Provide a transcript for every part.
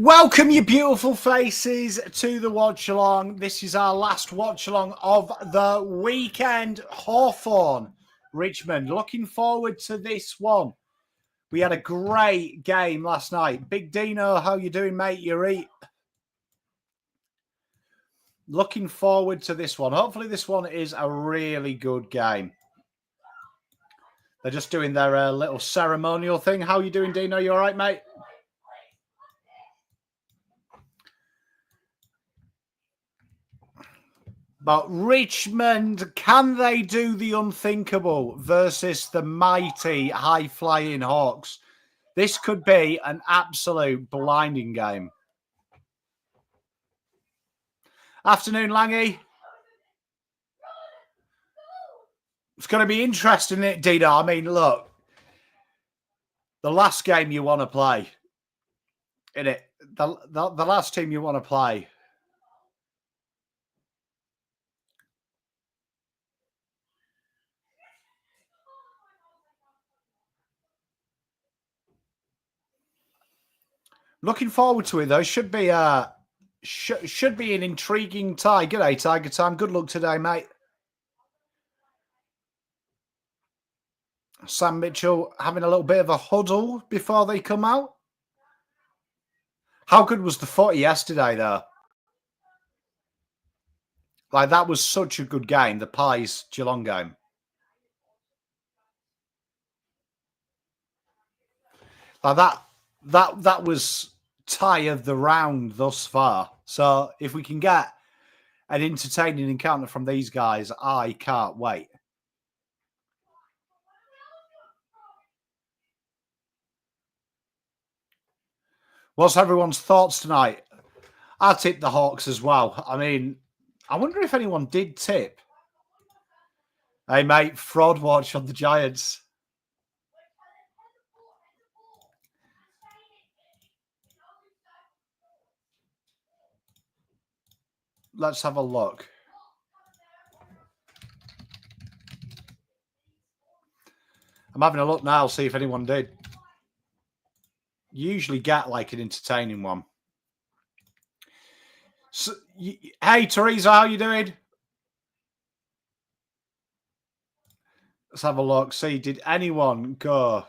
Welcome, you beautiful faces, to the watch-along. This is our last watch-along of the weekend. Hawthorn, Richmond. Looking forward to this one. We had a great game last night. Big Dino, how you doing, mate? Looking forward to this one. Hopefully this one is a really good game. They're just doing their little ceremonial thing. How you doing, Dino? You all right, mate? But Richmond, can they do the unthinkable versus the mighty high-flying Hawks? This could be an absolute blinding game. Afternoon, Langy. It's going to be interesting, isn't it, Dino? I mean, look, the last game you want to play, innit? The last team you want to play. Looking forward to it, though. Should be an intriguing tie. G'day, Tiger Time. Good luck today, mate. Sam Mitchell having a little bit of a huddle before they come out. How good was the footy yesterday, though? Like, that was such a good game, the Pies Geelong game. Like that was tie of the round thus far. So if we can get an entertaining encounter from these guys, I can't wait. What's everyone's thoughts tonight? I tipped the Hawks as well. I mean, I wonder if anyone did tip. Hey, mate, fraud watch on the Giants. Let's have a look. I'm having a look now, see if anyone did. You usually get like an entertaining one. So, hey, Teresa, how you doing? Let's have a look. See, did anyone go?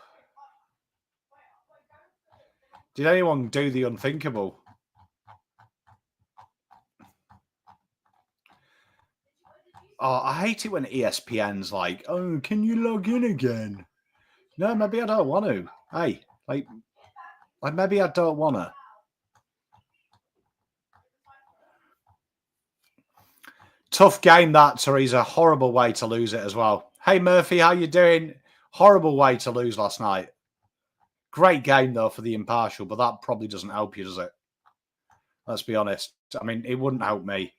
Did anyone do the unthinkable? Oh, I hate it when ESPN's like, oh, can you log in again? No, maybe I don't want to. Hey, like maybe I don't want to. Tough game that, Teresa. Horrible way to lose it as well. Hey, Murphy, how you doing? Horrible way to lose last night. Great game, though, for the impartial, but that probably doesn't help you, does it? Let's be honest. I mean, it wouldn't help me.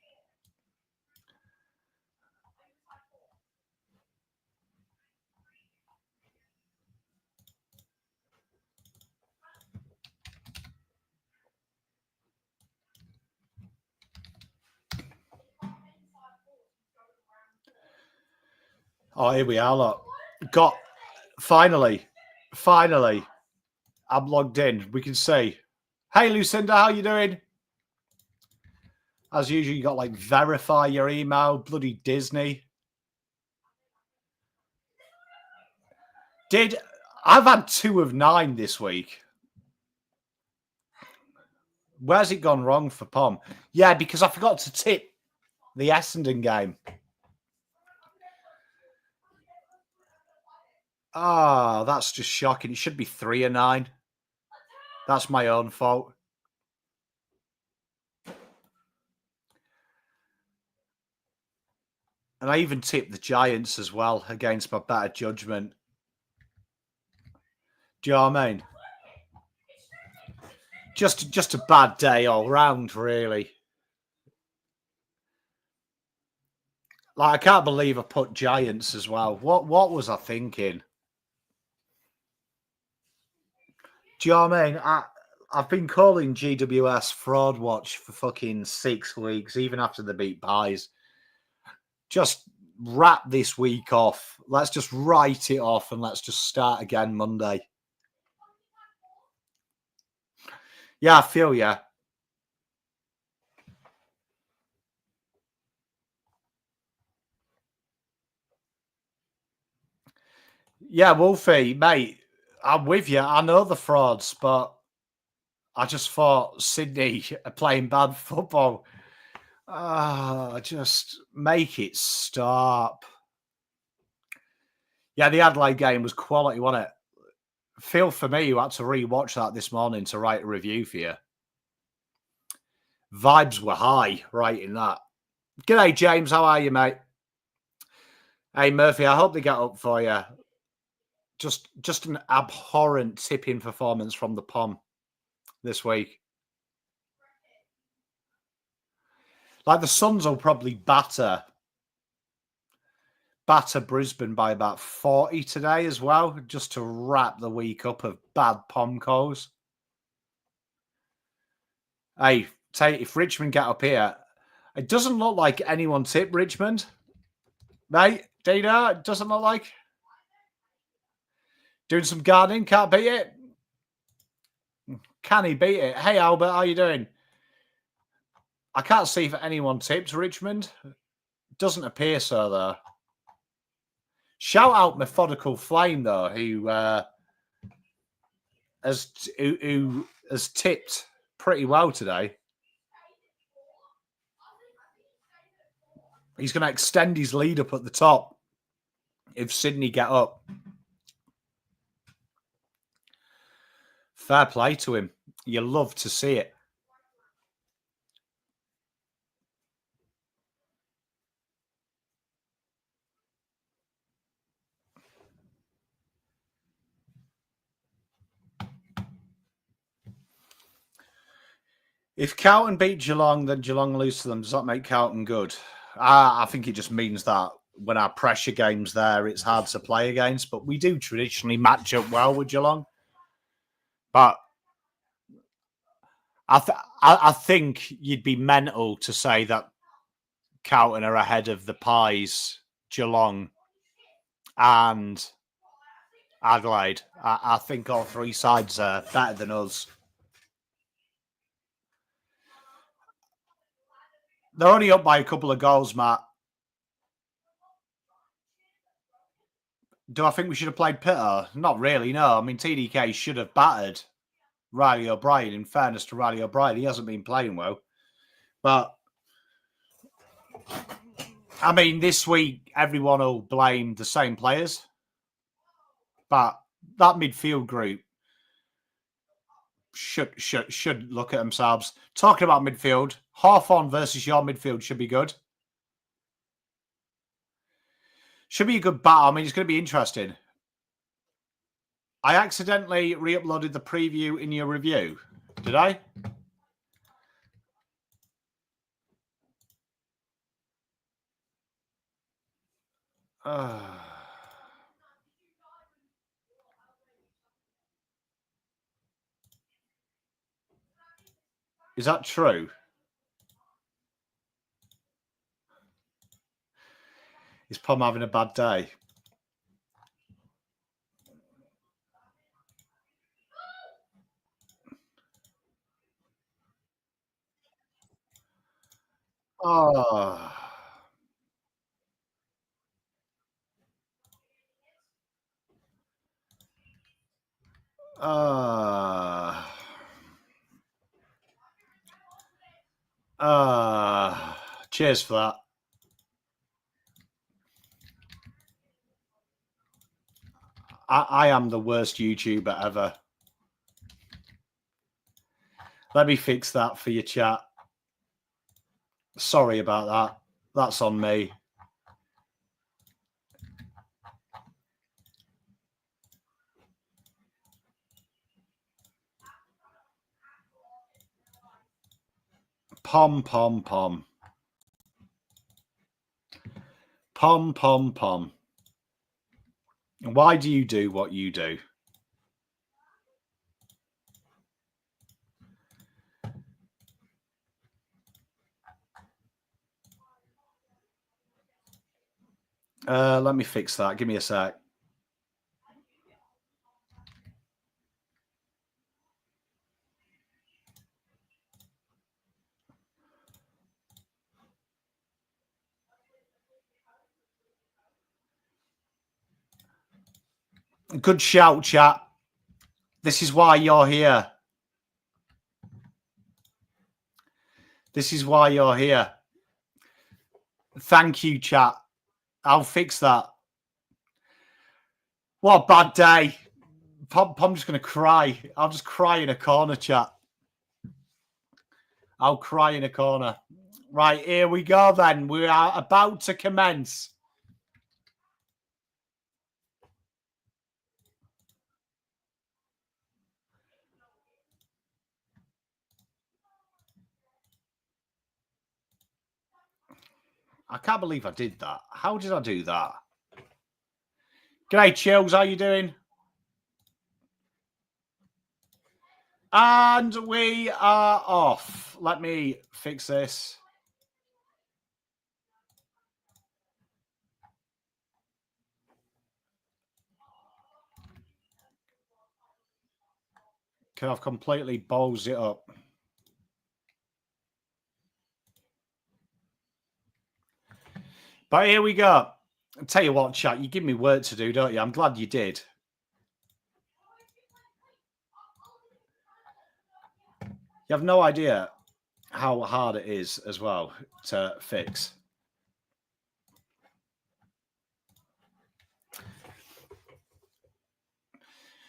Oh, here we are, look. Finally, I'm logged in. We can see. Hey, Lucinda, how you doing? As usual, you got like verify your email. Bloody Disney. I've had 2 of 9 this week. Where's it gone wrong for Pom? Yeah, because I forgot to tip the Essendon game. Ah, that's just shocking. It should be 3 of 9. That's my own fault. And I even tipped the Giants as well against my better judgment. Do you know what I mean? Just a bad day all round, really. Like, I can't believe I put Giants as well. What was I thinking? Do you know what I mean? I've been calling GWS fraud watch for fucking 6 weeks, even after they beat Pies. Just wrap this week off. Let's just write it off and let's just start again Monday. Yeah, I feel ya. Yeah, Wolfie, mate, I'm with you. I know the frauds, but I just thought Sydney are playing bad football. Just make it stop. Yeah, the Adelaide game was quality, wasn't it? Feel for me, who had to re-watch that this morning to write a review for you. Vibes were high writing that. G'day, James. How are you, mate? Hey, Murphy, I hope they get up for you. Just an abhorrent tipping performance from the Pom this week. Like the Suns will probably batter Brisbane by about 40 today as well, just to wrap the week up of bad Pomcos. Hey, if Richmond get up here, it doesn't look like anyone tipped Richmond. Mate, Dina, it doesn't look like. Doing some gardening, can't beat it. Can he beat it? Hey, Albert, how you doing? I can't see if anyone tipped Richmond. Doesn't appear so, though. Shout out Methodical Flame, though, who has tipped pretty well today. He's going to extend his lead up at the top if Sydney get up. Fair play to him. You love to see it. If Carlton beat Geelong, then Geelong lose to them. Does that make Carlton good? I think it just means that when our pressure game's there, it's hard to play against. But we do traditionally match up well with Geelong. But I think you'd be mental to say that Carlton are ahead of the Pies, Geelong, and Adelaide. I think all three sides are better than us. They're only up by a couple of goals, Matt. Do I think we should have played Pitter? Not really, no. I mean, TDK should have battered Riley O'Brien. In fairness to Riley O'Brien, he hasn't been playing well. But, I mean, this week, everyone will blame the same players. But that midfield group should look at themselves. Talking about midfield, Hawthorn versus your midfield should be good. Should be a good battle. I mean, it's going to be interesting. I accidentally re-uploaded the preview in your review. Did I? Is that true? Is Pom having a bad day? Oh. Cheers for that. I am the worst YouTuber ever. Let me fix that for your chat. Sorry about that. That's on me. Pom, pom, pom. Pom, pom, pom. Why do you do what you do? Let me fix that. Give me a sec. Good shout, chat. This is why you're here. This is why you're here. Thank you, chat. I'll fix that. What a bad day. I'm just going to cry. I'll just cry in a corner, chat. I'll cry in a corner. Right, here we go then. We are about to commence. I can't believe I did that. How did I do that? G'day, Chills. How you doing? And we are off. Let me fix this. Because I've completely balls it up. But here we go. I'll tell you what, chat, you give me work to do, don't you? I'm glad you did. You have no idea how hard it is as well to fix.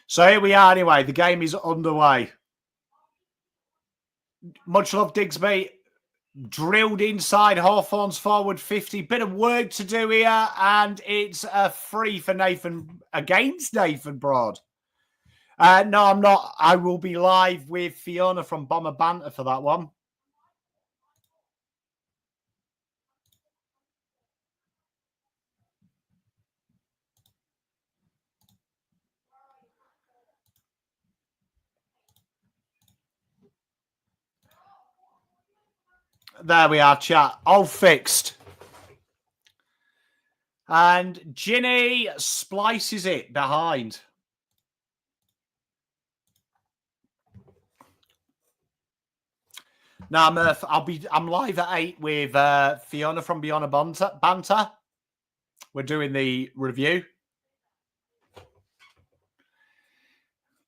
So here we are anyway. The game is underway. Much love, Digsby. Drilled inside Hawthorn's forward 50. Bit of work to do here, and it's a free for Nathan against Nathan Broad. No, I'm not. I will be live with Fiona from Bomber Banter for that one. There we are, chat. All fixed. And Ginny splices it behind. Now, Murph, I'm live at 8 with Fiona from Beyond Banter. We're doing the review.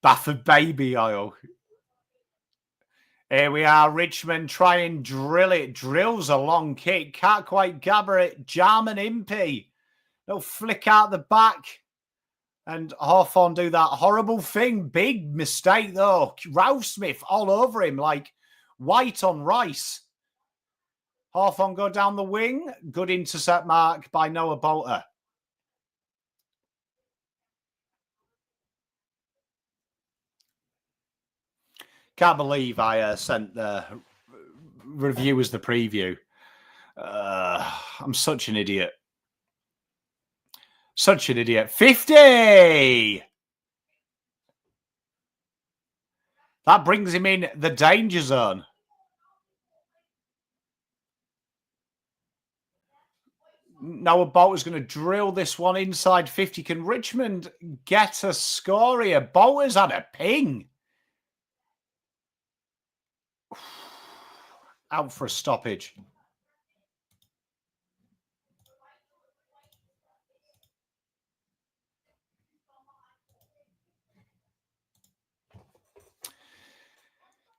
Bath of baby oil. Here we are. Richmond try and drill it. Drills a long kick. Can't quite gather it. Jarman Impey. They'll flick out the back. And Hawthorn do that horrible thing. Big mistake, though. Ralph Smith all over him like white on rice. Hawthorn go down the wing. Good intercept mark by Noah Bolter. Can't believe I sent the review as the preview. I'm such an idiot. Such an idiot. 50! That brings him in the danger zone. Noah Bolter's going to drill this one inside 50. Can Richmond get a score here? Bolter's had a ping. Out for a stoppage.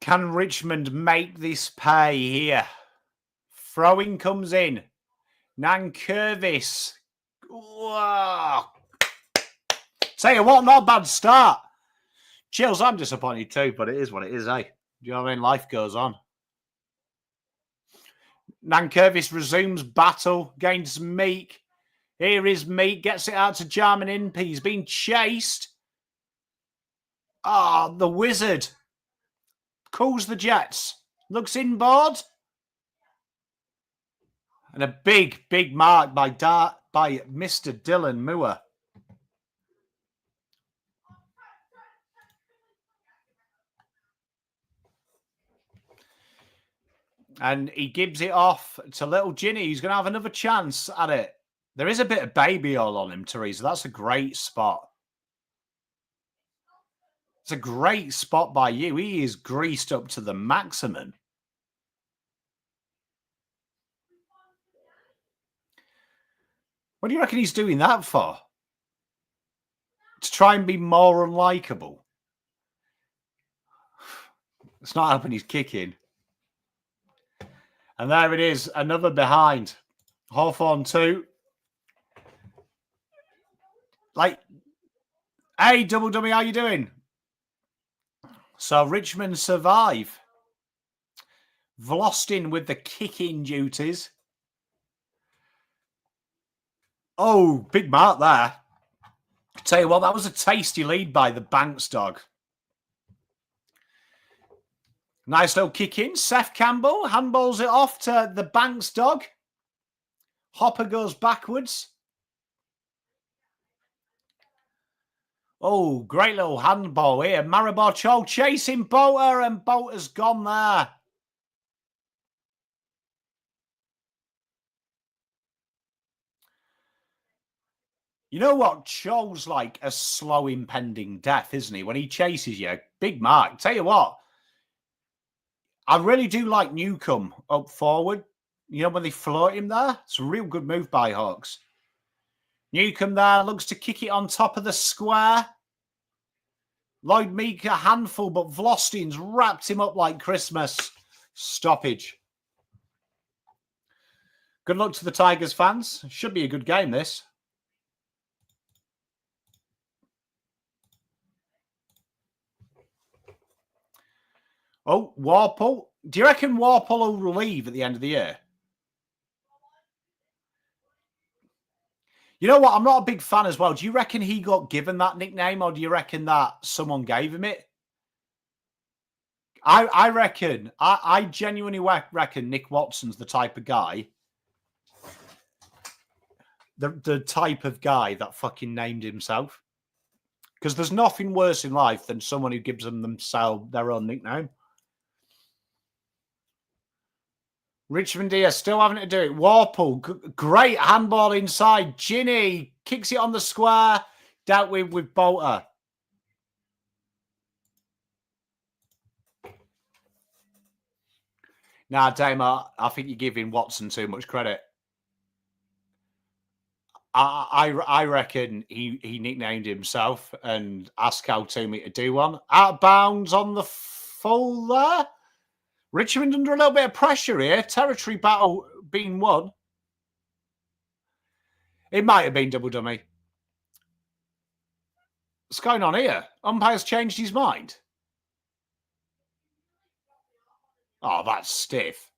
Can Richmond make this pay here? Throwing comes in. Nankervis. Whoa. Tell you what, not a bad start. Chills, I'm disappointed too, but it is what it is, eh? Do you know what I mean? Life goes on. Nankervis resumes battle against Meek. Here is Meek, gets it out to Jarman Impey. He's being chased. Oh, the wizard. Calls the Jets. Looks inboard. And a big, big mark by Mr. Dylan Moore. And he gives it off to little Ginny. He's going to have another chance at it. There is a bit of baby oil on him, Teresa. That's a great spot. It's a great spot by you. He is greased up to the maximum. What do you reckon he's doing that for? to try and be more unlikable. It's not helping his kicking. And there it is, another behind. Hawthorn 2. Like, hey, Double Dummy, how you doing? So Richmond survive. Vlostin with the kicking duties. Oh, big mark there. Tell you what, that was a tasty lead by the Banks dog. Nice little kick in. Seth Campbell handballs it off to the Banks dog. Hopper goes backwards. Oh, great little handball here. Maribor Cho chasing Bolter, and Bolter's gone there. You know what? Cho's like a slow impending death, isn't he? When he chases you, big mark. Tell you what, I really do like Newcombe up forward. You know, when they float him there, it's a real good move by Hawks. Newcombe there looks to kick it on top of the square. Lloyd Meek a handful, but Vlostin's wrapped him up like Christmas. Stoppage. Good luck to the Tigers fans. Should be a good game, this. Oh, Warple. Do you reckon Warple will leave at the end of the year? You know what? I'm not a big fan as well. Do you reckon he got given that nickname, or do you reckon that someone gave him it? I reckon, I genuinely reckon Nick Watson's the type of guy, the type of guy that fucking named himself. Because there's nothing worse in life than someone who gives themselves their own nickname. Richmond here still having to do it. Warple, great handball inside. Ginny kicks it on the square. Dealt with Bolter. Nah, Damo, I think you're giving Watson too much credit. I reckon he nicknamed himself and asked Cal Toomey to do one. Out of bounds on the full there. Richmond under a little bit of pressure here. Territory battle being won. It might have been Double Dummy. What's going on here? Umpire's changed his mind. Oh, that's stiff.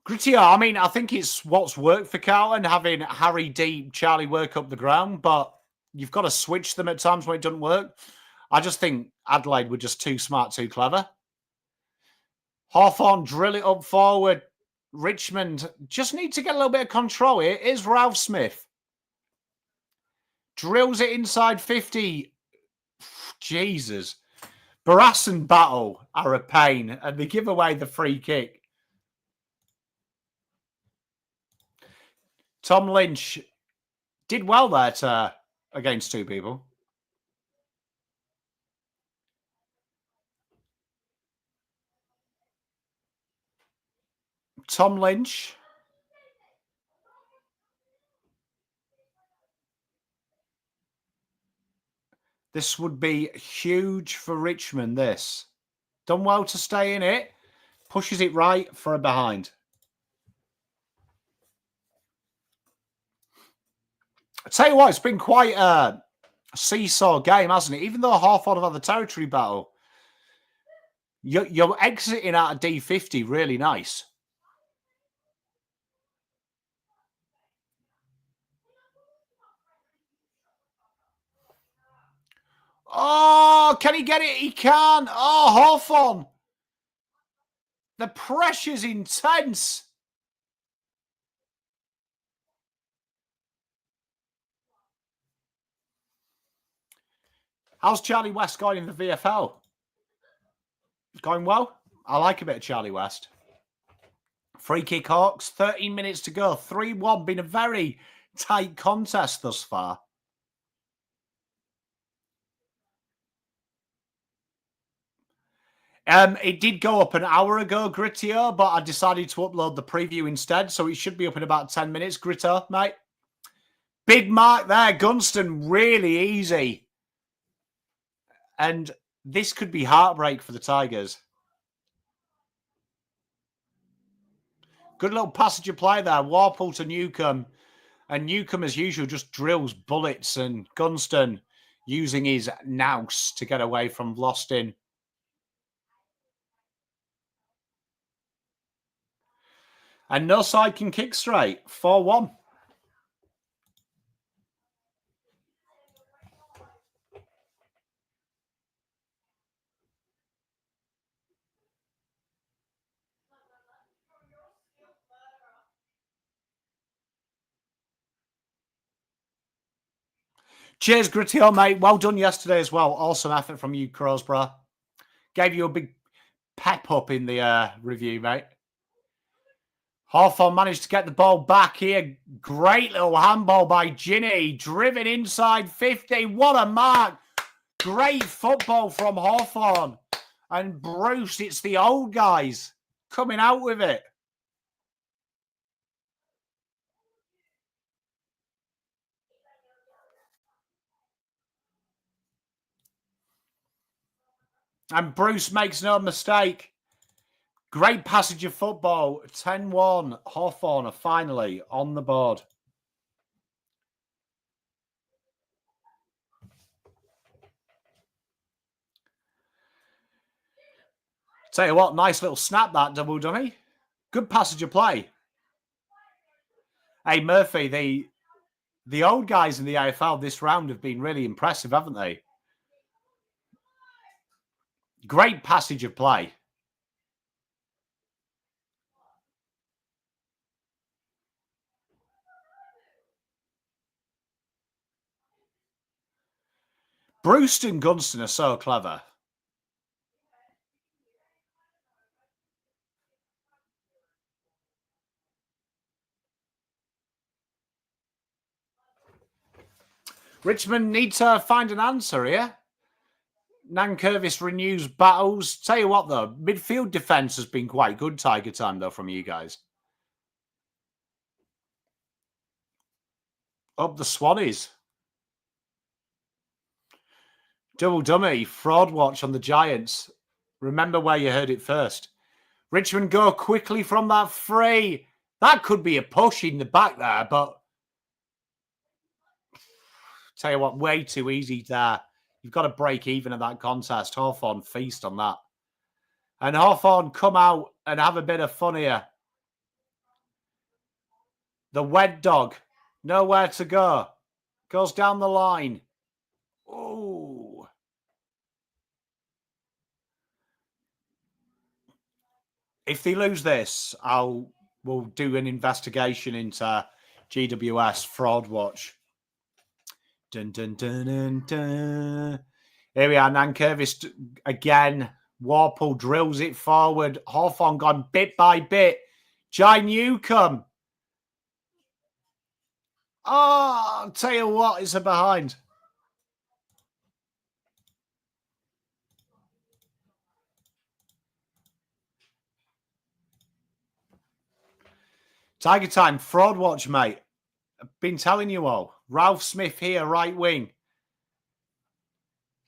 Grittier, I mean, I think it's what's worked for Carlton, having Harry D, Charlie work up the ground, but you've got to switch them at times when it doesn't work. I just think Adelaide were just too smart, too clever. Hawthorn drill it up forward. Richmond just need to get a little bit of control here. Here's Ralph Smith. Drills it inside 50. Jesus. Barras and Battle are a pain, and they give away the free kick. Tom Lynch did well there against two people. Tom Lynch. This would be huge for Richmond, this. Done well to stay in it. Pushes it right for a behind. I tell you what, it's been quite a seesaw game, hasn't it? Even though Hawthorn have had the territory battle, you're exiting out of D50 really nice. Oh, can he get it? He can. Oh, Hawthorn. The pressure's intense. How's Charlie West going in the VFL? Going well? I like a bit of Charlie West. Free kick Hawks, 13 minutes to go. 3-1, been a very tight contest thus far. It did go up an hour ago, Grittier, but I decided to upload the preview instead, so it should be up in about 10 minutes, Gritter, mate. Big mark there, Gunston, really easy. And this could be heartbreak for the Tigers. Good little passage of play there. Warple to Newcombe. And Newcombe, as usual, just drills bullets. And Gunston using his nous to get away from Vlastin. And no side can kick straight. 4-1. Cheers, Grittier, mate. Well done yesterday as well. Awesome effort from you, Crosborough. Gave you a big pep up in the review, mate. Hawthorn managed to get the ball back here. Great little handball by Ginny. Driven inside 50. What a mark. Great football from Hawthorn. And Bruce, it's the old guys coming out with it. And Bruce makes no mistake. Great passage of football. 10-1. Hawthorn are finally on the board. Tell you what, nice little snap that, double dummy. Good passage of play. Hey, Murphy, the old guys in the AFL this round have been really impressive, haven't they? Great passage of play. Bruce and Gunston are so clever. Richmond need to find an answer here. Nankervis renews battles. Tell you what, though, midfield defence has been quite good, Tiger time, though, from you guys. Up the Swannies. Double dummy, fraud watch on the Giants. Remember where you heard it first. Richmond go quickly from that free. That could be a push in the back there, but tell you what, way too easy there. You've got to break even at that contest. Hawthorn feast on that. And Hawthorn come out and have a bit of fun here. The wed dog, nowhere to go. Goes down the line. Oh. If they lose this, we'll do an investigation into GWS fraud watch. Dun, dun, dun, dun, dun. Here we are, Nankervis again. Warple drills it forward. Hawthorn gone bit by bit. Jai Newcombe. Oh, I'll tell you what, it's a behind. Tiger time, fraud watch, mate. I've been telling you all. Ralph Smith here, right wing.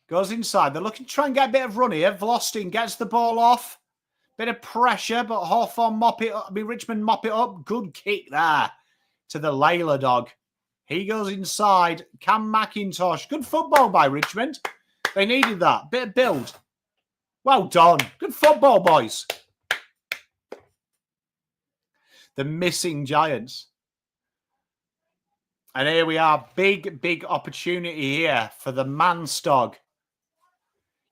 Goes inside. They're looking to try and get a bit of run here. Vlastin gets the ball off. Bit of pressure, but Hawthorn mop it up. Richmond mop it up. Good kick there to the Layla dog. He goes inside. Cam McIntosh. Good football by Richmond. They needed that. Bit of build. Well done. Good football, boys. The missing Giants. And here we are. Big, big opportunity here for the Manstog.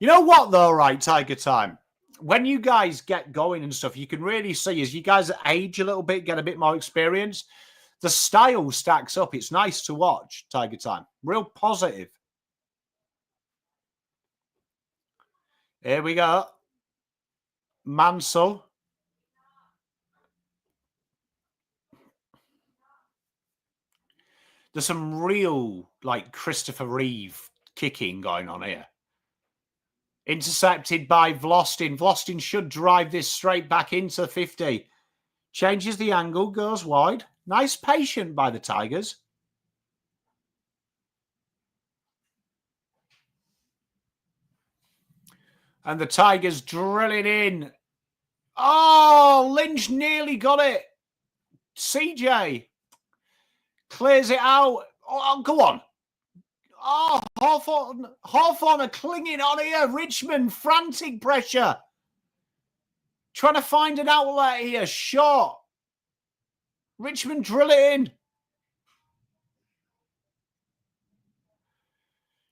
You know what, though, right, Tiger Time? When you guys get going and stuff, you can really see as you guys age a little bit, get a bit more experience, the style stacks up. It's nice to watch, Tiger Time. Real positive. Here we go. Mansell. There's some real, like, Christopher Reeve kicking going on here. Intercepted by Vlastin. Vlastin should drive this straight back into 50. Changes the angle, goes wide. Nice patient by the Tigers. And the Tigers drilling in. Oh, Lynch nearly got it. CJ clears it out. Oh, go on. Oh, Hawthorn are clinging on here. Richmond, frantic pressure. Trying to find an outlet here. Short. Richmond drill it in.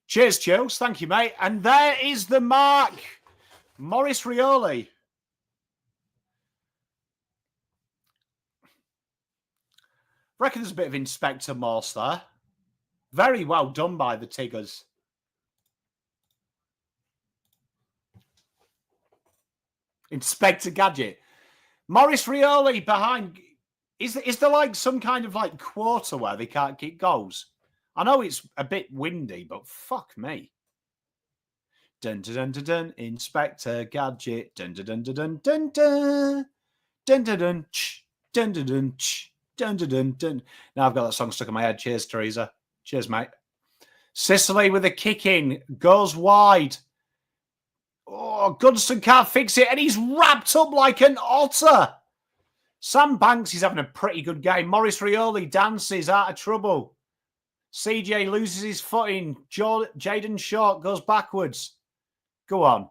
Cheers, Chills. Thank you, mate. And there is the mark. Maurice Rioli. Reckon there's a bit of Inspector Morse there. Very well done by the Tigers. Inspector Gadget. Maurice Rioli behind. Is there like some kind of like quarter where they can't kick goals? I know it's a bit windy, but fuck me. Dun dun dun dun dun. Inspector Gadget. Dun dun dun dun dun dun dun. Dun dun dun ch. Dun dun dun ch. Dun dun dun dun. Now I've got that song stuck in my head. Cheers, Teresa. Cheers, mate. Sicily with a kick in. Goes wide. Oh, Gunston can't fix it, and he's wrapped up like an otter. Sam Banks is having a pretty good game. Maurice Rioli dances out of trouble. CJ loses his footing. Jaden Short goes backwards. Go on.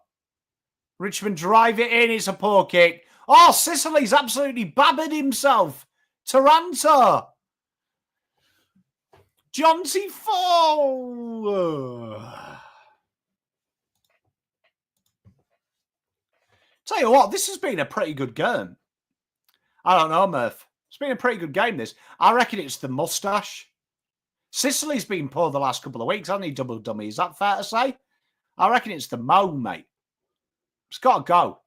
Richmond drive it in. It's a poor kick. Oh, Sicily's absolutely babbered himself. Taranto. Jonty Foe. Tell you what, this has been a pretty good game. I don't know, Murph. It's been a pretty good game, this. I reckon it's the moustache. Sicily's been poor the last couple of weeks, hasn't he, Double Dummy? Is that fair to say? I reckon it's the mo, mate. It's got to go.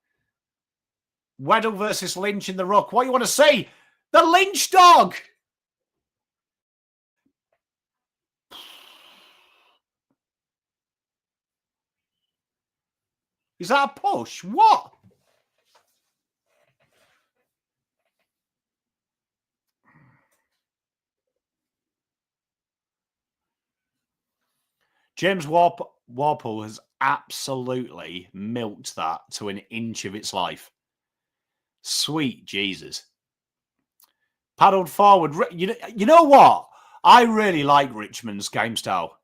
Weddle versus Lynch in the ruck. What do you want to see? The Lynch dog! Is that a push? What? James Warple has absolutely milked that to an inch of its life. Sweet Jesus. Paddled forward. You know what? I really like Richmond's game style.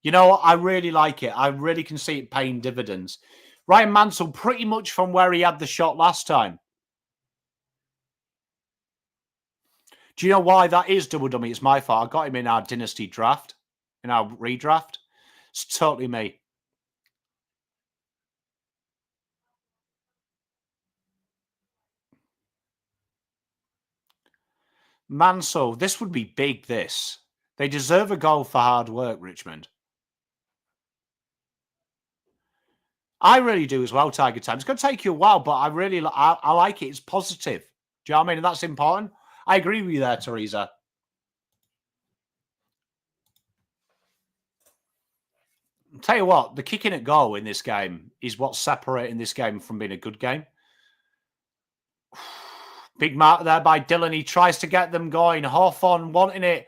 You know what? I really like it. I really can see it paying dividends. Ryan Mansell pretty much from where he had the shot last time. Do you know why that is, Double Dummy? It's my fault. I got him in our dynasty draft, in our redraft. It's totally me. Mansell, this would be big, this. They deserve a goal for hard work, Richmond. I really do as well, Tiger Time. It's going to take you a while, but I like it. It's positive. Do you know what I mean? And that's important. I agree with you there, Teresa. I'll tell you what, the kicking at goal in this game is what's separating this game from being a good game. Big mark there by Dillon. He tries to get them going. Hawthorn wanting it.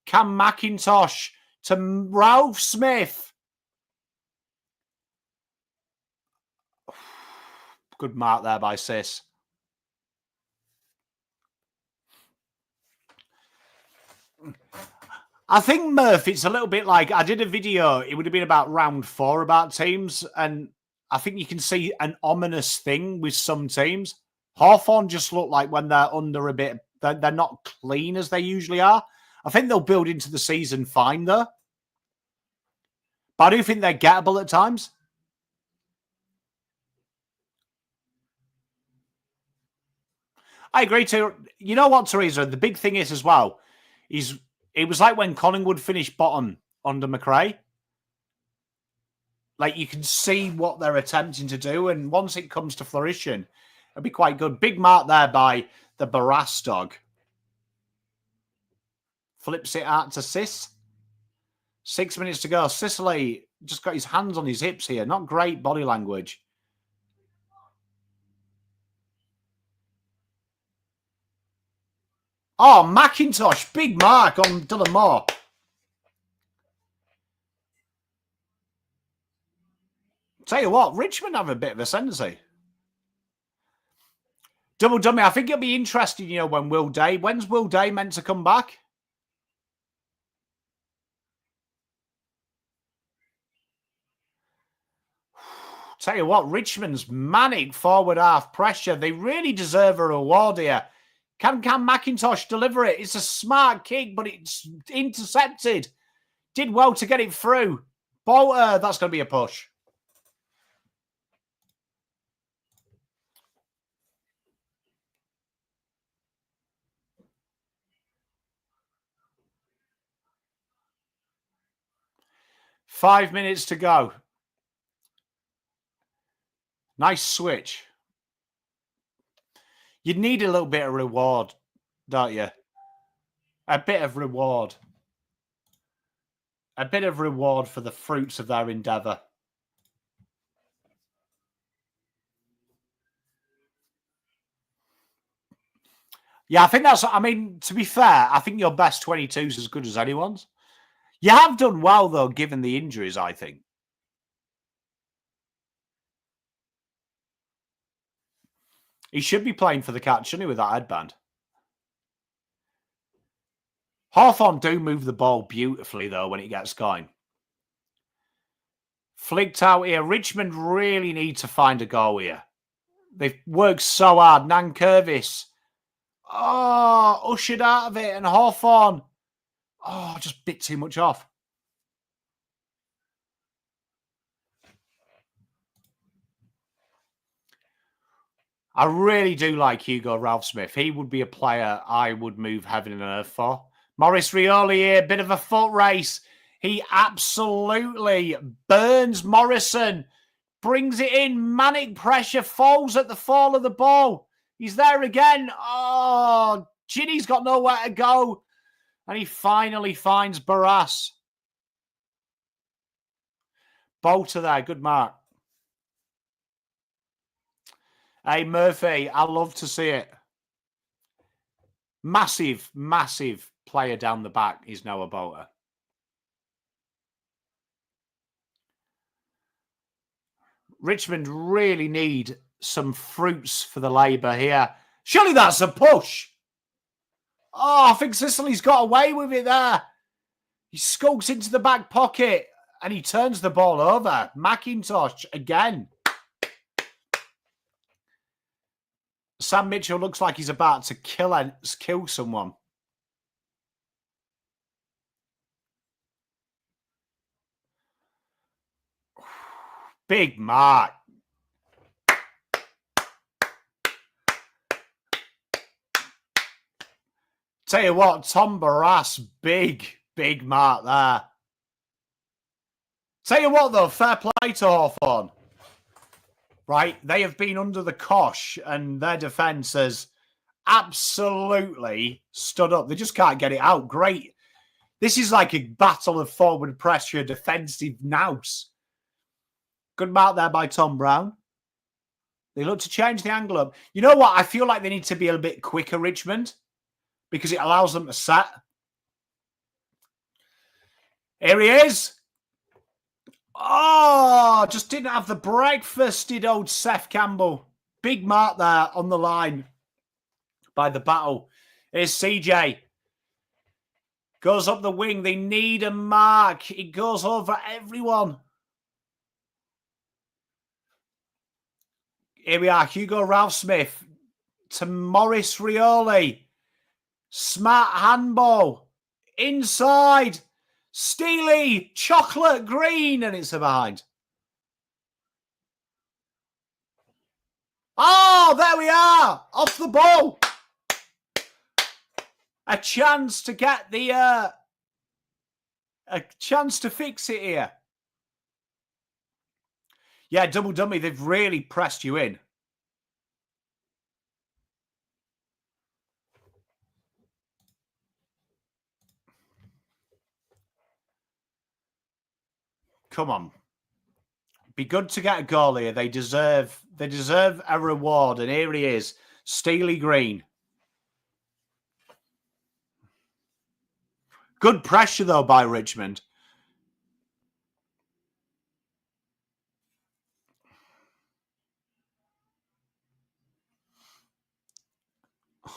Cam McIntosh to Ralph Smith. Good mark there by Sis. I think, Murph, it's a little bit like, I did a video, it would have been about round 4 about teams, and I think you can see an ominous thing with some teams. Hawthorn just look like when they're under a bit, they're not clean as they usually are. I think they'll build into the season fine, though. But I do think they're gettable at times. I agree too. You know what, Teresa? The big thing is as well, it was like when Collingwood finished bottom under McRae. Like, you can see what they're attempting to do, and once it comes to fruition, it'll be quite good. Big mark there by the Barras dog. Flips it out to Sis. 6 minutes to go. Sicily Just got his hands on his hips here. Not great body language. Oh, McIntosh. Big mark on Dylan Moore. Tell you what, Richmond have a bit of ascendancy. Double dummy. I think it'll be interesting, you know, when Will Day. When's Will Day meant to come back? Tell you what, Richmond's manic forward half pressure. They really deserve a reward here. Can McIntosh deliver it? It's a smart kick, but it's intercepted. Did well to get it through. Bolter, that's going to be a push. Five minutes to go. Nice switch. You'd need a little bit of reward, don't you? A bit of reward. A bit of reward for the fruits of their endeavour. Yeah, I think that's... I mean, to be fair, I think your best 22 is as good as anyone's. You have done well, though, given the injuries, I think. He should be playing for the Cats, shouldn't he, with that headband? Hawthorn do move the ball beautifully, though, when it gets going. Flicked out here. Richmond really need to find a goal here. They've worked so hard. Nankervis. Oh, ushered out of it. And Hawthorn. Oh, just bit too much off. I really do like Hugo Ralph-Smith. He would be a player I would move heaven and earth for. Maurice Rioli here, bit of a foot race. He absolutely burns Morrison. Brings it in, manic pressure, falls at the fall of the ball. He's there again. Oh, Ginny's got nowhere to go. And he finally finds Barras. Bolter there, good mark. Hey, Murphy, I love to see it. Massive, massive player down the back is Noah Bolter. Richmond really need some fruits for the labour here. Surely that's a push. Oh, I think Sicily's got away with it there. He skulks into the back pocket and he turns the ball over. McIntosh again. Sam Mitchell looks like he's about to kill someone. Big mark. Tell you what, Tom Barras, big mark there. Tell you what, though, fair play to Hawthorn. Right, they have been under the cosh and their defence has absolutely stood up. They just can't get it out. Great. This is like a battle of forward pressure, defensive nous. Good mark there by Tom Brown. They look to change the angle up. You know what? I feel like they need to be a bit quicker, Richmond, because it allows them to set. Here he is. Oh, just didn't have the breakfast, did old Seth Campbell. Big mark there on the line by the battle. Here's CJ. Goes up the wing. They need a mark. It goes over everyone. Here we are. Hugo Ralph-Smith to Maurice Rioli. Smart handball. Inside. Steely. Chocolate green. And it's a behind. Oh, there we are. Off the ball. A chance to get the... a chance to fix it here. Yeah, double dummy. They've really pressed you in. Come on. Be good to get a goal here. They deserve a reward, and here he is, Steely Green. Good pressure, though, by Richmond.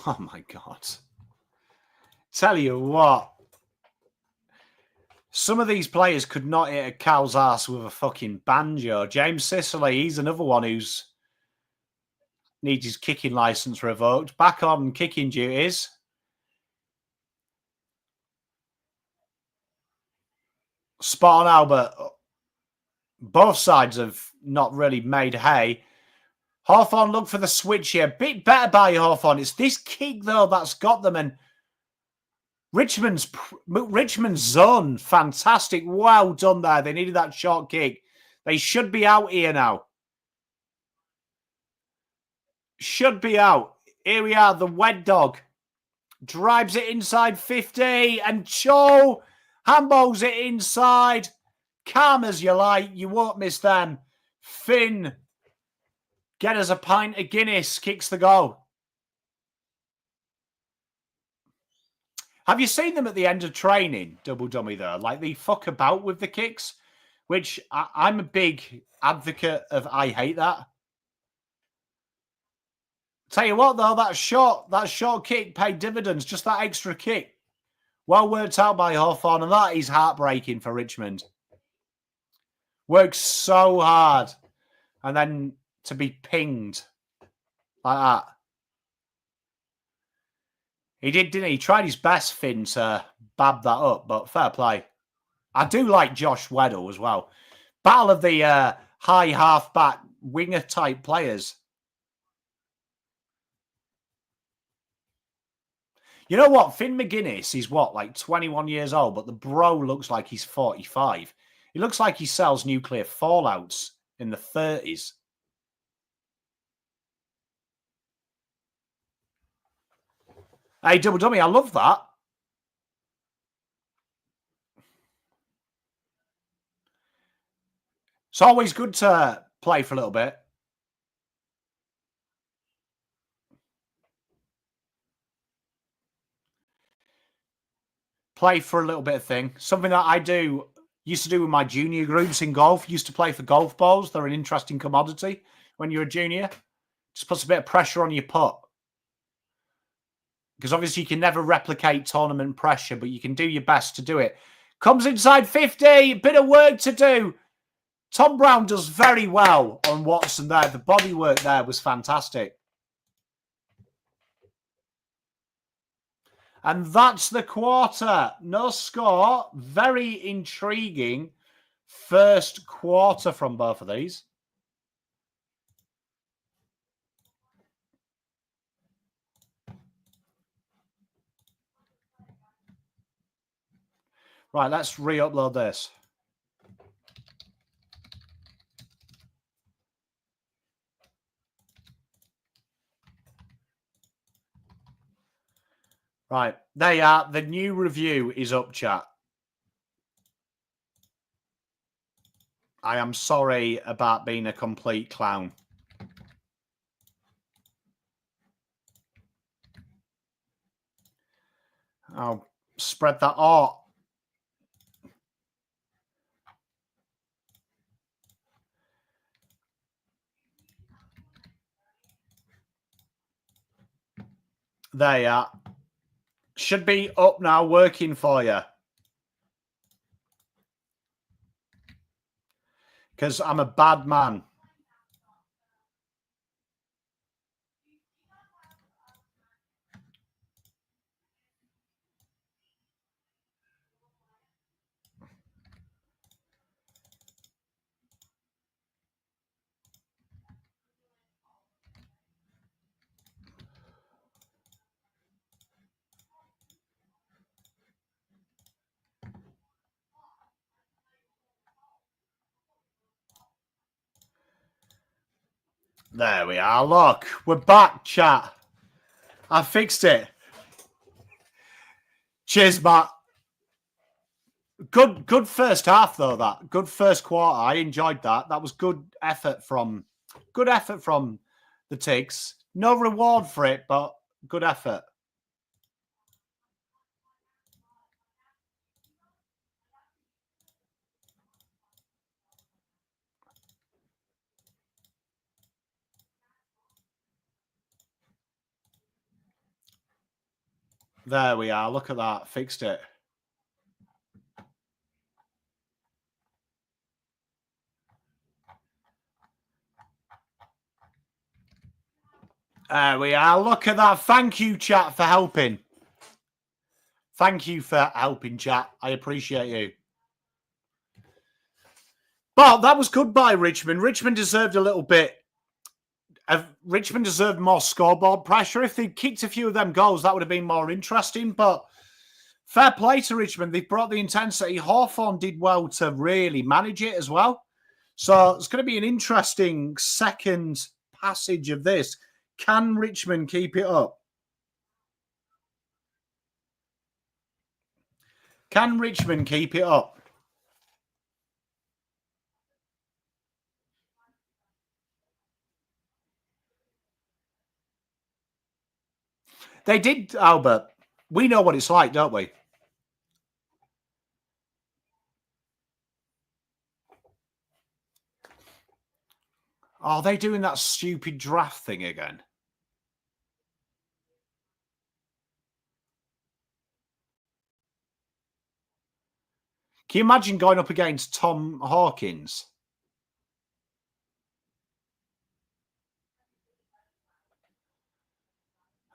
Oh, my God. Tell you what. Some of these players could not hit a cow's ass with a fucking banjo. James Sicily, he's another one who's needs his kicking licence revoked. Back on kicking duties. Spot on, Albert. Both sides have not really made hay. Hawthorn look for the switch here. Bit better by Hawthorn. It's this kick, though, that's got them. And Richmond's zone, fantastic. Well done there. They needed that short kick. They should be out here now. Should be out. Here we are, the wet dog. Drives it inside 50. And Cho handballs it inside. Calm as you like. You won't miss them. Finn, get us a pint of Guinness. Kicks the goal. Have you seen them at the end of training, double dummy, though? Like, they fuck about with the kicks, which I'm a big advocate of. I hate that. Tell you what, though, that short kick paid dividends, just that extra kick. Well worked out by Hawthorn, and that is heartbreaking for Richmond. Works so hard, and then to be pinged like that. He did, didn't he? He tried his best, Finn, to bab that up, but fair play. I do like Josh Weddle as well. Battle of the high half-back winger-type players. You know what? Finn McGuinness is what, like 21 years old, but the bro looks like he's 45. He looks like he sells nuclear fallouts in the 30s. Hey, double dummy, I love that. It's always good to play for a little bit. Play for a little bit of thing. Something that I used to do with my junior groups in golf. Used to play for golf balls. They're an interesting commodity when you're a junior. Just puts a bit of pressure on your putt. Because obviously you can never replicate tournament pressure, but you can do your best to do it. Comes inside 50. Bit of work to do. Tom Brown does very well on Watson there. The body work there was fantastic. And that's the quarter. No score. Very intriguing first quarter from both of these. Right, let's re-upload this. Right, there you are. The new review is up, chat. I am sorry about being a complete clown. I'll spread that out. There you are. Should be up now, working for you. Because I'm a bad man. There we are. Look, we're back, chat. I fixed it. Cheers, Matt. Good first half though. That good first quarter. I enjoyed that. That was good effort from the Tigs. No reward for it, but good effort. There we are. Look at that. Fixed it. There we are. Look at that. Thank you, chat, for helping. Thank you for helping, chat. I appreciate you. But that was good by Richmond. Richmond deserved a little bit. Richmond deserved more scoreboard pressure. If they'd kicked a few of them goals, that would have been more interesting. But fair play to Richmond. They've brought the intensity. Hawthorn did well to really manage it as well. So it's going to be an interesting second passage of this. Can Richmond keep it up? Can Richmond keep it up? They did, Albert. We know what it's like, don't we? Are they doing that stupid draft thing again? Can you imagine going up against Tom Hawkins?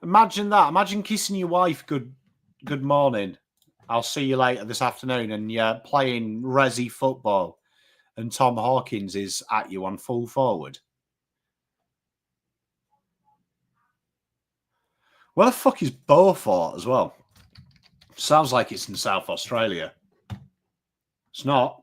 Imagine that. Imagine kissing your wife good morning. I'll see you later this afternoon, and you're playing resi football, and Tom Hawkins is at you on full forward. Where the fuck is Beaufort as well? Sounds like it's in South Australia. It's not.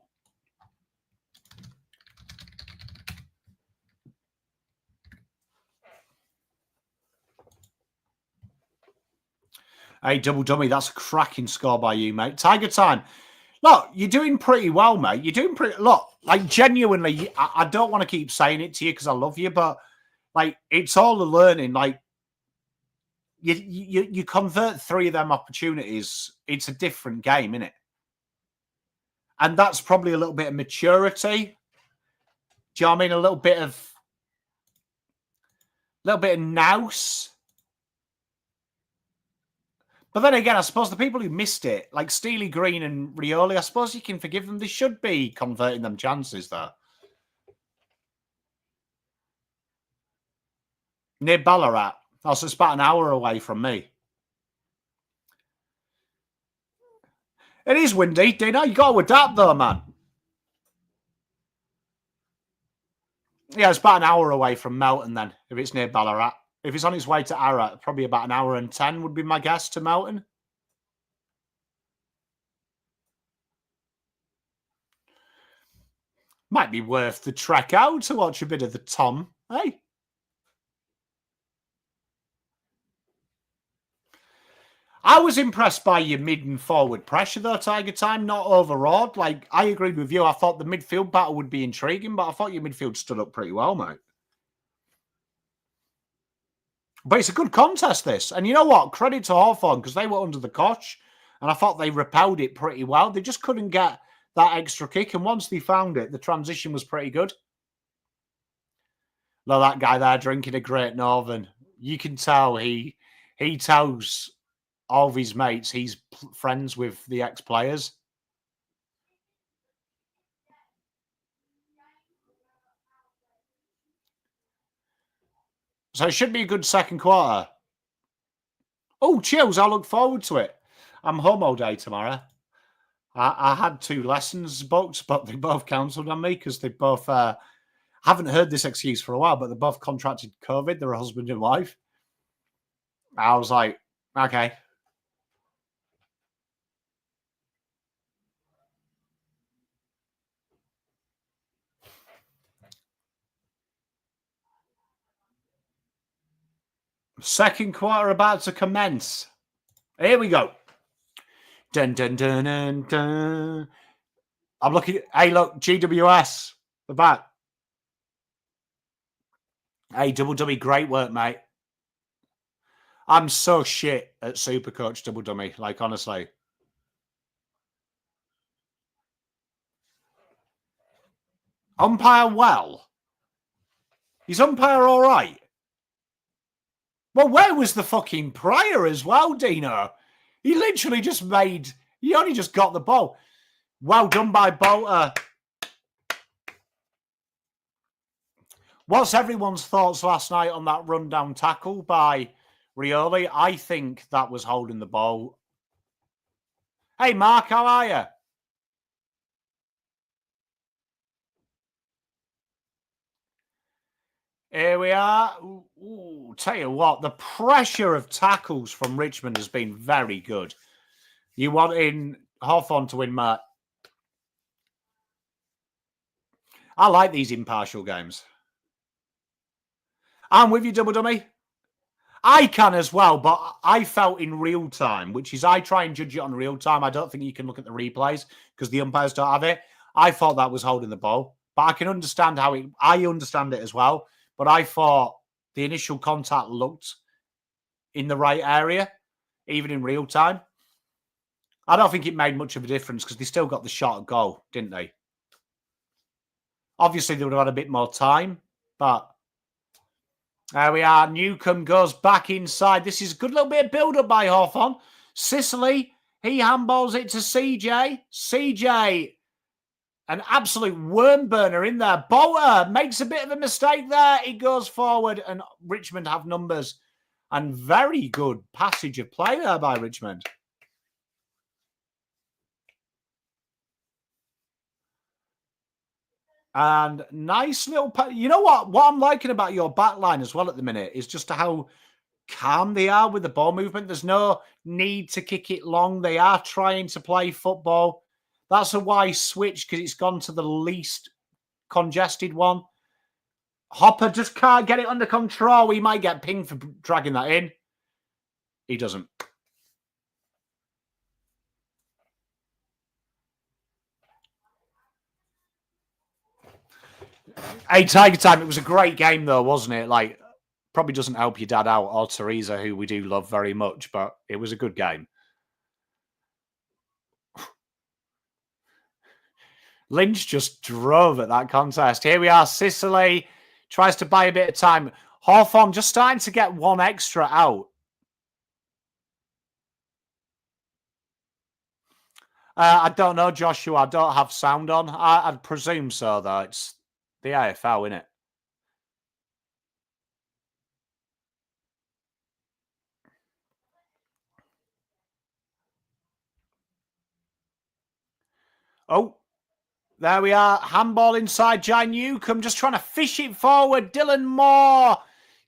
Hey, Double Dummy, that's a cracking score by you, mate. Tiger time. Look, you're doing pretty well, mate. You're doing pretty... Look, like, genuinely, I don't want to keep saying it to you because I love you, but, like, it's all the learning. Like, you convert 3 of them opportunities, it's a different game, isn't it? And that's probably a little bit of maturity. Do you know what I mean? A little bit of nous. But then again, I suppose the people who missed it, like Steely Green and Rioli, I suppose you can forgive them. They should be converting them chances, though. Near Ballarat. Oh, so it's about an hour away from me. It is windy, Dino. You got to adapt, though, man. Yeah, it's about an hour away from Melton, then, if it's near Ballarat. If it's on its way to Ara, probably about an hour and 10 would be my guess to Melton. Might be worth the trek out to watch a bit of the Tom, hey? I was impressed by your mid and forward pressure, though, Tiger Time. Not overawed. Like, I agreed with you. I thought the midfield battle would be intriguing, but I thought your midfield stood up pretty well, mate. But it's a good contest, this. And you know what? Credit to Hawthorn, because they were under the cosh, and I thought they repelled it pretty well. They just couldn't get that extra kick, and once they found it, the transition was pretty good. Look, that guy there drinking a Great Northern. You can tell he tells all of his mates he's friends with the ex-players. So it should be a good second quarter. Oh, chills. I look forward to it. I'm home all day tomorrow. I had 2 lessons booked, but they both cancelled on me because they both haven't heard this excuse for a while, but they both contracted COVID. They're a husband and wife. I was like, okay. Second quarter about to commence. Here we go. Dun, dun, dun, dun, dun. I'm looking. Hey, look, GWS, the back. Hey, Double Dummy, great work, mate. I'm so shit at Supercoach Double Dummy, like, honestly. Umpire well. Is umpire all right? Well, where was the fucking prior as well, Dino? He literally just made... He only just got the ball. Well done by Bolter. What's everyone's thoughts last night on that rundown tackle by Rioli? I think that was holding the ball. Hey, Mark, how are you? Here we are. Ooh, tell you what, the pressure of tackles from Richmond has been very good. You want in Hawthorn to win, Matt? I like these impartial games. I'm with you, Double Dummy. I can as well, but I felt in real time, which is I try and judge it on real time. I don't think you can look at the replays because the umpires don't have it. I thought that was holding the ball, but I can understand how it... I understand it as well, but I thought the initial contact looked in the right area, even in real time. I don't think it made much of a difference because they still got the shot at goal, didn't they? Obviously, they would have had a bit more time, but there we are. Newcombe goes back inside. This is a good little bit of build-up by Hawthorn. Sicily, he handballs it to CJ. CJ, an absolute worm burner in there. Bolter makes a bit of a mistake there. He goes forward, and Richmond have numbers. And very good passage of play there by Richmond. And nice little... You know what? What I'm liking about your back line as well at the minute is just how calm they are with the ball movement. There's no need to kick it long. They are trying to play football. That's a wise switch because it's gone to the least congested one. Hopper just can't get it under control. He might get pinged for dragging that in. He doesn't. Hey, Tiger Time, it was a great game though, wasn't it? Like, probably doesn't help your dad out or Teresa, who we do love very much, but it was a good game. Lynch just drove at that contest. Here we are. Sicily tries to buy a bit of time. Hawthorn just starting to get one extra out. I don't know, Joshua. I don't have sound on. I'd presume so, though. It's the AFL, isn't it? Oh, there we are. Handball inside. Jai Newcombe just trying to fish it forward. Dylan Moore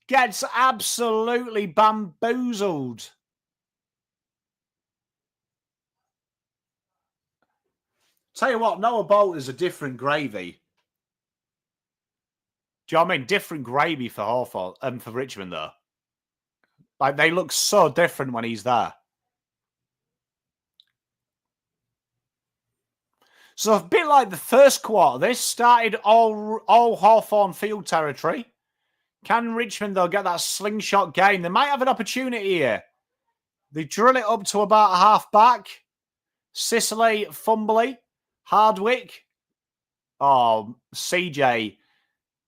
gets absolutely bamboozled. Tell you what, Noah Bolt is a different gravy. Do you know what I mean? Different gravy for Hawthorn and for Richmond, though. Like, they look so different when he's there. So a bit like the first quarter, this started all Hawthorn field territory. Can Richmond, though, get that slingshot game? They might have an opportunity here. They drill it up to about half back. Sicily, fumbly. Hardwick. Oh, CJ.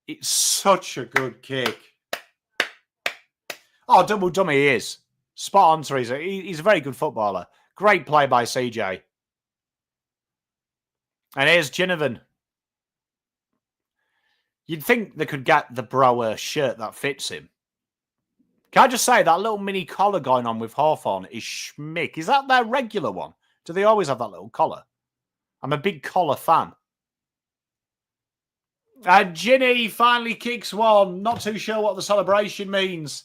It's such a good kick. Oh, Double Dummy he is. Spot on, Teresa. He's a very good footballer. Great play by CJ. And here's Ginnivan. You'd think they could get the Brower shirt that fits him. Can I just say, that little mini collar going on with Hawthorn is schmick. Is that their regular one? Do they always have that little collar? I'm a big collar fan. And Ginny finally kicks one. Not too sure what the celebration means.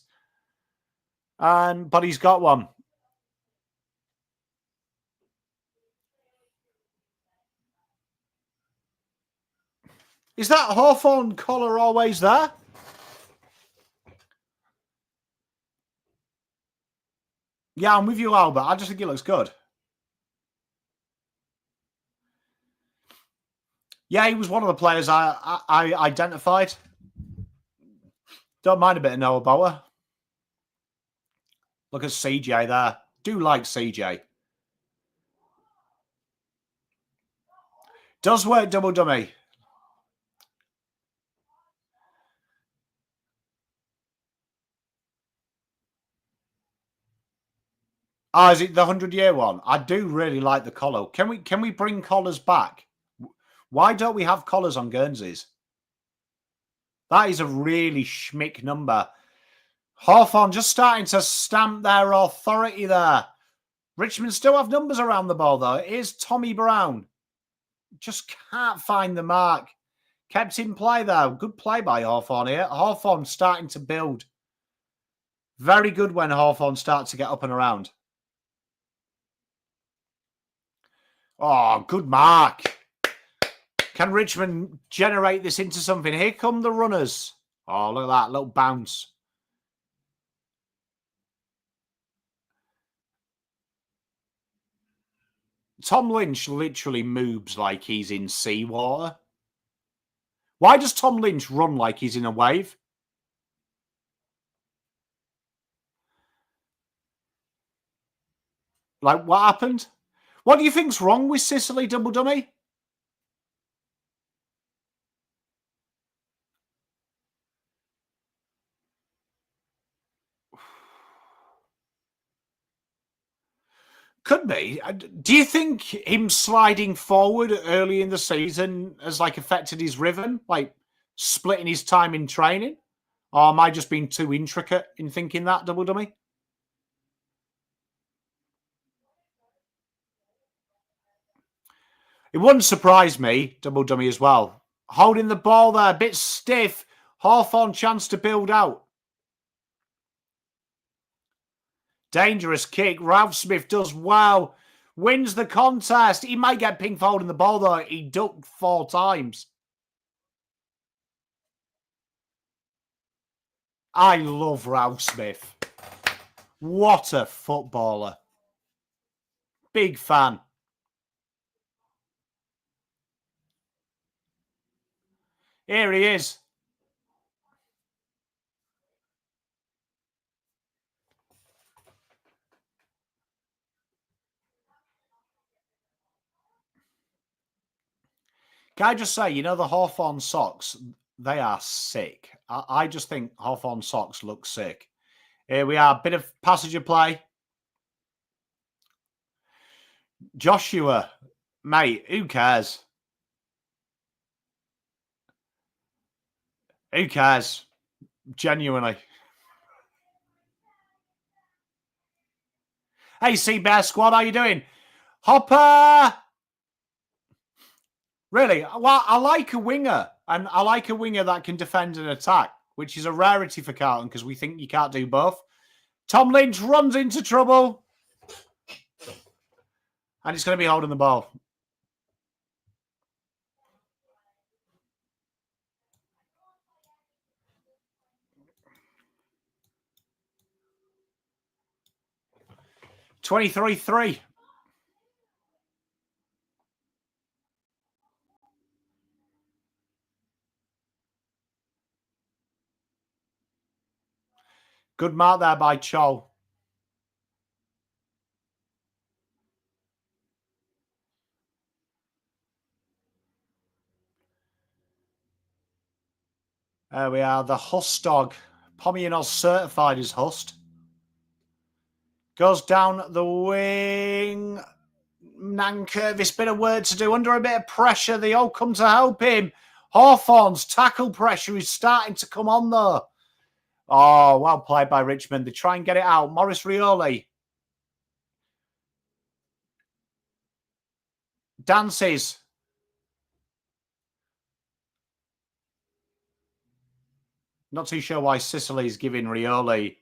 But he's got one. Is that Hawthorn collar always there? Yeah, I'm with you, Albert. I just think it looks good. Yeah, he was one of the players I identified. Don't mind a bit of Noah Bower. Look at CJ there. Do like CJ. Does work double dummy. Oh, is it the 100-year one? I do really like the collar. Can we bring collars back? Why don't we have collars on Guernseys? That is a really schmick number. Hawthorn just starting to stamp their authority there. Richmond still have numbers around the ball, though. It is Tommy Brown. Just can't find the mark. Kept in play, though. Good play by Hawthorn here. Hawthorn starting to build. Very good when Hawthorn starts to get up and around. Oh, good mark. Can Richmond generate this into something? Here come the runners. Oh, look at that little bounce. Tom Lynch literally moves like he's in seawater. Why does Tom Lynch run like he's in a wave? Like, what happened? What do you think's wrong with Sicily double dummy? Could be. Do you think him sliding forward early in the season has like affected his rhythm, like splitting his time in training? Or am I just being too intricate in thinking that, double dummy? It wouldn't surprise me, double dummy as well. Holding the ball there, a bit stiff. Hawthorn chance to build out. Dangerous kick. Ralph Smith does well. Wins the contest. He might get pink for holding the ball, though. He ducked 4 times. I love Ralph Smith. What a footballer. Big fan. Here he is. Can I just say, you know, the Hawthorn socks, they are sick. I just think Hawthorn socks look sick. Here we are, bit of passage of play. Joshua, mate, who cares? Who cares? Genuinely. Hey, Sea Bear Squad, how you doing? Hopper! Really? Well, I like a winger. And I like a winger that can defend and attack, which is a rarity for Carlton because we think you can't do both. Tom Lynch runs into trouble. And it's going to be holding the ball. $23-3. Good mark there by Chol. There we are, the Hust dog. PommyInOz certified as Hust. Goes down the wing. Nankervis, bit of work to do. Under a bit of pressure, they all come to help him. Hawthorn's tackle pressure is starting to come on, though. Oh, well played by Richmond. They try and get it out. Maurice Rioli. Dances. Not too sure why Sicily's giving Rioli.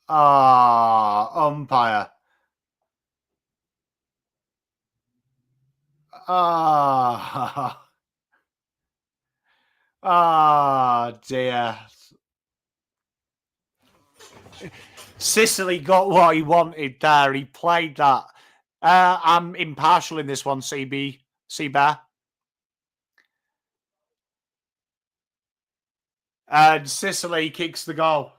Umpire. Dear. Sicily got what he wanted there. He played that I'm impartial in this one, C-Bear. And Sicily kicks the goal.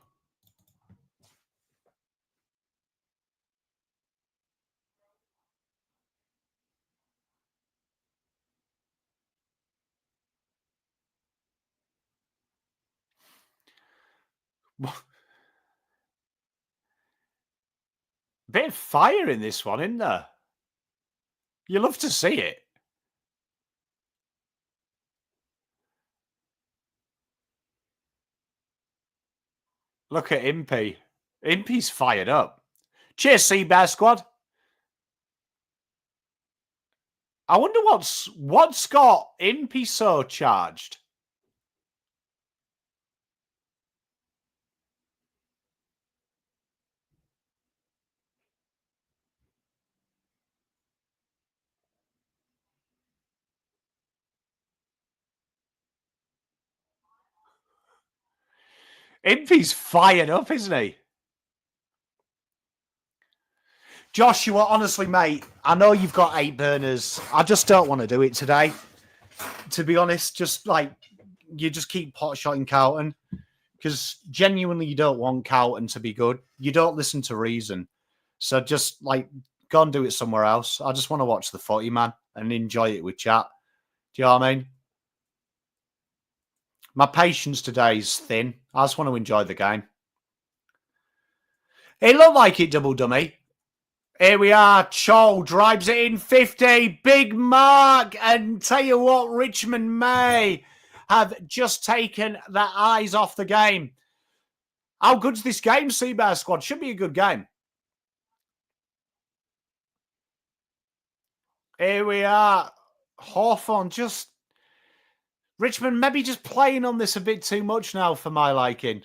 Bit of fire in this one, isn't there? You love to see it. Look at Impey. Impey's fired up. Cheers, Sea-Bear squad. I wonder what's got Impey so charged. Impey's fired up, isn't he? Joshua, honestly, mate, I know you've got 8 burners. I just don't want to do it today. To be honest, just like you just keep pot-shotting Carlton because genuinely you don't want Carlton to be good. You don't listen to reason. So just like go and do it somewhere else. I just want to watch the footy, man, and enjoy it with chat. Do you know what I mean? My patience today is thin. I just want to enjoy the game. It looked like it, double dummy. Here we are. Chol drives it in 50. Big mark. And tell you what, Richmond may have just taken their eyes off the game. How good's this game, Sea-Bear squad? Should be a good game. Here we are. Hawthorn just... Richmond maybe just playing on this a bit too much now for my liking.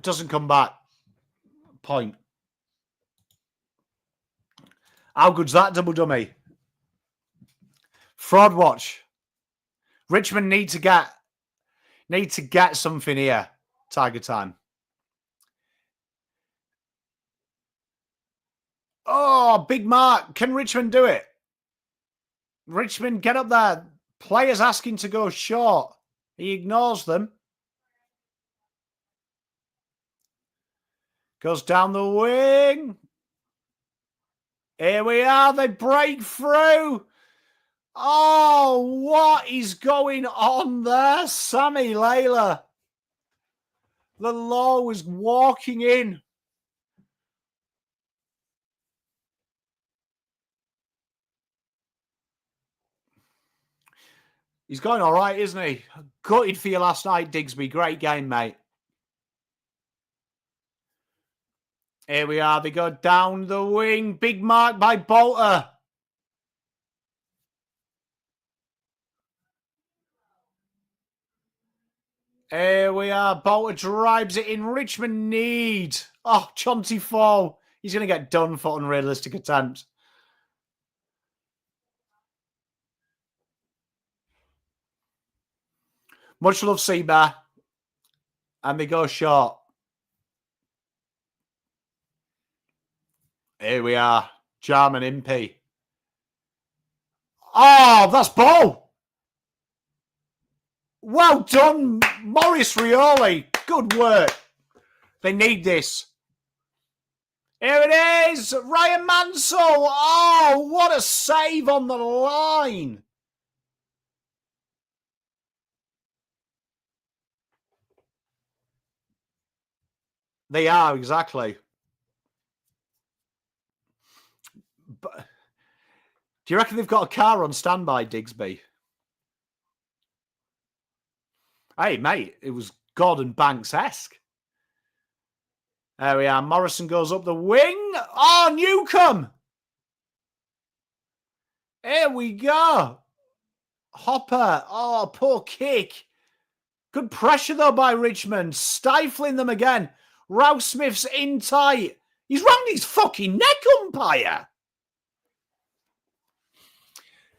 Doesn't come back. Point. How good's that, double dummy? Fraud watch. Richmond need to get something here. Tiger time. Oh, big mark. Can Richmond do it? Richmond, get up there. Players asking to go short. He ignores them. Goes down the wing. Here we are. They break through. Oh, what is going on there? Sammy Layla. The law was walking in. He's going all right, isn't he? Gutted for you last night, Digsby. Great game, mate. Here we are. They go down the wing. Big mark by Bolter. Here we are. Bolter drives it in. Richmond need. Oh, Chauncey fall. He's going to get done for unrealistic attempts. Much love, Sea-Bear. And they go short. Here we are. Jarman Impey. Oh, that's ball. Well done, Maurice Rioli. Good work. They need this. Here it is. Ryan Mansell. Oh, what a save on the line. They are, exactly. But do you reckon they've got a car on standby, Digsby? Hey, mate, it was Gordon Banks-esque. There we are. Morrison goes up the wing. Oh, Newcombe. Here we go. Hopper. Oh, poor kick. Good pressure, though, by Richmond. Stifling them again. Rouse Smith's in tight. He's round his fucking neck, umpire.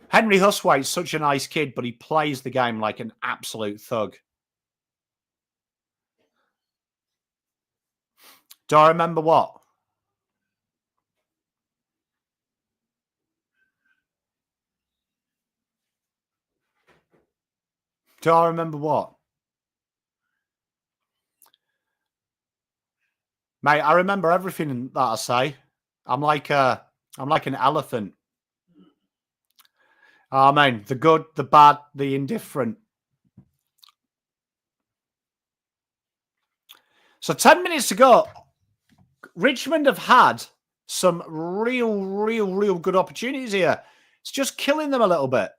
Henry Huswaite's such a nice kid, but he plays the game like an absolute thug. Do I remember what? Do I remember what? Mate, I remember everything that I say. I'm like an elephant. Oh, man, the good, the bad, the indifferent. So 10 minutes ago, Richmond have had some real good opportunities here. It's just killing them a little bit.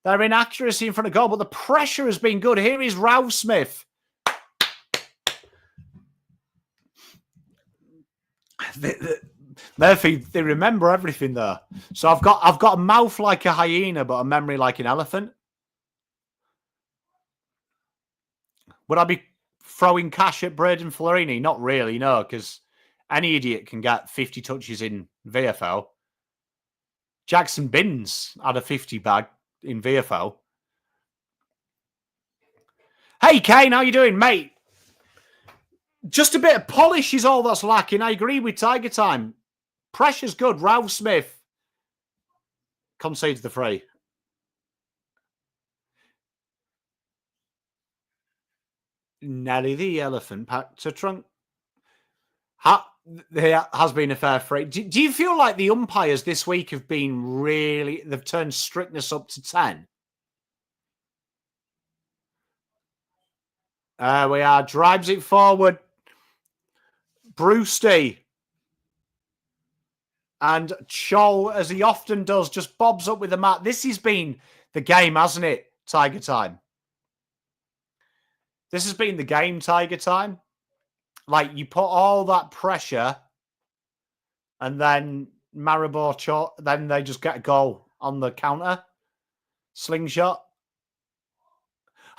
Their inaccuracy in front of goal, but the pressure has been good. Here is Ralph Smith. Murphy, they remember everything there. So I've got a mouth like a hyena, but a memory like an elephant. Would I be throwing cash at Braden Florini? Not really, no, because any idiot can get 50 touches in VFL. Jackson Binns had a 50 bag in VFL. Hey, Kane, how you doing, mate? Just a bit of polish is all that's lacking. I agree with Tiger Time. Pressure's good. Ralph Smith concedes the free. Nelly the elephant packed a trunk. There has been a fair free. Do you feel like the umpires this week have been really... They've turned strictness up to 10? There we are. Drives it forward. Brewsty. And Chol, as he often does, just bobs up with the mat. This has been the game, hasn't it, Tiger Time? This has been the game, Tiger Time. Like, you put all that pressure and then Maribor, then they just get a goal on the counter. Slingshot.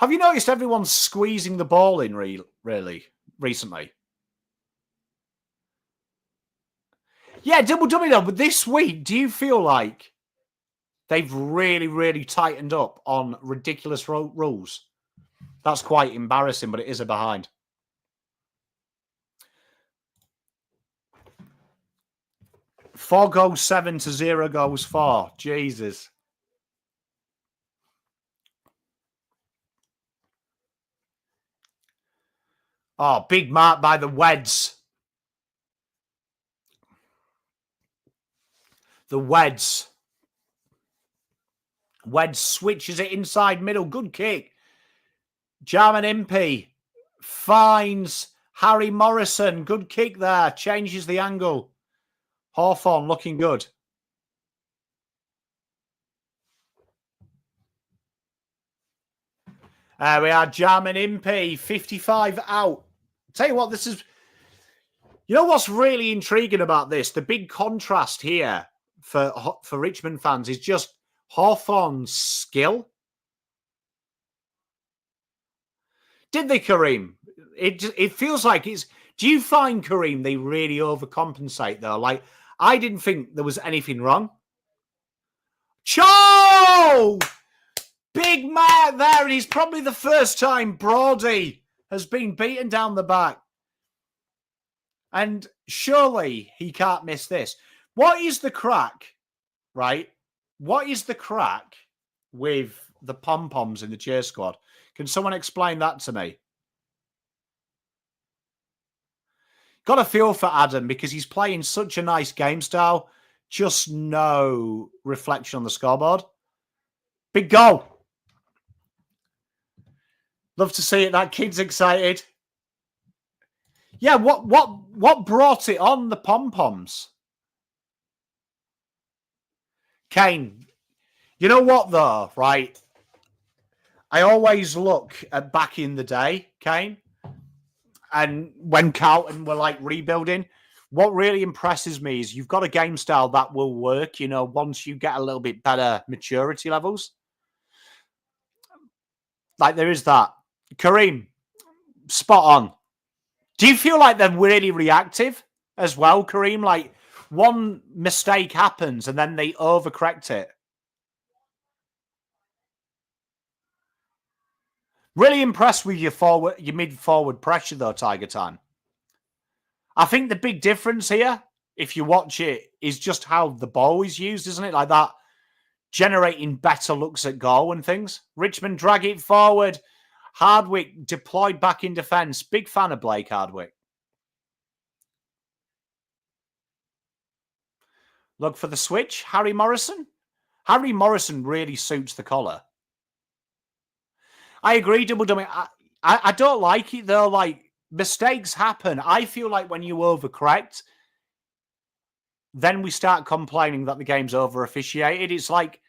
Have you noticed everyone's squeezing the ball in really recently? Yeah, double dummy though. But this week, do you feel like they've really tightened up on ridiculous rules? That's quite embarrassing, but it is a behind. Four goals 7 to 0 goals 4. Jesus. Oh, big mark by the Weds. The Weds. Weds switches it inside middle. Good kick. Jarman Impey finds Harry Morrison. Good kick there. Changes the angle. Hawthorn looking good. There we are. Jarman Impey, 55 out. Tell you what, this is... You know what's really intriguing about this? The big contrast here for Richmond fans is just Hawthorn's skill. Did they, Kareem? It feels like it's... Do you find, Kareem, they really overcompensate, though? Like, I didn't think there was anything wrong. Cho! Big mark there, and he's probably the first time Brody has been beaten down the back. And surely he can't miss this. What is the crack, right? What is the crack with the pom-poms in the cheer squad? Can someone explain that to me? Got a feel for Adam because he's playing such a nice game style. Just no reflection on the scoreboard. Big goal. Love to see it. That kid's excited. Yeah, what brought it on, the pom-poms? Kane, you know what though, right? I always look at back in the day, Kane, and when Carlton were like rebuilding, what really impresses me is you've got a game style that will work, you know, once you get a little bit better maturity levels. Like there is that. Kareem, spot on. Do you feel like they're really reactive as well, Kareem? Like one mistake happens and then they overcorrect it. Really impressed with your mid-forward pressure, though, Tiger Time. I think the big difference here, if you watch it, is just how the ball is used, isn't it? Like that generating better looks at goal and things. Richmond drag it forward. Hardwick deployed back in defence. Big fan of Blake Hardwick. Look for the switch. Harry Morrison. Harry Morrison really suits the collar. I agree, Double Dummy. I don't like it, though. Like, mistakes happen. I feel like when you overcorrect, then we start complaining that the game's over-officiated. It's like,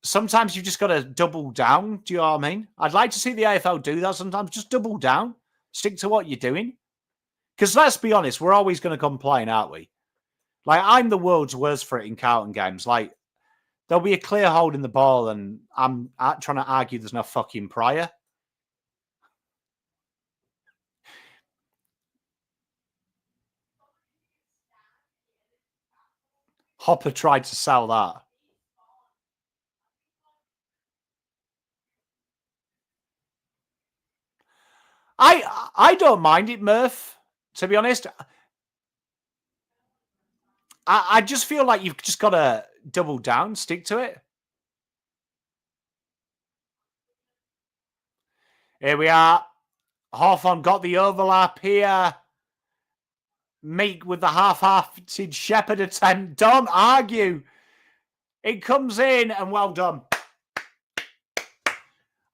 sometimes you've just got to double down. Do you know what I mean? I'd like to see the AFL do that sometimes. Just double down. Stick to what you're doing. Because let's be honest, we're always going to complain, aren't we? Like, I'm the world's worst for it in Carlton games. Like, there'll be a clear hold in the ball and I'm trying to argue there's no fucking prior. Hopper tried to sell that. I don't mind it, Murph, to be honest. I just feel like you've just got to double down, stick to it. Here we are. Hawthorn got the overlap here. Meek with the half-hearted Shepherd attempt. Don't argue. It comes in and well done.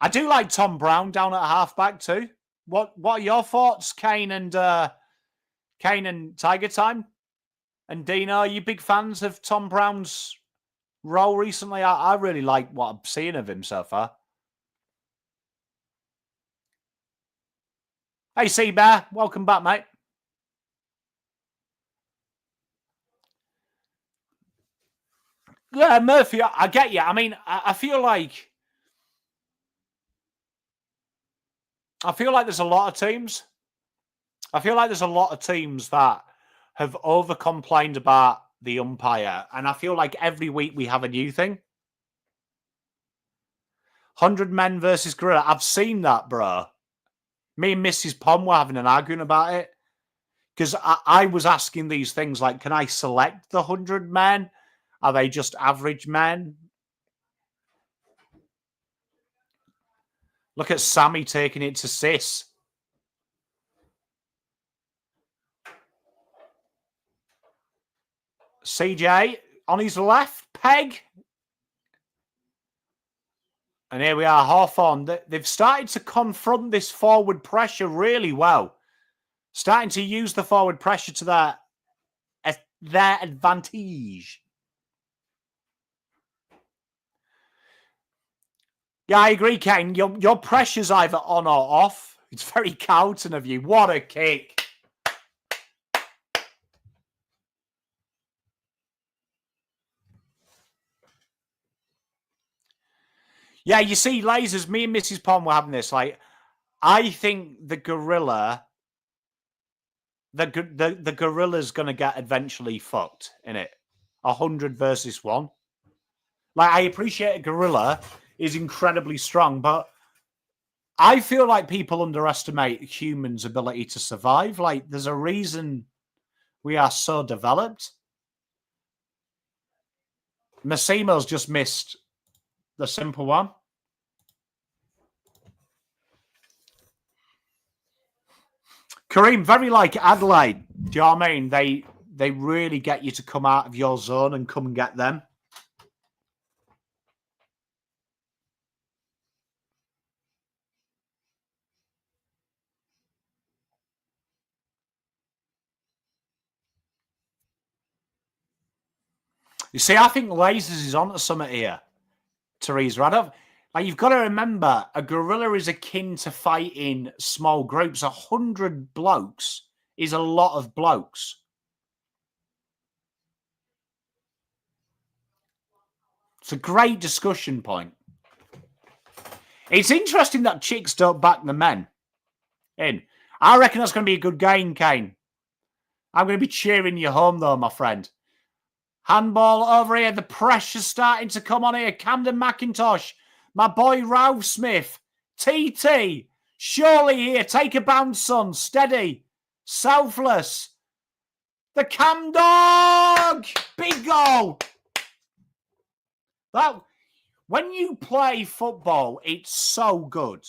I do like Tom Brown down at halfback too. What are your thoughts, Kane and Tiger Time? And Dino, are you big fans of Tom Brown's role recently? I really like what I'm seeing of him so far. Hey, Seabear. Welcome back, mate. Yeah, Murphy, I get you. I mean, I feel like there's a lot of teams. I feel like there's a lot of teams that have over-complained about the umpire. And I feel like every week we have a new thing. 100 men versus gorilla. I've seen that, bro. Me and Mrs. Pom were having an argument about it. Because I was asking these things like, can I select the 100 men? Are they just average men? Look at Sammy taking it to Sis. CJ on his left, Peg. And here we are, Hawthorn. They've started to confront this forward pressure really well. Starting to use the forward pressure to their advantage. Yeah, I agree, Kane. Your pressure's either on or off. It's very Carlton of you. What a kick. Yeah, you see, lasers, me and Mrs. Pond were having this. Like, I think the gorilla, the gorilla's going to get eventually fucked in it. 100 versus 1. Like, I appreciate a gorilla is incredibly strong, but I feel like people underestimate humans' ability to survive. Like, there's a reason we are so developed. Massimo's just missed the simple one. Kareem, very like Adelaide. Do you know what I mean? They really get you to come out of your zone and come and get them. You see, I think Lasers is onto something here, Teresa. Like, you've got to remember, a gorilla is akin to fighting small groups. 100 blokes is a lot of blokes. It's a great discussion point. It's interesting that chicks don't back the men in. I reckon that's going to be a good game, Kane. I'm going to be cheering you home, though, my friend. Handball over here. The pressure's starting to come on here. Camden McIntosh. My boy Ralph Smith. TT. Surely here. Take a bounce, son. Steady. Selfless. The Cam Dog. Big goal. That when you play football, it's so good.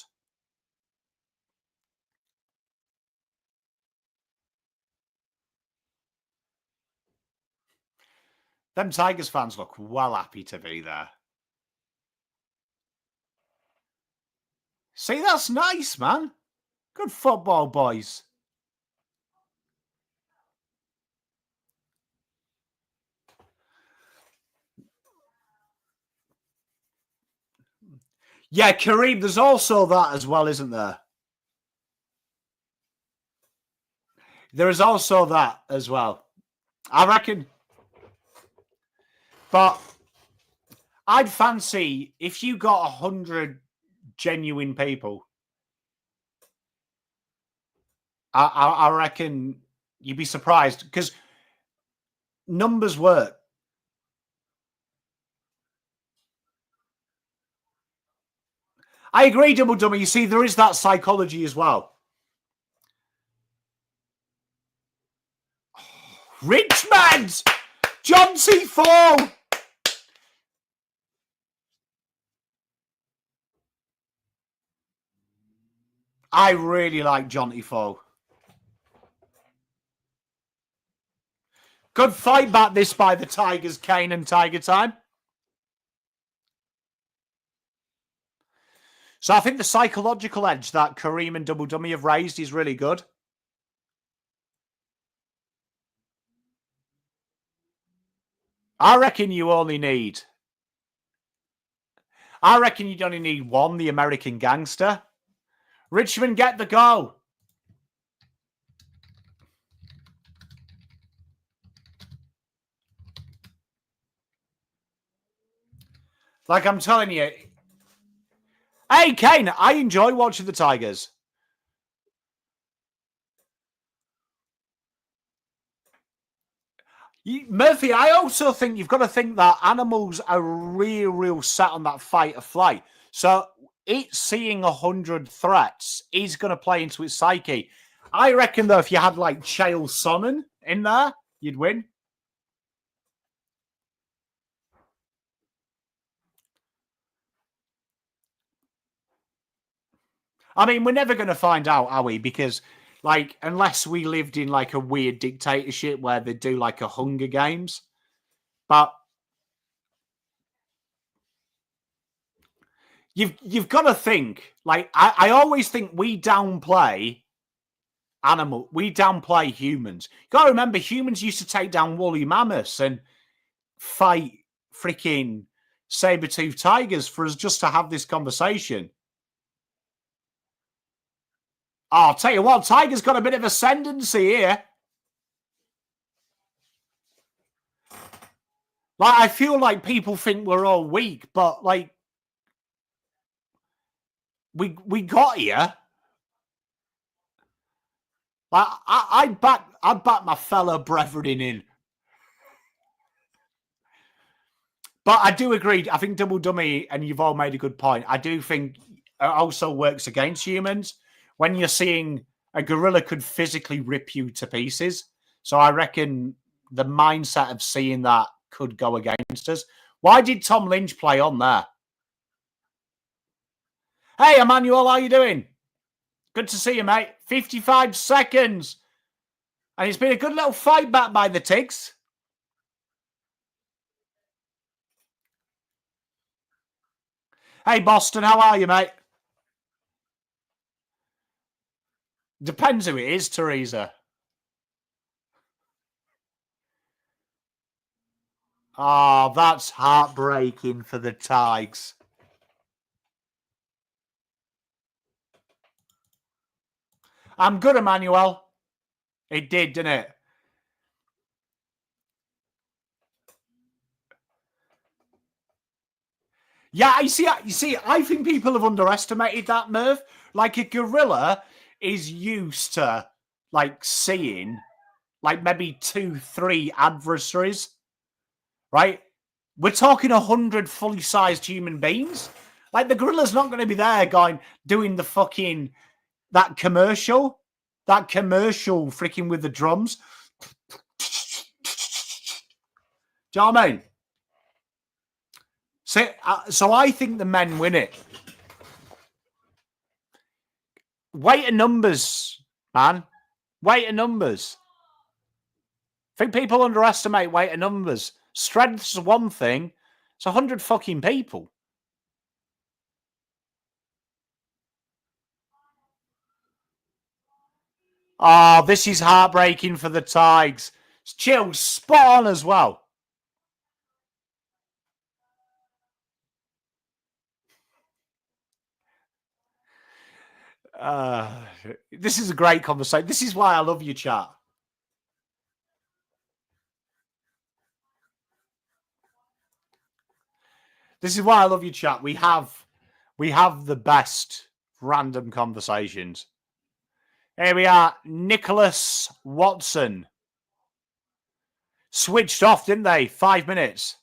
Them Tigers fans look well happy to be there. See, that's nice, man. Good football, boys. Yeah, Kareem, there's also that as well, isn't there? There is also that as well. I reckon. But I'd fancy if you got 100 genuine people, I reckon you'd be surprised because numbers work. I agree, Double Dummy. You see, there is that psychology as well. Richmond! John C. Fall! I really like Jonty Fall. Good fight back this by the Tigers, Kane and Tiger Time. So I think the psychological edge that Kareem and Double Dummy have raised is really good. I reckon you'd only need one, the American Gangster. Richmond, get the goal. Like I'm telling you. Hey, Kane, I enjoy watching the Tigers. Murphy, I also think you've got to think that animals are real set on that fight or flight. So it seeing 100 threats is going to play into its psyche. I reckon, though, if you had like Chael Sonnen in there, you'd win. I mean, we're never going to find out, are we? Because, like, unless we lived in like a weird dictatorship where they do like a Hunger Games. But you've got to think, like, I always think we downplay humans. You got to remember, humans used to take down woolly mammoths and fight freaking saber-toothed tigers for us just to have this conversation. Oh, I'll tell you what, Tiger's got a bit of ascendancy here. Like, I feel like people think we're all weak, but like, we got here. Like, I'd back my fellow brethren in. But I do agree. I think Double Dummy, and you've all made a good point. I do think it also works against humans. When you're seeing a gorilla could physically rip you to pieces. So I reckon the mindset of seeing that could go against us. Why did Tom Lynch play on there? Hey, Emmanuel, how you doing? Good to see you, mate. 55 seconds. And it's been a good little fight back by the Tigs. Hey, Boston, how are you, mate? Depends who it is, Teresa. Oh, that's heartbreaking for the Tigers. I'm good, Emmanuel. It did, didn't it? Yeah, you see, I think people have underestimated that, Merv. Like, a gorilla is used to, like, seeing, like, maybe 2-3 adversaries, right? We're talking 100 fully sized human beings. Like, the gorilla's not going to be there doing the fucking, that commercial freaking with the drums. Do you know what I mean? So I think the men win it. Weight of numbers, man. Weight of numbers. I think people underestimate weight of numbers. Strength's one thing. It's 100 fucking people. Oh, this is heartbreaking for the Tigers. Chill's spot on as well. This is a great conversation. This is why I love you, chat. This is why I love you, chat. We have the best random conversations. Here we are. Nicholas Watson. Switched off, didn't they? 5 minutes.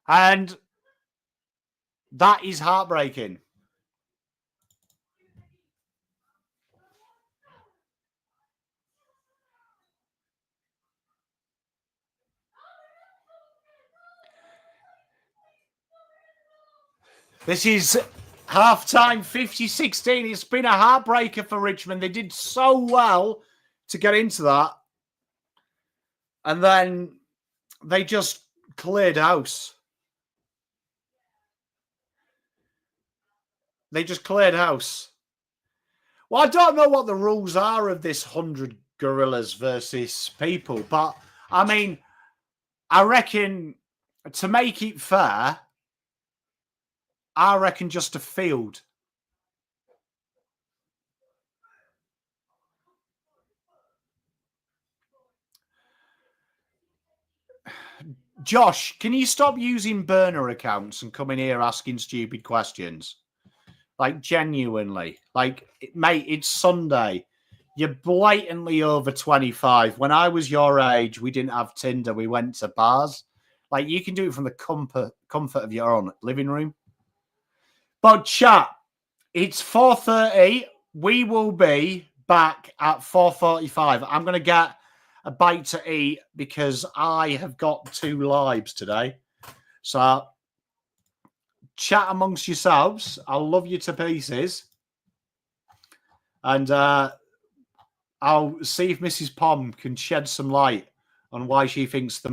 And that is heartbreaking. This is half-time 50-16. It's been a heartbreaker for Richmond. They did so well to get into that. And then they just cleared house. They just cleared house. Well, I don't know what the rules are of this 100 gorillas versus people, but I mean, I reckon to make it fair, I reckon just a field. Josh, can you stop using burner accounts and come in here asking stupid questions? Like, genuinely. Like, mate, it's Sunday. You're blatantly over 25. When I was your age, we didn't have Tinder. We went to bars. Like, you can do it from the comfort of your own living room. But chat, it's 4:30. We will be back at 4:45. I'm going to get a bite to eat because I have got 2 lives today. So chat amongst yourselves. I'll love you to pieces. And I'll see if Mrs. Pom can shed some light on why she thinks the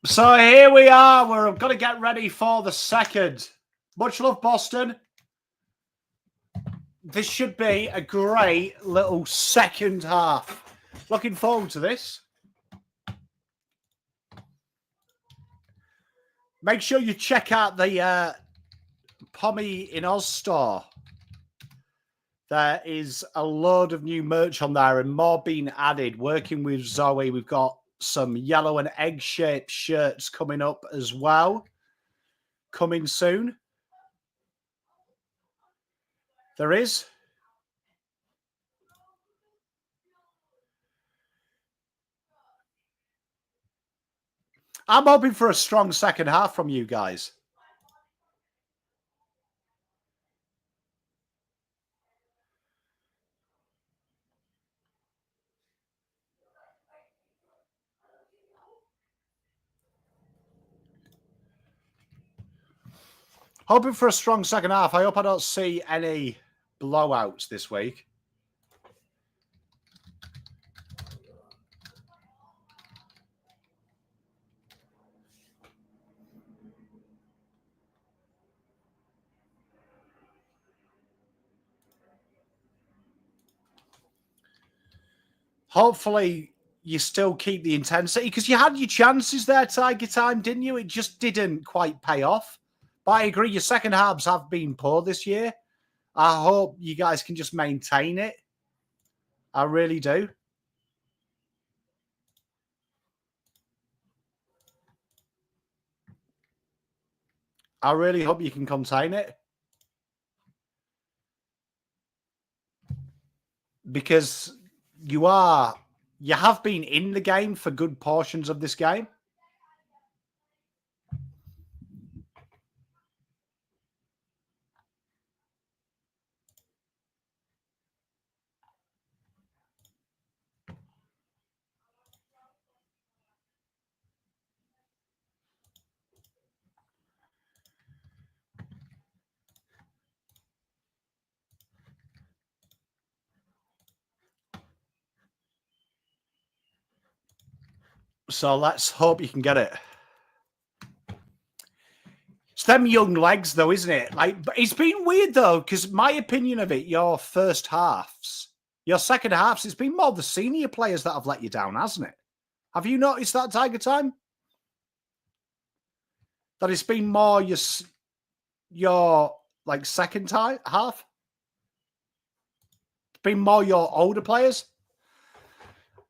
So here we are. We're going to get ready for the second. Much love, Boston. This should be a great little second half. Looking forward to this. Make sure you check out the PommyInOz store. There is a load of new merch on there and more being added. Working with Zoe, we've got some yellow and egg-shaped shirts coming up as well. Coming soon. There is. I'm hoping for a strong second half from you guys. Hoping for a strong second half. I hope I don't see any blowouts this week. Hopefully, you still keep the intensity because you had your chances there, Tiger Time, didn't you? It just didn't quite pay off. But I agree, your second halves have been poor this year. I hope you guys can just maintain it. I really do. I really hope you can contain it. Because you have been in the game for good portions of this game. So let's hope you can get it. It's them young legs, though, isn't it? Like, but it's been weird, though, because my opinion of it, your first halves, your second halves, it's been more the senior players that have let you down, hasn't it? Have you noticed that, Tiger Time? That it's been more your like second half? It's been more your older players?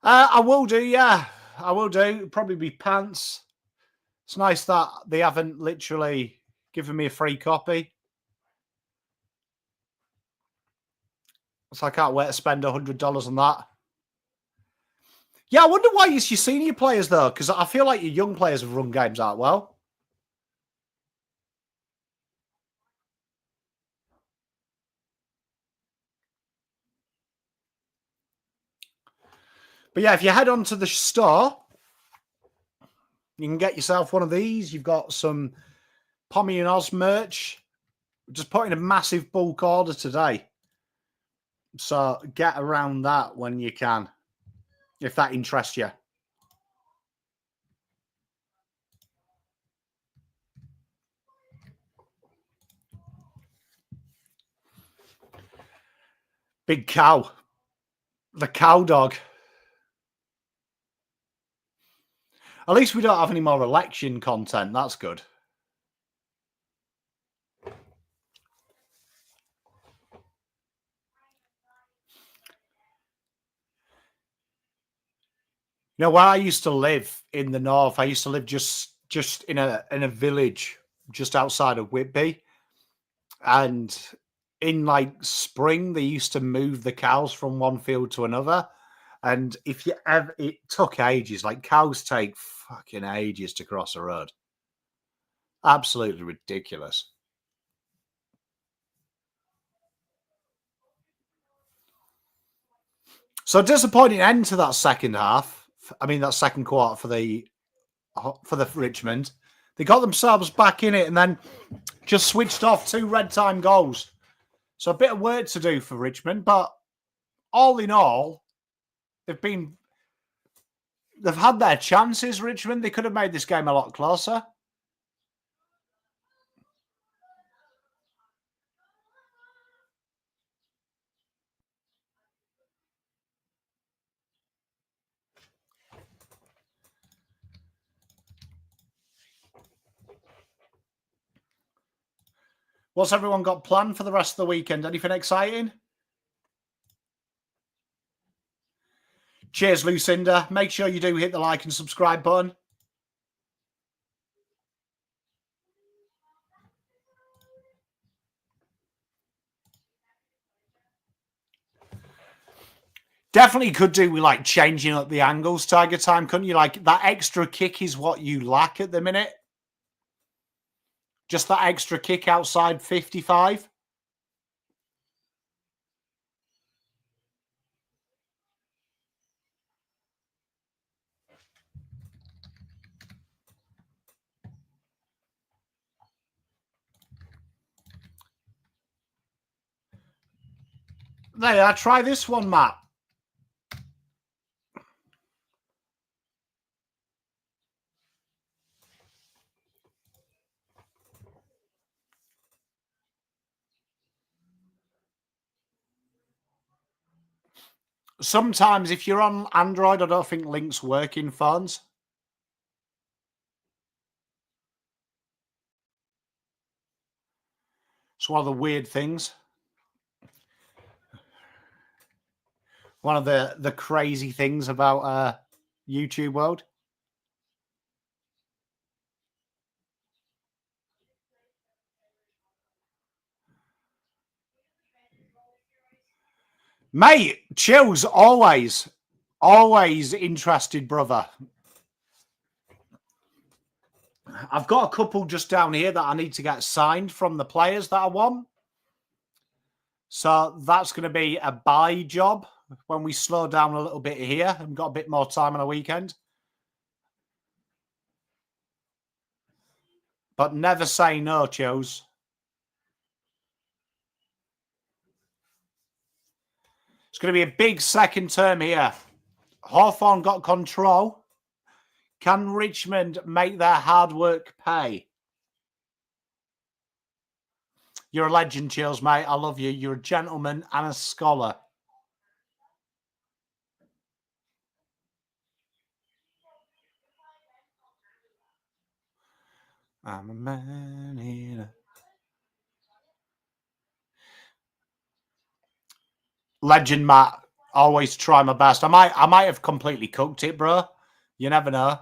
I will do, yeah. I will do. It'll probably be pants. It's nice that they haven't literally given me a free copy. So I can't wait to spend $100 on that. Yeah, I wonder why it's your senior players, though, because I feel like your young players have run games out well. But yeah, if you head on to the store, you can get yourself one of these. You've got some PommyInOz merch. Just put in a massive bulk order today. So get around that when you can, if that interests you. Big cow. The cow dog. At least we don't have any more election content. That's good. You know, where I used to live in the north, I used to live just in a village just outside of Whitby. And in like spring, they used to move the cows from one field to another. And if you ever, it took ages. Like cows take fucking ages to cross a road. Absolutely ridiculous. So disappointing end to that second half. I mean, that second quarter for the Richmond. They got themselves back in it and then just switched off 2 red time goals. So a bit of work to do for Richmond, but all in all, they've been they've had their chances, Richmond. They could have made this game a lot closer. What's everyone got planned for the rest of the weekend? Anything exciting? Cheers, Lucinda. Make sure you do hit the like and subscribe button. Definitely could do with like changing up the angles, Tiger Time, couldn't you? Like that extra kick is what you lack at the minute. Just that extra kick outside 55. There, try this one, Matt. Sometimes if you're on Android, I don't think links work in phones. It's one of the weird things. One of the crazy things about YouTube world. Mate, chills always interested, brother. I've got a couple just down here that I need to get signed from the players that I want. So that's going to be a buy job when we slow down a little bit here and got a bit more time on a weekend. But never say no, Chos. It's going to be a big second term here. Hawthorn got control. Can Richmond make their hard work pay? You're a legend, Chills, mate. I love you. You're a gentleman and a scholar. I'm a man in a... Legend, Matt. Always try my best. I might have completely cooked it, bro. You never know.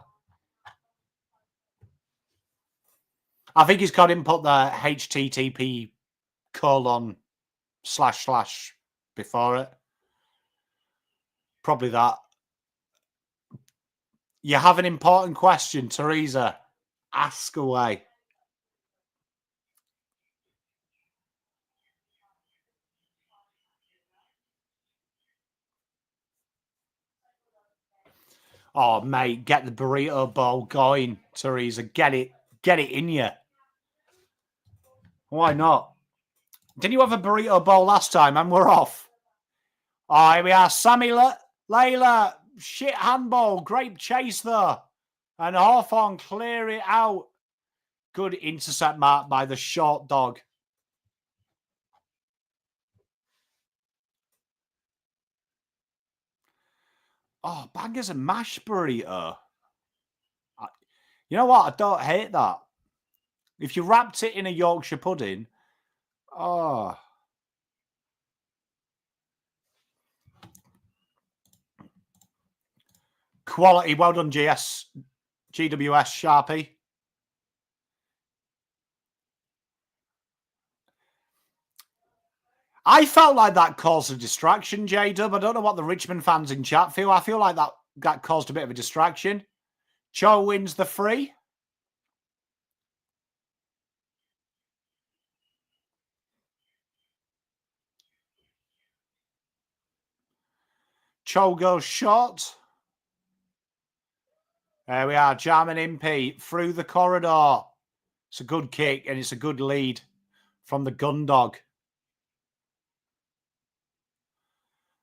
I think he's got input the HTTP : / before it. Probably that. You have an important question, Teresa. Ask away. Oh, mate, get the burrito bowl going, Teresa. Get it in you. Why not? Didn't you have a burrito bowl last time and we're off? Oh, here we are. Sammy Layla. Shit handball. Great chase, though. And Hawthorn clear it out. Good intercept mark by the short dog. Oh, bangers and mash burrito. You know what? I don't hate that. If you wrapped it in a Yorkshire pudding, oh. Quality. Well done, GWS Sharpie. I felt like that caused a distraction, J-Dub. I don't know what the Richmond fans in chat feel. I feel like that caused a bit of a distraction. Cho wins the free. Cho goes short. There we are. Jarman Impey through the corridor. It's a good kick and it's a good lead from the gun dog.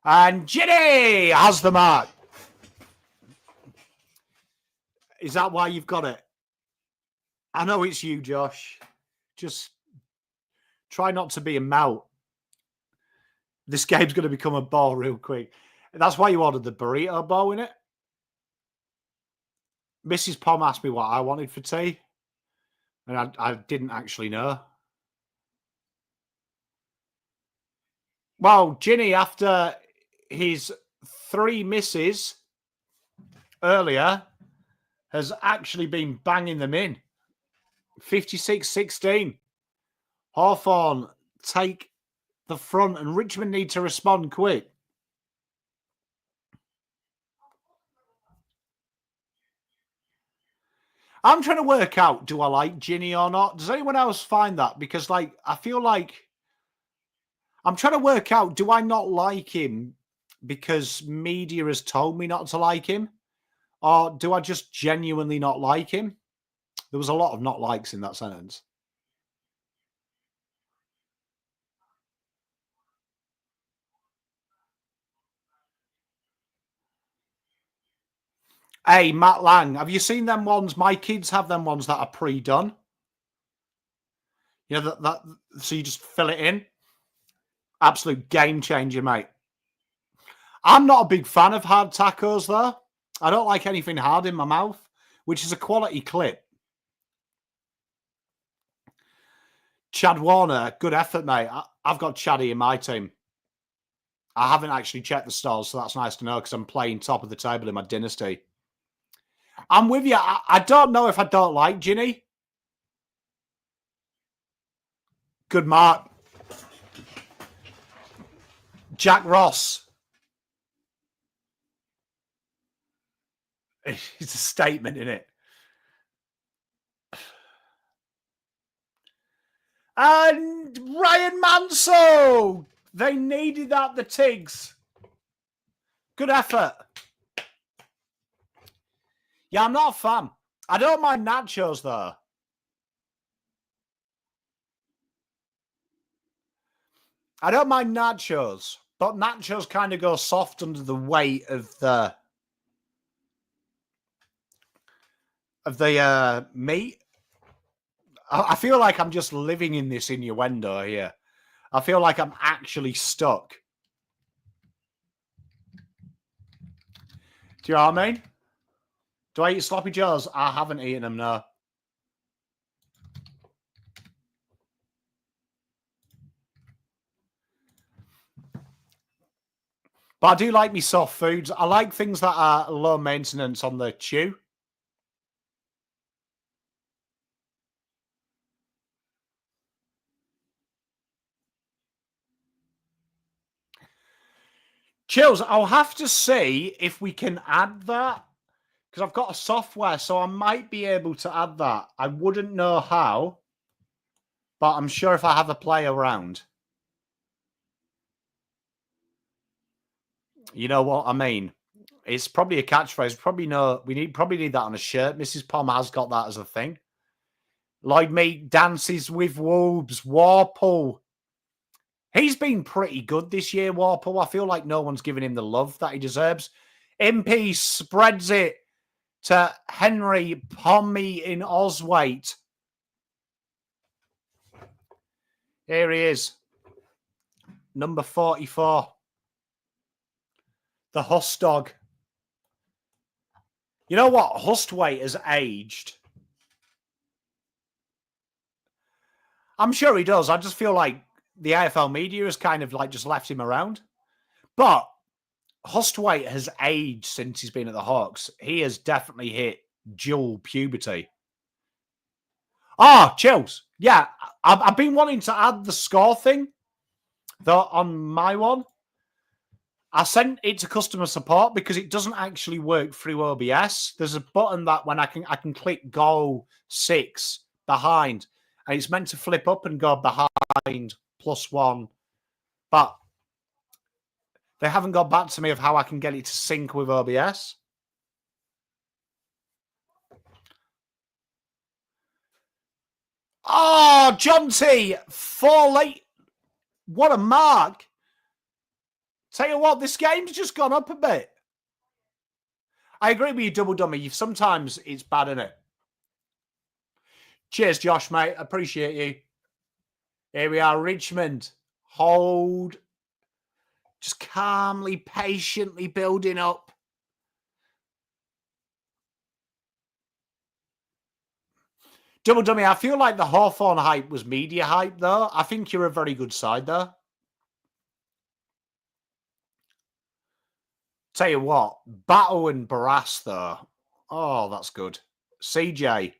And Ginny has the mark. Is that why you've got it? I know it's you, Josh. Just try not to be a mount. This game's going to become a ball real quick. That's why you ordered the burrito bowl, innit? Mrs. Pom asked me what I wanted for tea. And I didn't actually know. Well, Ginny, after his 3 misses earlier, has actually been banging them in. 56-16. Hawthorn take the front and Richmond need to respond quick. I'm trying to work out, do I like Ginny or not? Does anyone else find that? Because, like, I feel like I'm trying to work out, do I not like him because media has told me not to like him? Or do I just genuinely not like him? There was a lot of not likes in that sentence. Hey, Matt Lang, have you seen them ones? My kids have them ones that are pre-done. You know, that so you just fill it in. Absolute game changer, mate. I'm not a big fan of hard tacos, though. I don't like anything hard in my mouth, which is a quality clip. Chad Warner, good effort, mate. I've got Chaddy in my team. I haven't actually checked the stalls, so that's nice to know because I'm playing top of the table in my dynasty. I'm with you. I don't know if I don't like Ginny. Good mark. Jack Ross. It's a statement, isn't it? And Ryan Manso. They needed that, the Tigs. Good effort. Yeah, I'm not a fan. I don't mind nachos, though. I don't mind nachos, but nachos kind of go soft under the weight of the meat. I feel like I'm just living in this innuendo here. I feel like I'm actually stuck. Do you know what I mean? Do I eat sloppy joes? I haven't eaten them, no. But I do like me soft foods. I like things that are low maintenance on the chew. Chills, I'll have to see if we can add that. Because I've got a software, so I might be able to add that. I wouldn't know how. But I'm sure if I have a play around. You know what I mean? It's probably a catchphrase. Probably need that on a shirt. Mrs. Pom has got that as a thing. Lloyd Meat dances with wolves. Warple. He's been pretty good this year, Warple. I feel like no one's giving him the love that he deserves. MP spreads it to Henry PommyInOz. Wait. Here he is. Number 44. The Hust dog. You know what? Hustwaite has aged. I'm sure he does. I just feel like the AFL media has kind of like just left him around. But Hustwaite has aged since he's been at the Hawks. He has definitely hit dual puberty. Oh, chills. Yeah, I've been wanting to add the score thing, though, on my one. I sent it to customer support because it doesn't actually work through OBS. There's a button that when I can click goal 6 behind, and it's meant to flip up and go behind +1. But they haven't got back to me of how I can get it to sync with OBS. Oh, John T. 4 late. What a mark. Tell you what, this game's just gone up a bit. I agree with you, Double Dummy. Sometimes it's bad, isn't it? Cheers, Josh, mate. Appreciate you. Here we are, Richmond. Hold. Just calmly, patiently building up. Double Dummy, I feel like the Hawthorn hype was media hype, though. I think you're a very good side, though. Tell you what, Battle and Barras, though. Oh, that's good. CJ.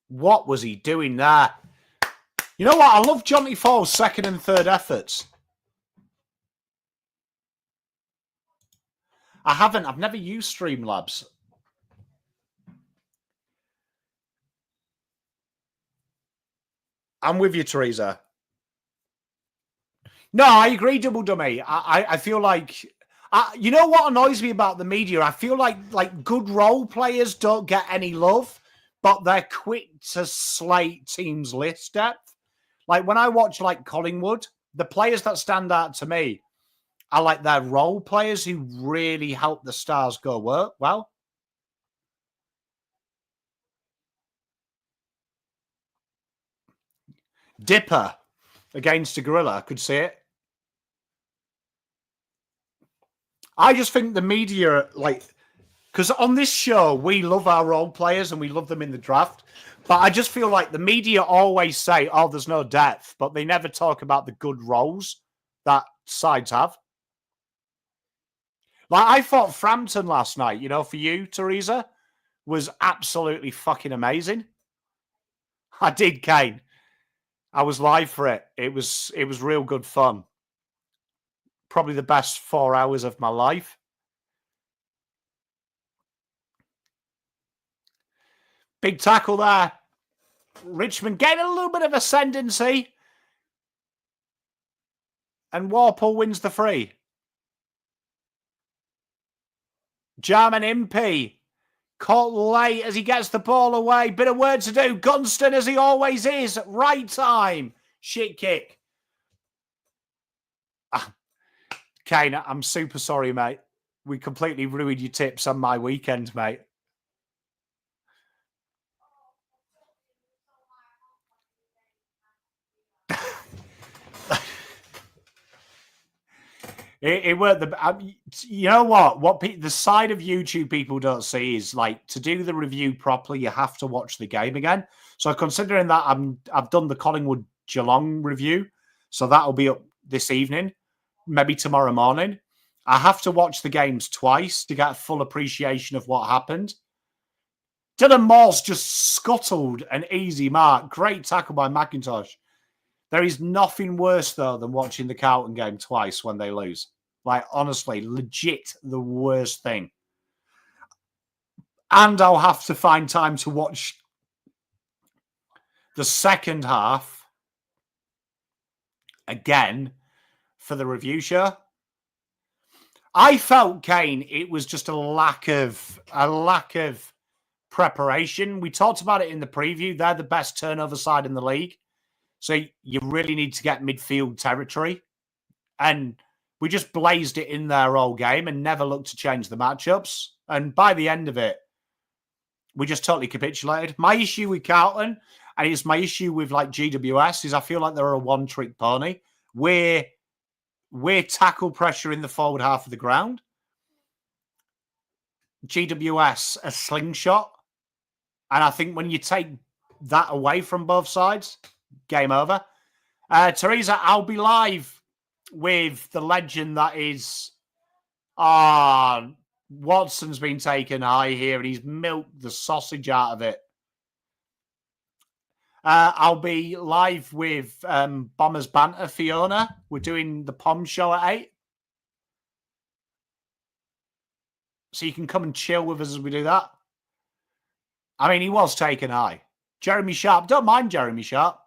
What was he doing there? You know what? I love Johnny Fall's second and third efforts. I haven't. I've never used Streamlabs. I'm with you, Teresa. No, I agree, Double Dummy. I feel like... you know what annoys me about the media? I feel like good role players don't get any love, but they're quick to slate teams' list depth. Like when I watch like Collingwood, the players that stand out to me are like their role players who really help the Stars go well. Dipper against a gorilla, I could see it. I just think the media, like, because on this show, we love our role players and we love them in the draft. But I just feel like the media always say, oh, there's no depth, but they never talk about the good roles that sides have. Like, I thought Frampton last night, you know, for you, Teresa, was absolutely fucking amazing. I did, Kane. I was live for it. It was real good fun. Probably the best 4 hours of my life. Big tackle there. Richmond getting a little bit of ascendancy. And Warple wins the free. Jarman Impey. Caught late as he gets the ball away. Bit of work to do. Gunston, as he always is. Right time. Shit kick. Kane, I'm super sorry, mate. We completely ruined your tips on my weekend, mate. It weren't the. You know what? The side of YouTube people don't see is like to do the review properly. You have to watch the game again. So considering that I've done the Collingwood Geelong review, so that'll be up this evening, maybe tomorrow morning. I have to watch the games twice to get a full appreciation of what happened. Dylan Morse just scuttled an easy mark. Great tackle by McIntosh. There is nothing worse, though, than watching the Carlton game twice when they lose. Like, honestly, legit the worst thing. And I'll have to find time to watch the second half again for the review show. I felt, Kane, it was just a lack of preparation. We talked about it in the preview. They're the best turnover side in the league. So you really need to get midfield territory. And we just blazed it in there all game and never looked to change the matchups. And by the end of it, we just totally capitulated. My issue with Carlton, and it's my issue with like GWS, is I feel like they're a one-trick pony. We're tackle pressure in the forward half of the ground. GWS, a slingshot. And I think when you take that away from both sides, game over. Teresa, I'll be live with the legend that is... Watson's been taken high here and he's milked the sausage out of it. I'll be live with Bombers Banter, Fiona. We're doing the Pom show at 8. So you can come and chill with us as we do that. I mean, he was taken high. Jeremy Sharp. Don't mind Jeremy Sharp.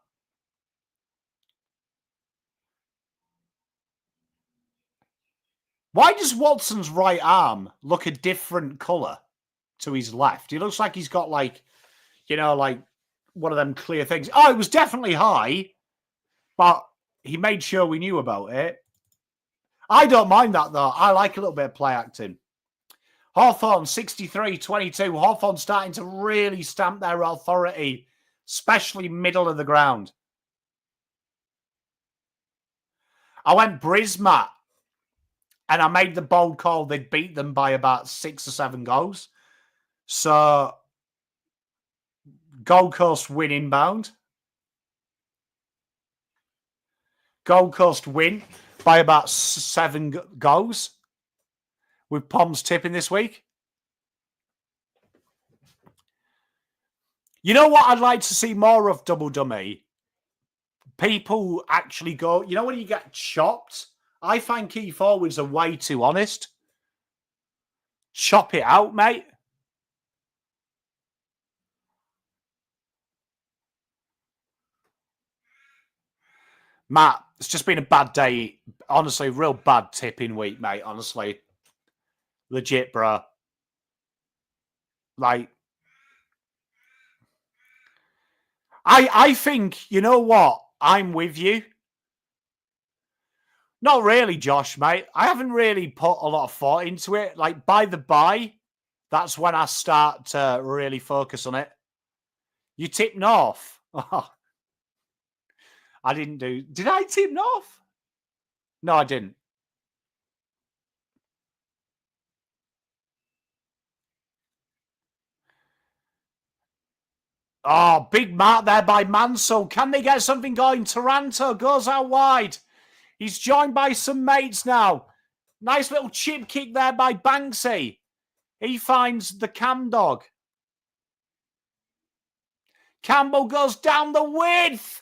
Why does Watson's right arm look a different colour to his left? He looks like he's got like, you know, like one of them clear things. Oh, it was definitely high, but he made sure we knew about it. I don't mind that, though. I like a little bit of play acting. Hawthorn 63-22. Hawthorn starting to really stamp their authority, especially middle of the ground. I went Brisbane, and I made the bold call they'd beat them by about 6 or 7 goals. So, Gold Coast win inbound. Gold Coast win by about 7 goals. With Poms tipping this week. You know what I'd like to see more of, Double Dummy? People actually go, you know when you get chopped? I find key forwards are way too honest. Chop it out, mate. Matt, it's just been a bad day. Honestly, real bad tipping week, mate. Honestly. Legit, bro. Like, I think, you know what? I'm with you. Not really, Josh, mate. I haven't really put a lot of thought into it. Like, by the by, that's when I start to really focus on it. You tip North. Oh, I didn't do... Did I tip North? No, I didn't. Oh, big mark there by Mansell. Can they get something going? Taranto goes out wide. He's joined by some mates now. Nice little chip kick there by Banksy. He finds the Cam dog. Campbell goes down the width.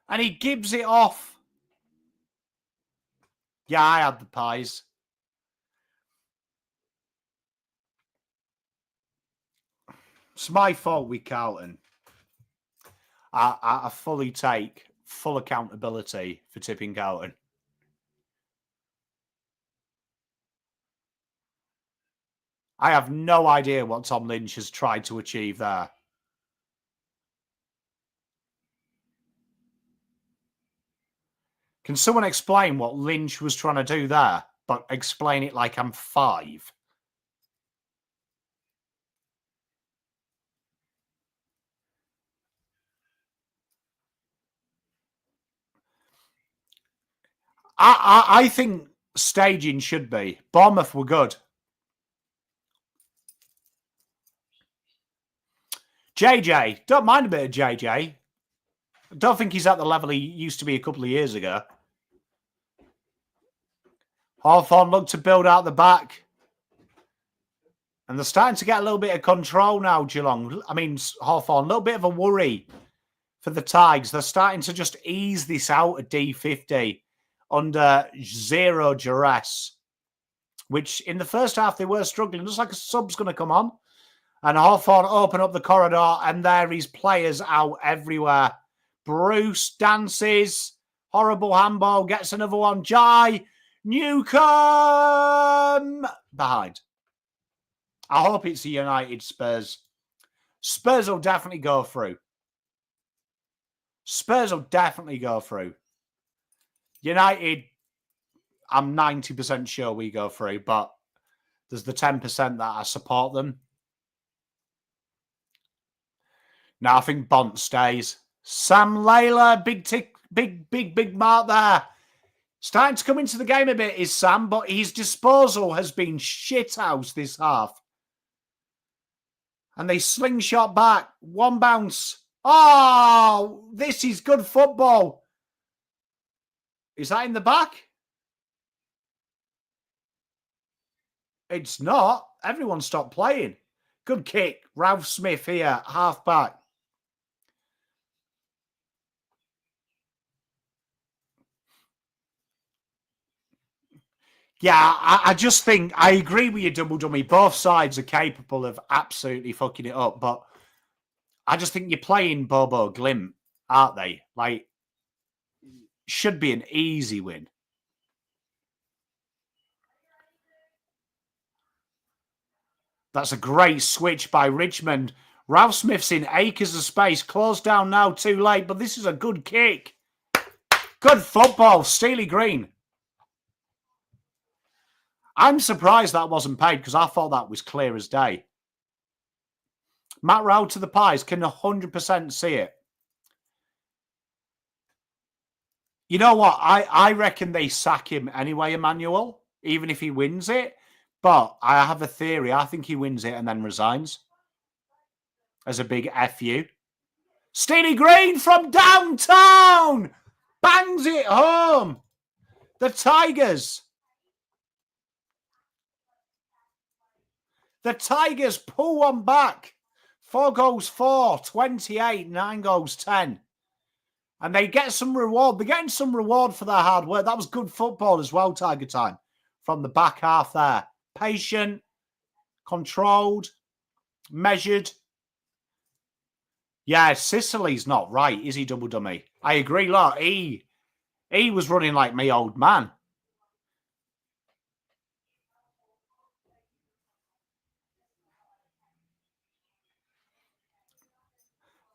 And he gives it off. Yeah, I had the pies. It's my fault with Carlton. I fully take full accountability for tipping Carlton. I have no idea what Tom Lynch has tried to achieve there. Can someone explain what Lynch was trying to do there, but explain it like I'm 5? I think staging should be. Bournemouth were good. JJ, don't mind a bit of JJ. I don't think he's at the level he used to be a couple of years ago. Hawthorn look to build out the back. And they're starting to get a little bit of control now, Geelong. I mean, Hawthorn, a little bit of a worry for the Tigers. They're starting to just ease this out at D50 under zero duress, which in the first half they were struggling. Looks like a sub's going to come on. And Hawthorn open up the corridor, and there is players out everywhere. Bruce dances. Horrible handball. Gets another one. Jai Newcombe behind. I hope it's the United Spurs. Spurs will definitely go through. Spurs will definitely go through. United, I'm 90% sure we go through, but there's the 10% that I support them. Now I think Bont stays. Sam Layla, big mark there. Starting to come into the game a bit is Sam, but his disposal has been shithouse this half. And they slingshot back. One bounce. Oh, this is good football. Is that in the back? It's not. Everyone stopped playing. Good kick. Ralph Smith here, half back. Yeah, I just think, I agree with you, Double Dummy. Both sides are capable of absolutely fucking it up, but I just think you're playing Bobo Glimp, aren't they? Like, should be an easy win. That's a great switch by Richmond. Ralph Smith's in acres of space. Closed down now, too late, but this is a good kick. Good football, Steely Green. I'm surprised that wasn't paid because I thought that was clear as day. Matt Rowell to the Pies can 100% see it. You know what? I reckon they sack him anyway, Emmanuel, even if he wins it. But I have a theory. I think he wins it and then resigns as a big FU. Steely Green from downtown bangs it home. The Tigers. The Tigers pull one back. 4 goals 4, 28, 9 goals 10. And they get some reward. They're getting some reward for their hard work. That was good football as well, Tiger time. From the back half there. Patient, controlled, measured. Yeah, Sicily's not right, is he, Double Dummy? I agree, look, he was running like me old man.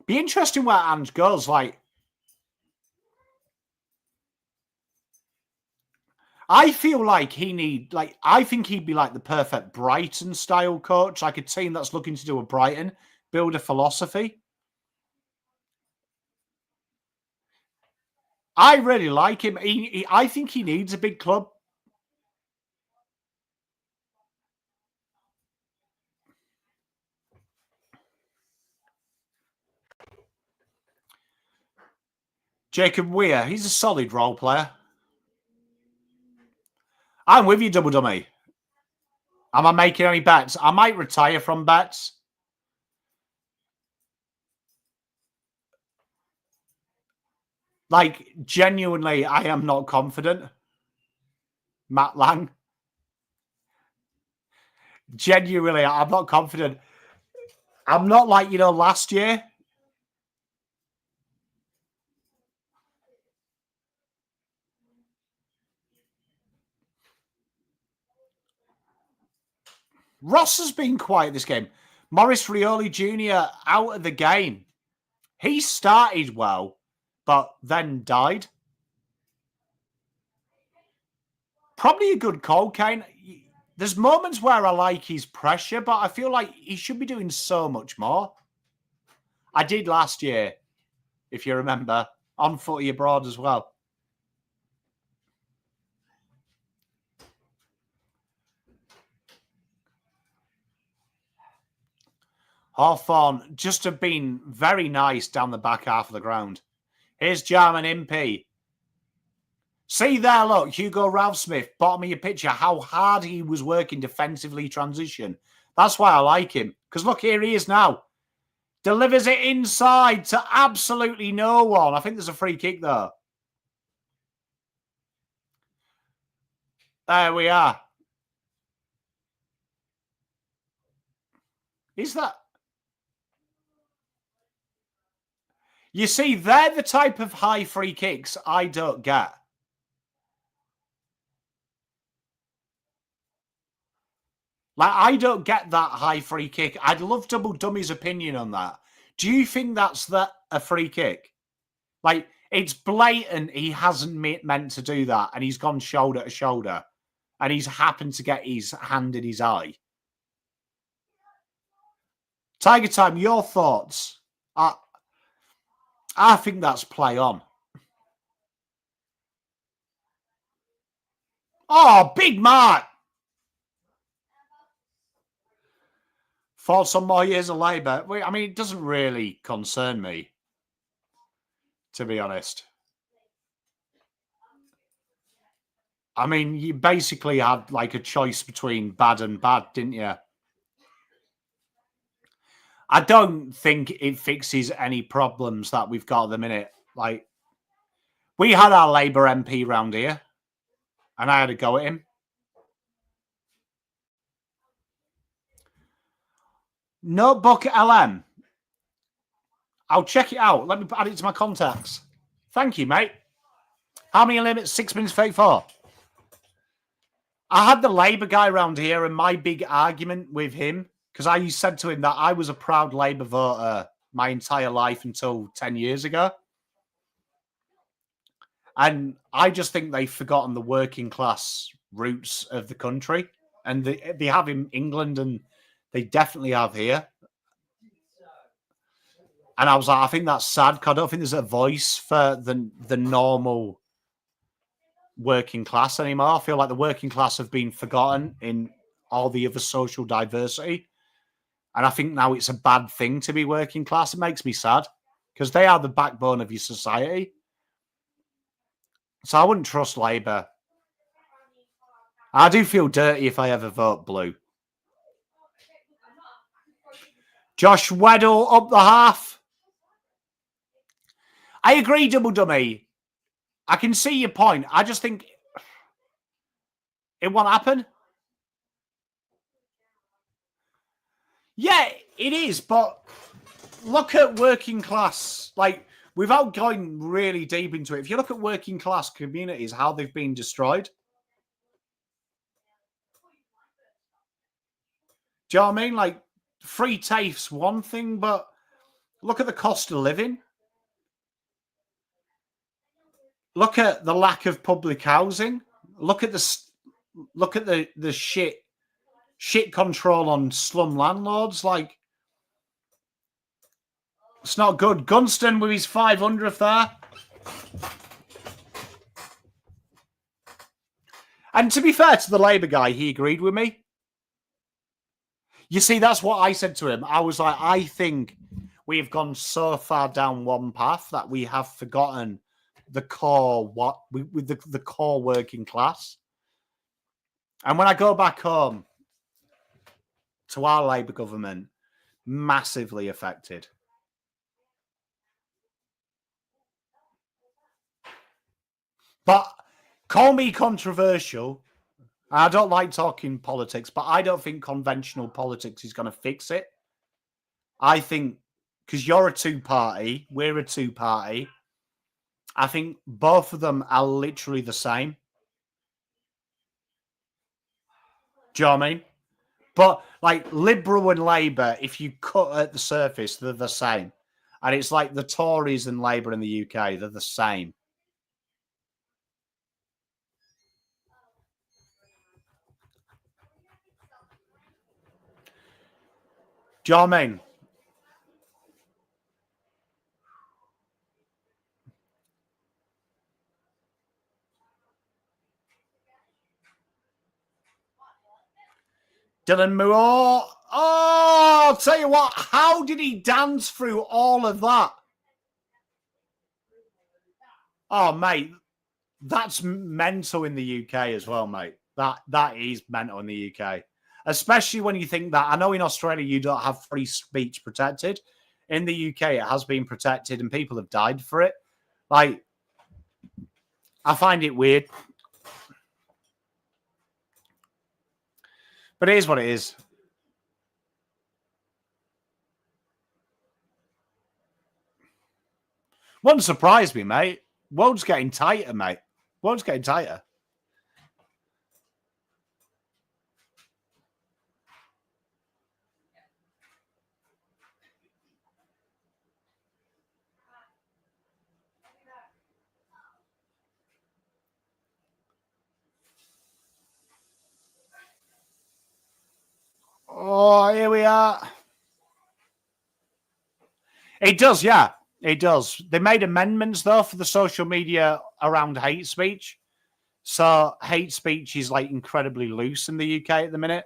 Be interesting where Ange goes. Like, I feel like I think he'd be like the perfect Brighton style coach, like a team that's looking to do a Brighton, build a philosophy. I really like him. I think he needs a big club. Jacob Weir, he's a solid role player. I'm with you, Double Dummy. Am I making any bets? I might retire from bets. Like, genuinely, I am not confident. Matt Lang. Genuinely, I'm not confident. I'm not like, last year. Ross has been quiet this game. Maurice Rioli Jr. out of the game. He started well, but then died. Probably a good call, Kane. There's moments where I like his pressure, but I feel like he should be doing so much more. I did last year, if you remember, on Footy Abroad as well. Hawthorn just have been very nice down the back half of the ground. Here's Jarman Impey. See there, look, Hugo Ralphsmith, bottom of your picture, how hard he was working defensively transition. That's why I like him. Because look, here he is now. Delivers it inside to absolutely no one. I think there's a free kick there. There we are. Is that... You see, they're the type of high free kicks I don't get. Like, I don't get that high free kick. I'd love Double Dummy's opinion on that. Do you think that's a free kick? Like, it's blatant he hasn't meant to do that, and he's gone shoulder to shoulder, and he's happened to get his hand in his eye. Tiger Time, your thoughts? I think that's play on. Oh, big mark! Thoughts on more years of Labour? I mean, it doesn't really concern me, to be honest. I mean, you basically had like a choice between bad and bad, didn't you? I don't think it fixes any problems that we've got at the minute. Like, we had our Labour MP round here, and I had a go at him. Notebook LM. I'll check it out. Let me add it to my contacts. Thank you, mate. How many limits? 6 minutes 34. I had the Labour guy round here, and my big argument with him, because I said to him that I was a proud Labour voter my entire life until 10 years ago. And I just think they've forgotten the working class roots of the country. And they have in England and they definitely have here. And I was like, I think that's sad because I don't think there's a voice for the normal working class anymore. I feel like the working class have been forgotten in all the other social diversity. And I think now it's a bad thing to be working class. It makes me sad because they are the backbone of your society. So I wouldn't trust Labour. I do feel dirty if I ever vote blue. Josh Weddle up the half. I agree, Double Dummy. I can see your point. I just think it won't happen. Yeah, it is. But look at working class. Like, without going really deep into it, if you look at working class communities, how they've been destroyed. Do you know what I mean? Like, free TAFE's one thing, but look at the cost of living. Look at the lack of public housing. Look at the shit control on slum landlords. Like, it's not good. Gunston with his 500th there. And to be fair to the Labour guy, he agreed with me. You see, that's what I said to him. I was like, I think we have gone so far down one path that we have forgotten the core, the core working class. And when I go back home to our Labour government, massively affected. But call me controversial. I don't like talking politics, but I don't think conventional politics is going to fix it. I think, because you're a two-party, we're a two-party, I think both of them are literally the same. Do you know what I mean? But like Liberal and Labour, if you cut at the surface, they're the same. And it's like the Tories and Labour in the UK, they're the same. Do you know what I mean? Dylan Moore. Oh, I'll tell you what. How did he dance through all of that? Oh, mate, that's mental in the UK as well, mate. That is mental in the UK. Especially when you think that, I know in Australia you don't have free speech protected. In the UK, it has been protected and people have died for it. Like, I find it weird. But it is what it is. Wouldn't surprise me, mate. World's getting tighter, mate. World's getting tighter. Oh, here we are. It does, yeah. It does. They made amendments, though, for the social media around hate speech. So hate speech is, like, incredibly loose in the UK at the minute.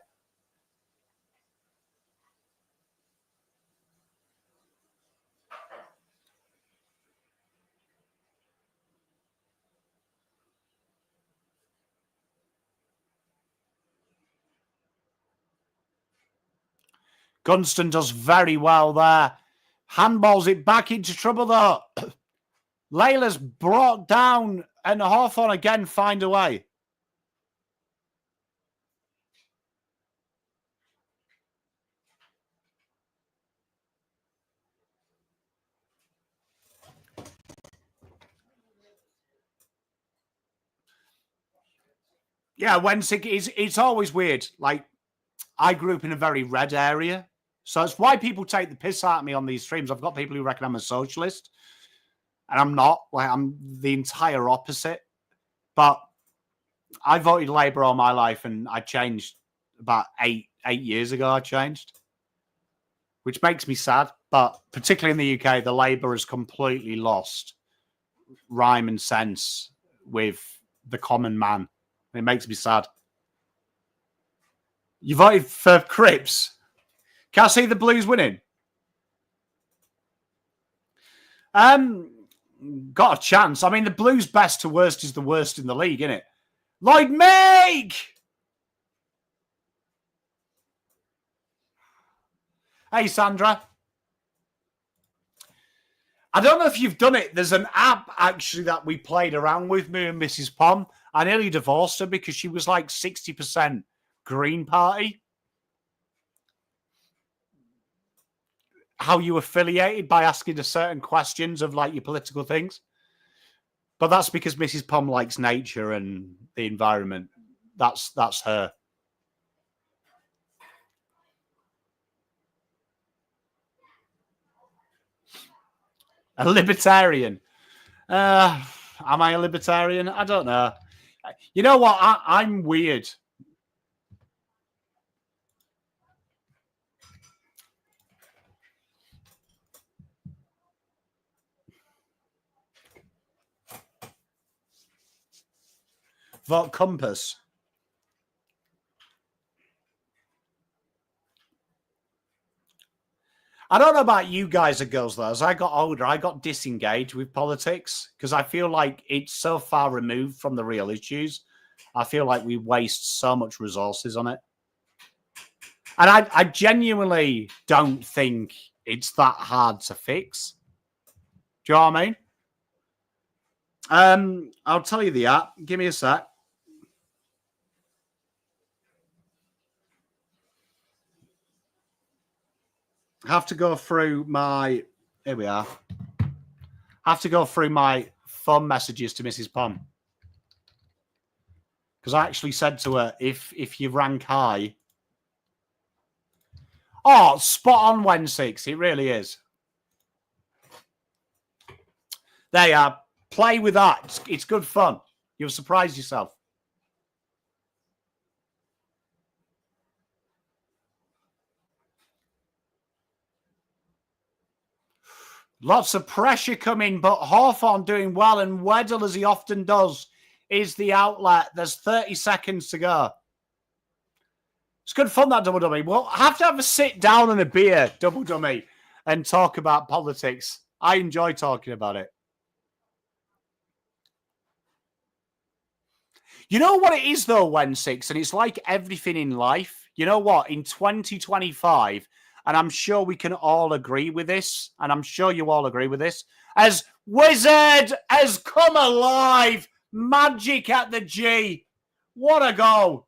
Gunston does very well there. Handballs it back into trouble, though. Layla's brought down and Hawthorn again find a way. Yeah, it's always weird. Like, I grew up in a very red area. So it's why people take the piss out of me on these streams. I've got people who reckon I'm a socialist. And I'm not. Like, I'm the entire opposite. But I voted Labour all my life, and I changed about eight years ago. I changed, which makes me sad. But particularly in the UK, the Labour has completely lost rhyme and sense with the common man. It makes me sad. You voted for Cripps. Can't see the Blues winning. Got a chance. I mean, the Blues' best to worst is the worst in the league, isn't it? Lloyd Meg! Hey, Sandra. I don't know if you've done it. There's an app, actually, that we played around with, me and Mrs. Pom. I nearly divorced her because she was like 60% Green Party. How you affiliated by asking her certain questions of like your political things. But that's because Mrs. Pom likes nature and the environment. That's her. A libertarian. Am I a libertarian? I don't know. You know what? I'm weird. Vote Compass. I don't know about you guys and girls, though. As I got older, I got disengaged with politics because I feel like it's so far removed from the real issues. I feel like we waste so much resources on it. And I genuinely don't think it's that hard to fix. Do you know what I mean? I'll tell you the app. Give me a sec. Have to go through my... Here we are. Have to go through my phone messages to Mrs. Pom. Because I actually said to her, if you rank high... Oh, spot on, Wen6. It really is. There you are. Play with that. It's good fun. You'll surprise yourself. Lots of pressure coming, but Hawthorn doing well, and Weddle, as he often does, is the outlet. There's 30 seconds to go. It's good fun, that double dummy. We'll have to have a sit down and a beer, double dummy, and talk about politics. I enjoy talking about it. You know what it is, though, Wen6, and it's like everything in life. You know what? In 2025... and I'm sure we can all agree with this, and I'm sure you all agree with this, as Wizard has come alive. Magic at the G. What a goal.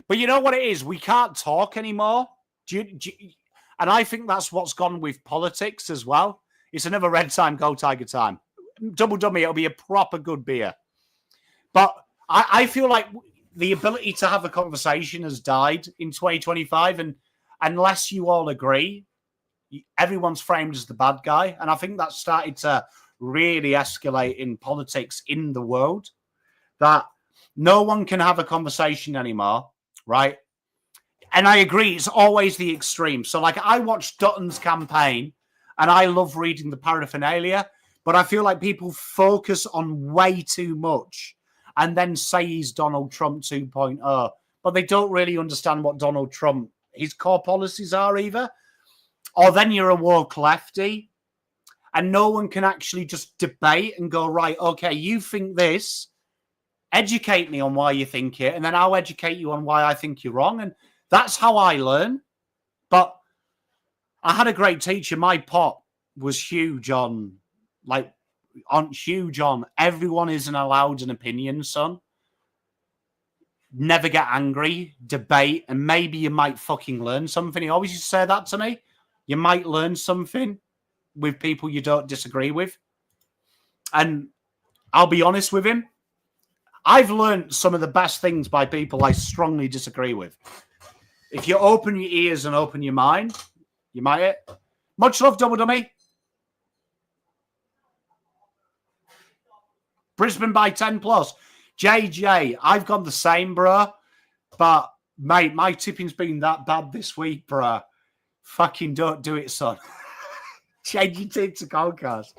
But you know what it is? We can't talk anymore. And I think that's what's gone with politics as well. It's another red time, go Tiger time. Double dummy, it'll be a proper good beer. But I feel like... the ability to have a conversation has died in 2025, and unless you all agree, everyone's framed as the bad guy. And I think that started to really escalate in politics in the world, that no one can have a conversation anymore, right? And I agree, it's always the extreme. So, like, I watched Dutton's campaign, and I love reading the paraphernalia, but I feel like people focus on way too much and then say he's Donald Trump 2.0. But they don't really understand what Donald Trump, his core policies are either. Or then you're a woke lefty, and no one can actually just debate and go, right, okay, you think this, educate me on why you think it, and then I'll educate you on why I think you're wrong. And that's how I learn. But I had a great teacher. My pop was huge on, everyone isn't allowed an opinion, son. Never get angry, debate, and maybe you might fucking learn something. He always used to say that to me. You might learn something with people you don't disagree with. And I'll be honest with him. I've learned some of the best things by people I strongly disagree with. If you open your ears and open your mind, you might. Much love, Double Dummy. Brisbane by 10 plus. JJ, I've gone the same, bro. But, mate, my tipping's been that bad this week, bro. Fucking don't do it, son. Change your tip to Comcast.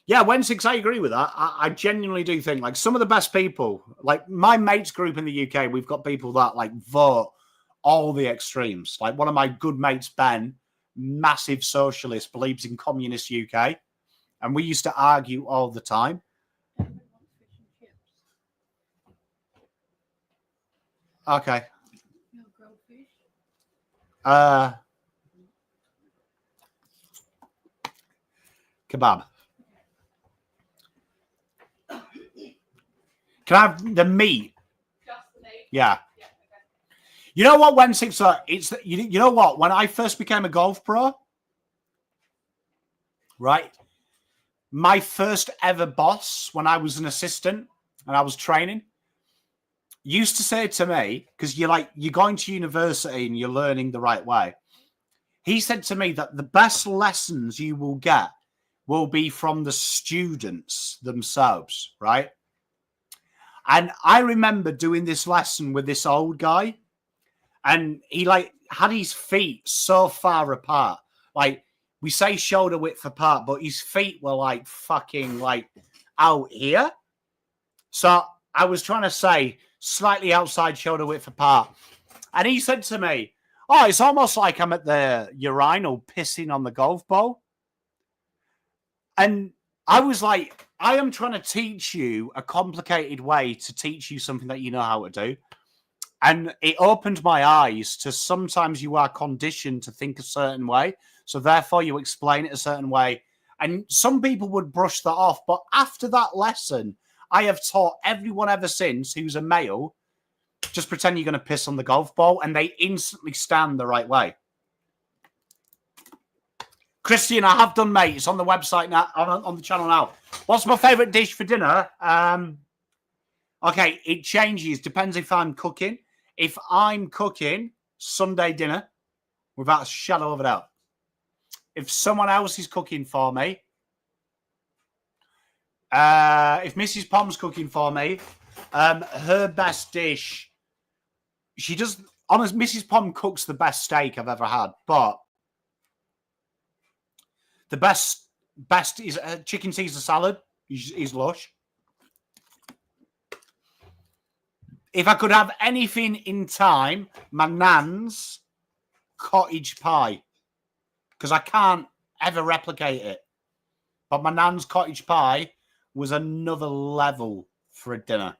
Yeah, Wensix, I agree with that. I genuinely do think, like, some of the best people, like my mates group in the UK, we've got people that, like, vote all the extremes. Like, one of my good mates, Ben, massive socialist, believes in communist UK. And we used to argue all the time. Okay. Kebab. Can I have the meat? Just the meat? Yeah. Yeah, okay. You know what, Wensix? It's you know what? When I first became a golf pro, right? My first ever boss, when I was an assistant and I was training, used to say to me, because you're going to university and you're learning the right way. He said to me that the best lessons you will get will be from the students themselves, right? And I remember doing this lesson with this old guy, and he had his feet so far apart. Like, we say shoulder width apart, but his feet were fucking out here. So I was trying to say slightly outside shoulder width apart. And he said to me, "Oh, it's almost like I'm at the urinal pissing on the golf ball." And I was like, I am trying to teach you a complicated way to teach you something that you know how to do. And it opened my eyes to sometimes you are conditioned to think a certain way. So therefore you explain it a certain way. And some people would brush that off. But after that lesson, I have taught everyone ever since who's a male, just pretend you're going to piss on the golf ball, and they instantly stand the right way. Christian, I have done, mate. It's on the website now, on the channel now. What's my favourite dish for dinner? Okay, it changes. Depends if I'm cooking. If I'm cooking, Sunday dinner, without a shadow of a doubt. If someone else is cooking for me, if Mrs. Pom's cooking for me, her best dish, she does, honest, Mrs. Pom cooks the best steak I've ever had, but the best is chicken Caesar salad. Is lush. If I could have anything in time, my nan's cottage pie, because I can't ever replicate it. But my nan's cottage pie was another level for a dinner.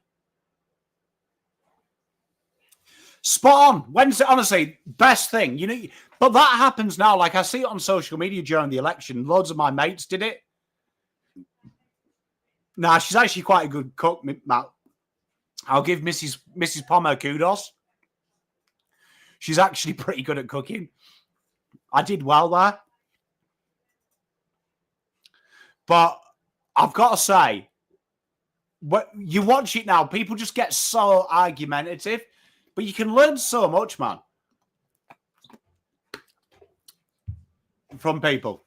Spot on. Wednesday, honestly, best thing. You know, but that happens now. Like, I see it on social media during the election. Loads of my mates did it. Nah, she's actually quite a good cook, Matt. I'll give Mrs. Pommer kudos. She's actually pretty good at cooking. I did well there. But I've got to say, you watch it now, people just get so argumentative. But you can learn so much, man, from people.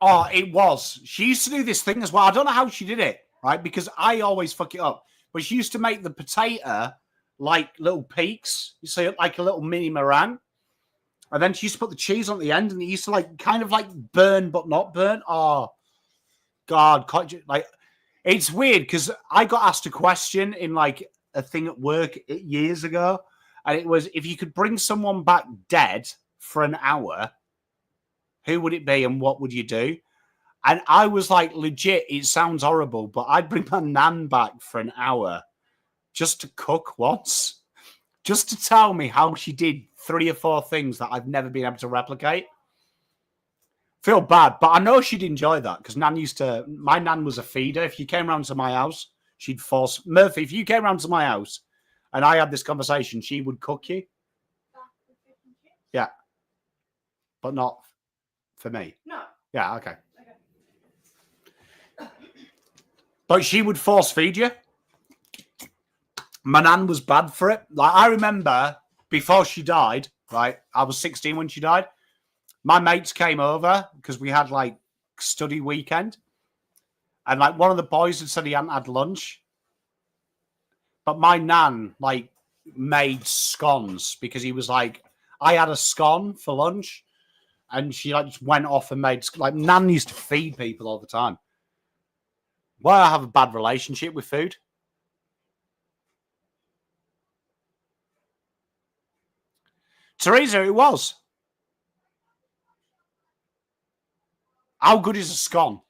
Oh, it was. She used to do this thing as well. I don't know how she did it, right? Because I always fuck it up. But she used to make the potato like little peaks. You see, like a little mini meringue. And then she used to put the cheese on the end, and it used to kind of burn but not burn. Oh, God. It's weird because I got asked a question in a thing at work years ago. And it was, if you could bring someone back dead for an hour, who would it be and what would you do? And I was like, legit, it sounds horrible, but I'd bring my nan back for an hour just to cook once, just to tell me how she did 3 or 4 things that I've never been able to replicate. Feel bad, but I know she'd enjoy that because my nan was a feeder. If you came round to my house, she'd force, Murphy, if you came round to my house and I had this conversation, she would cook you. Yeah. But not for me. No. Yeah, okay. But she would force feed you. My nan was bad for it. Like, I remember before she died, right? I was 16 when she died. My mates came over because we had like study weekend. And like one of the boys had said he hadn't had lunch. But my nan like made scones because he was like, I had a scone for lunch. And she like just went off and made like nan used to feed people all the time. Why I have a bad relationship with food? Teresa, it was. How good is a scone?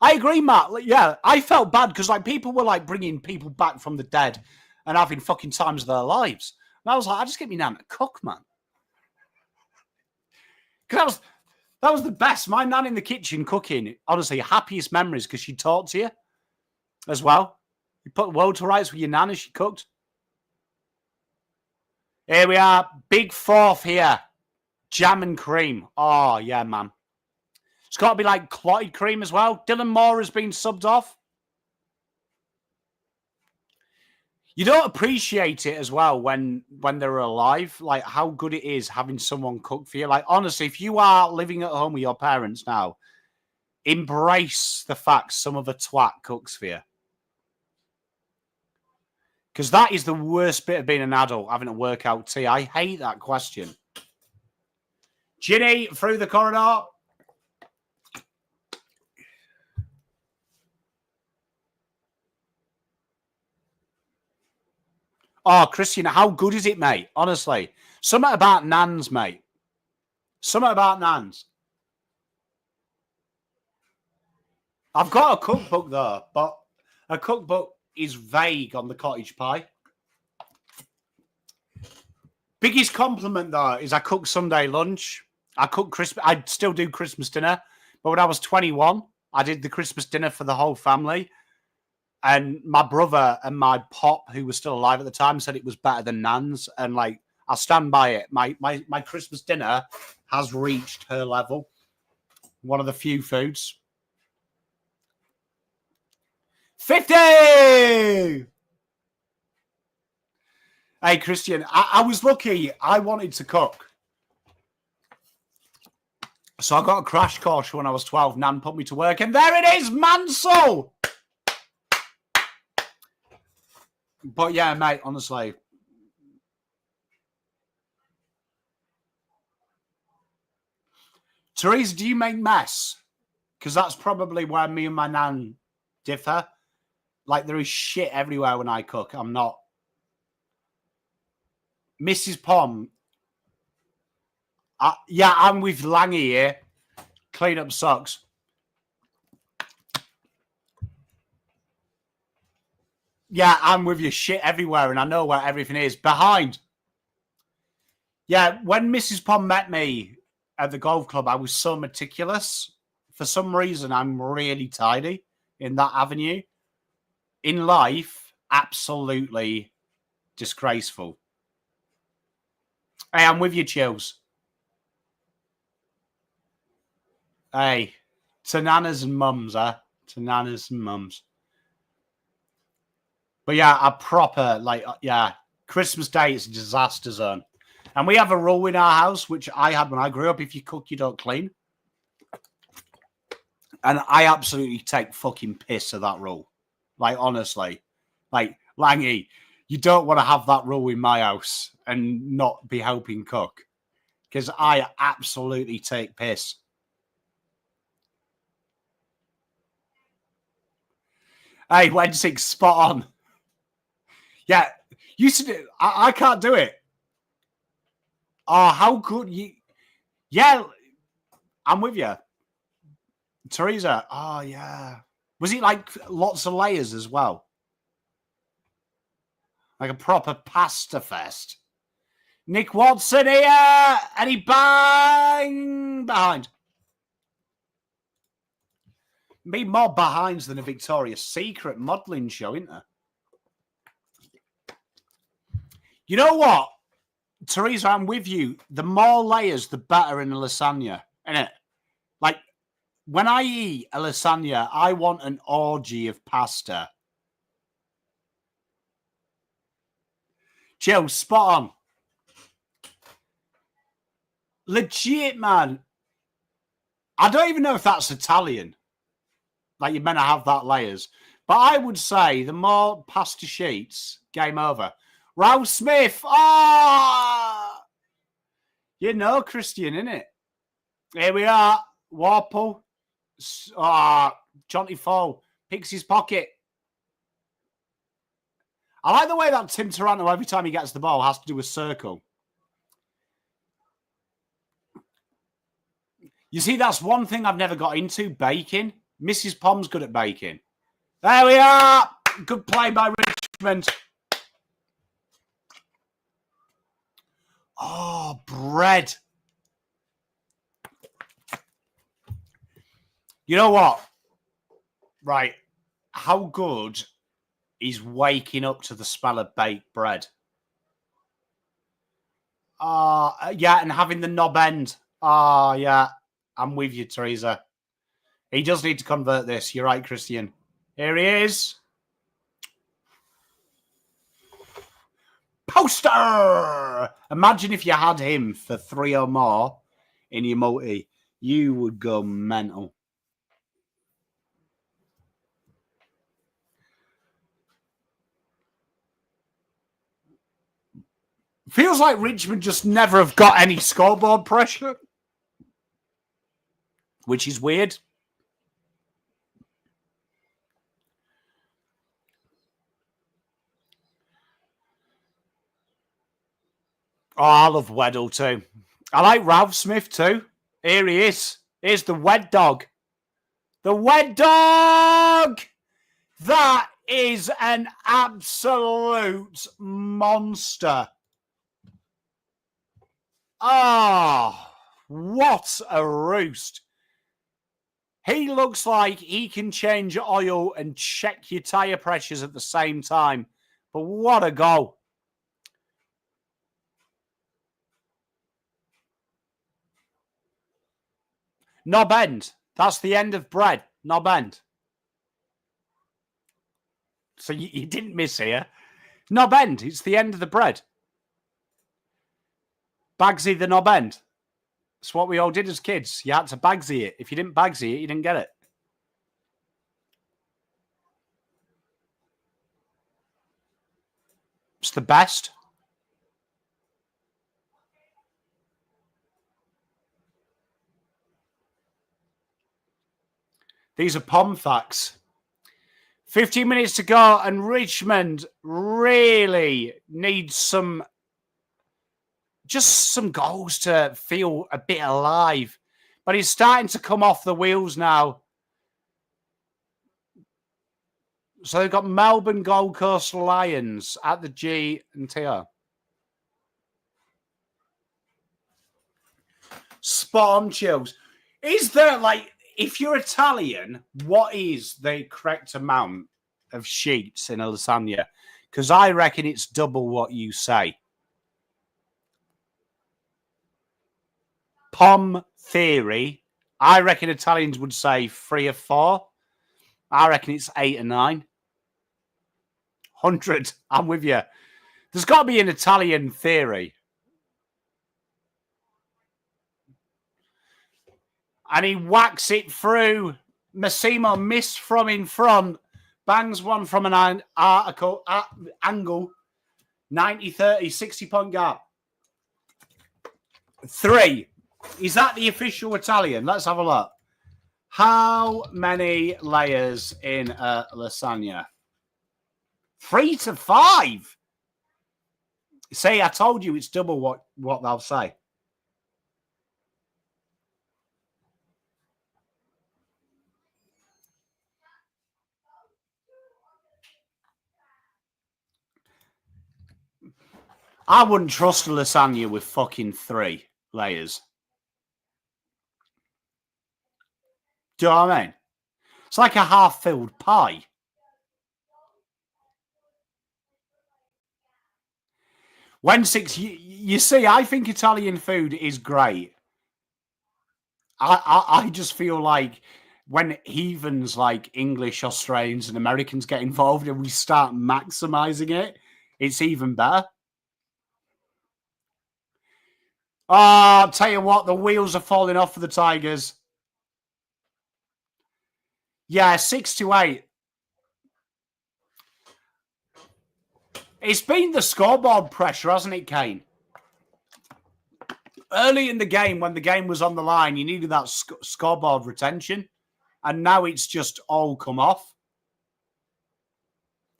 I agree, Matt. Like, yeah, I felt bad because like people were like bringing people back from the dead and having fucking times of their lives. And I was like, I just get me nan to cook, man. Because that was the best. My nan in the kitchen cooking, honestly, happiest memories because she taught to you as well. You put the world to rights with your nan as she cooked. Here we are. Big fourth here. Jam and cream. Oh, yeah, man. It's got to be like clotted cream as well. Dylan Moore has been subbed off. You don't appreciate it as well when they're alive, like how good it is having someone cook for you. Like, honestly, if you are living at home with your parents now, embrace the fact some of a twat cooks for you. Because that is the worst bit of being an adult, having to work out tea. I hate that question. Ginny through the corridor. Oh, Christian, how good is it, mate? Honestly. Something about nans, mate. Something about nans. I've got a cookbook, though, but a cookbook is vague on the cottage pie. Biggest compliment, though, is I cook Sunday lunch. I still do Christmas dinner. But when I was 21, I did the Christmas dinner for the whole family. And my brother and my pop, who was still alive at the time, said it was better than Nan's. And like, I'll stand by it. My Christmas dinner has reached her level. One of the few foods. 50! Hey, Christian, I was lucky. I wanted to cook. So I got a crash course when I was 12. Nan put me to work. And there it is, Mansell! But yeah, mate, honestly. Teresa, do you make mess? Because that's probably where me and my nan differ. Like, there is shit everywhere when I cook. I'm not. Mrs. Pom. Yeah, I'm with Langy here. Clean up socks. Yeah, I'm with you. Shit everywhere, and I know where everything is. Behind. Yeah, when Mrs. Pom met me at the golf club, I was so meticulous. For some reason, I'm really tidy in that avenue. In life, absolutely disgraceful. Hey, I'm with you, Chills. Hey, to nanas and mums, huh? To nanas and mums. But yeah, a proper, like, yeah, Christmas Day is a disaster zone. And we have a rule in our house, which I had when I grew up. If you cook, you don't clean. And I absolutely take fucking piss of that rule. Like, honestly. Like, Langy, you don't want to have that rule in my house and not be helping cook. Because I absolutely take piss. Hey, Wensix, spot on. Yeah, used to do. I can't do it. Oh, how good you? Yeah, I'm with you, Teresa. Oh yeah, was it like lots of layers as well, like a proper pasta fest? Nick Watson here, and he bang behind. Be more behinds than a Victoria's Secret modelling show, isn't there? You know what, Teresa, I'm with you. The more layers, the better in a lasagna, innit? Like, when I eat a lasagna, I want an orgy of pasta. Chill, spot on. Legit, man. I don't even know if that's Italian. Like, you're meant to have that layers. But I would say the more pasta sheets, game over. Ralph Smith. Ah! You know Christian, innit? Here we are. Warple. Jonty Fall. Picks his pocket. I like the way that Tim Taranto, every time he gets the ball, has to do a circle. You see, that's one thing I've never got into, baking. Mrs. Pom's good at baking. There we are. Good play by Richmond. Oh, bread. You know what? Right. How good is waking up to the smell of baked bread? Yeah, and having the knob end. Yeah. I'm with you, Teresa. He does need to convert this. You're right, Christian. Here he is. Poster! Imagine if you had him for 3 or more in your multi. You would go mental. Feels like Richmond just never have got any scoreboard pressure, which is weird. Oh, I love Weddle too. I like Ralph Smith too. Here he is. Here's the Wed Dog. The Wed Dog! That is an absolute monster. Oh, what a roost. He looks like he can change oil and check your tyre pressures at the same time. But what a goal. Knob end. That's the end of bread. Knob end. So you didn't miss here. Knob end. It's the end of the bread. Bagsy the knob end. It's what we all did as kids. You had to Bagsy it. If you didn't Bagsy it, you didn't get it. It's the best. These are Pom facts. 15 minutes to go, and Richmond really needs some goals to feel a bit alive. But he's starting to come off the wheels now. So they've got Melbourne Gold Coast Lions at the G&TR. Spot on, Chills. Is there, like, if you're Italian, what is the correct amount of sheets in a lasagna? Because I reckon it's double what you say. Pom theory, I reckon Italians would say 3 or 4. I reckon it's 8 or 9. 100. I'm with you. There's got to be an Italian theory. And he whacks it through. Massimo missed from in front. Bangs one from an angle. 90-30, 60-point gap. 3. Is that the official Italian? Let's have a look. How many layers in a lasagna? 3 to 5. See, I told you it's double what they'll say. I wouldn't trust a lasagna with fucking 3 layers. Do you know what I mean? It's like a half-filled pie. When 6, you see, I think Italian food is great. I just feel like when heathens like English, Australians, and Americans get involved and we start maximizing it, it's even better. I'll tell you what, the wheels are falling off for the Tigers. Yeah, 6-8. It's been the scoreboard pressure, hasn't it, Kane? Early in the game, when the game was on the line, you needed that scoreboard retention. And now it's just all come off.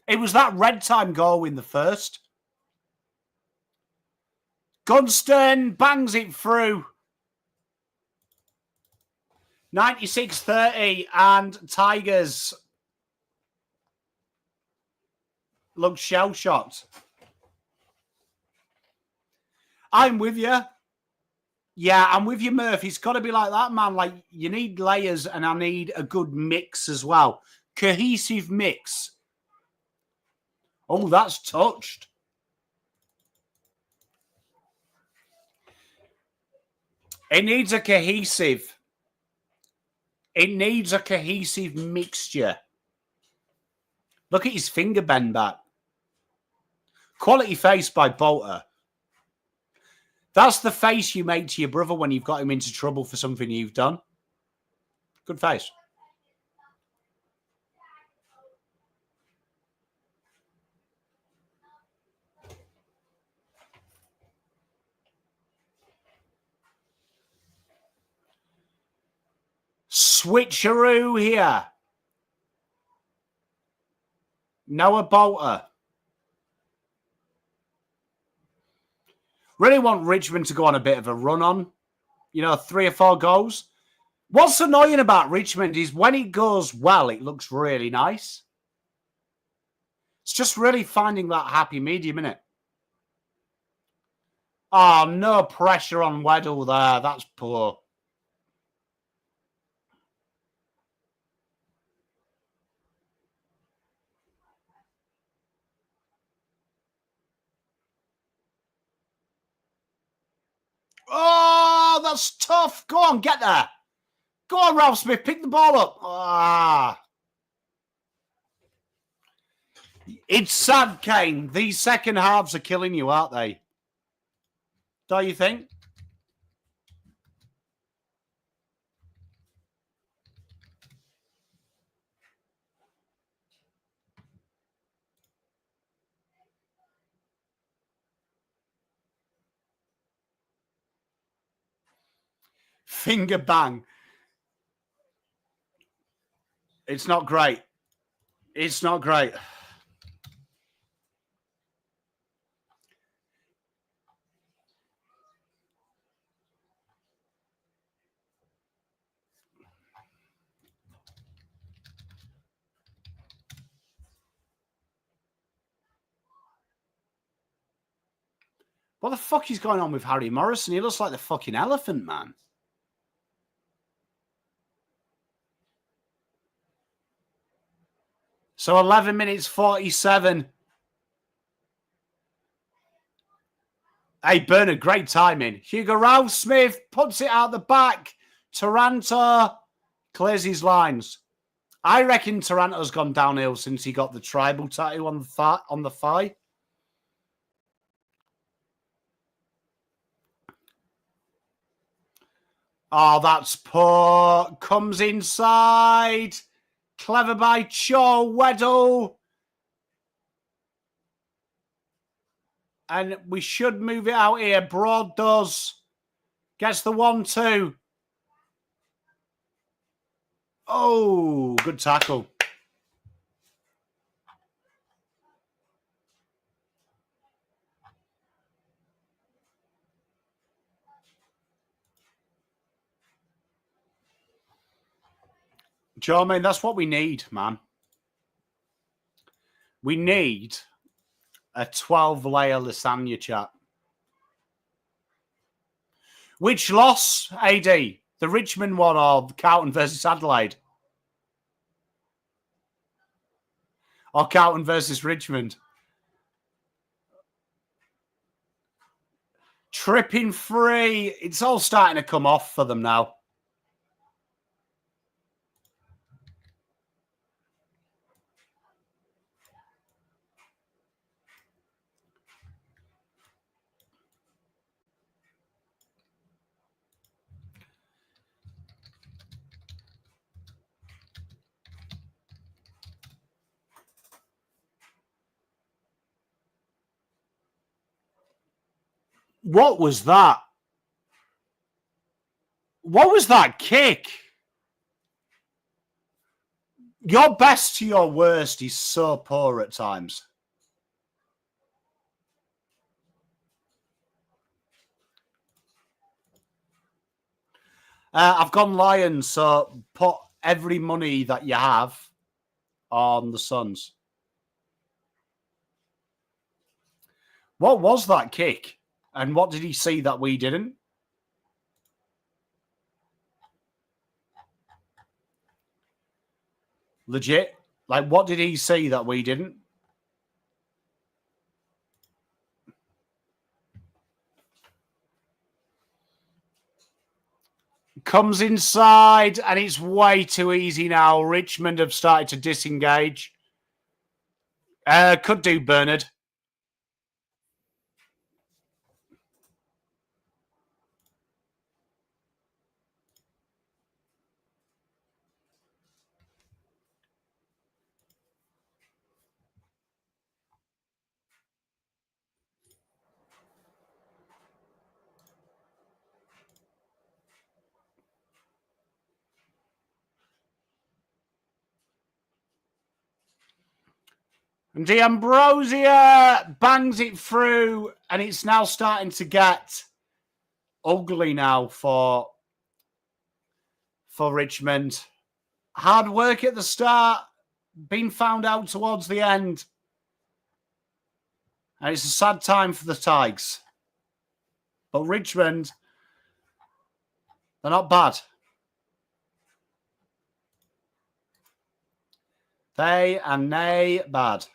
It was that red time goal in the first. Gunston bangs it through. 96-30 and Tigers look shell-shocked. I'm with you. Yeah, I'm with you, Murph. It's got to be like that, man. Like, you need layers, and I need a good mix as well. Cohesive mix. Oh, that's touched. It needs a cohesive. It needs a cohesive mixture. Look at his finger bend back. Quality face by Bolter. That's the face you make to your brother when you've got him into trouble for something you've done. Good face. Switcheroo here. Noah Bolter. Really want Richmond to go on a bit of a run on. 3 or 4 goals. What's annoying about Richmond is when it goes well, it looks really nice. It's just really finding that happy medium, innit? Oh, no pressure on Weddle there. That's poor. Oh, that's tough. Go on, get there. Go on, Ralph Smith. Pick the ball up. Ah. It's sad, Kane. These second halves are killing you, aren't they? Don't you think? Finger bang. It's not great. It's not great. What the fuck is going on with Harry Morrison? He looks like the fucking elephant, man. So 11 minutes 47. Hey, Bernard, great timing. Hugo Ralph Smith puts it out the back. Taranto clears his lines. I reckon Taranto's gone downhill since he got the tribal tattoo on the thigh. Oh, that's poor. Comes inside. Clever by Cho Weddle. And we should move it out here. Broad does. Gets the 1-2. Oh, good tackle. Do you know what I mean? That's what we need, man. We need a 12-layer lasagna chat. Which loss, AD? The Richmond one or Carlton versus Adelaide? Or Carlton versus Richmond? Tripping free. It's all starting to come off for them now. What was that? What was that kick? Your best to your worst is so poor at times. I've gone Lions, so put every money that you have on the Suns. What was that kick? And what did he see that we didn't? Legit. Like, what did he see that we didn't? Comes inside, and it's way too easy now. Richmond have started to disengage. Could do Bernard. And D'Ambrosia bangs it through, and it's now starting to get ugly now for Richmond. Hard work at the start, been found out towards the end. And it's a sad time for the Tigers. But Richmond, they're not bad. They are nay bad.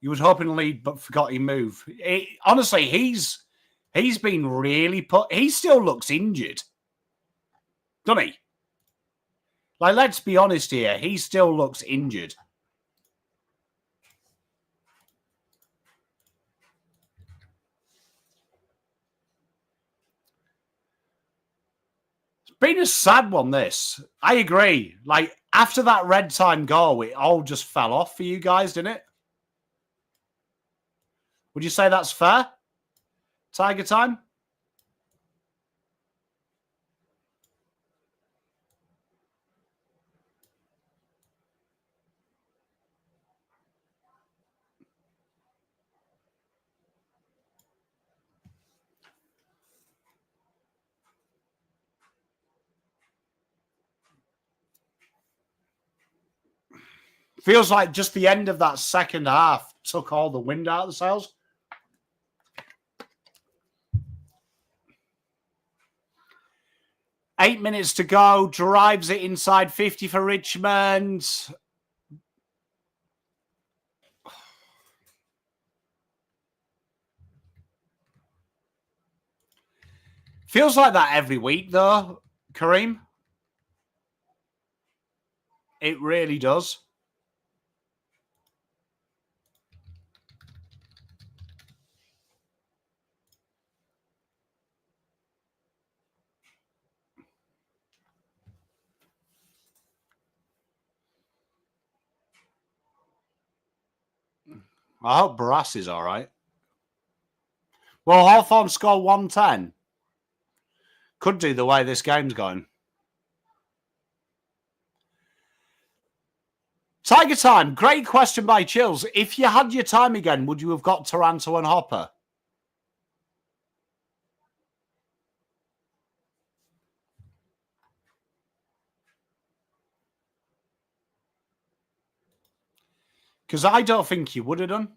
You was hoping to lead, but forgot he moved. Honestly, he's been really put. He still looks injured, doesn't he? Like, let's be honest here. He still looks injured. It's been a sad one, this. I agree. Like, after that red time goal, it all just fell off for you guys, didn't it? Would you say that's fair? Tiger time? Feels like just the end of that second half took all the wind out of the sails. Eight minutes to go. Drives it inside 50 for Richmond. Feels like that every week, though, Kareem. It really does. I hope Barras is all right. Well, Hawthorn score 110. Could do the way this game's going. Tiger time. Great question by Chills. If you had your time again, would you have got Taranto and Hopper? Because I don't think you would have done.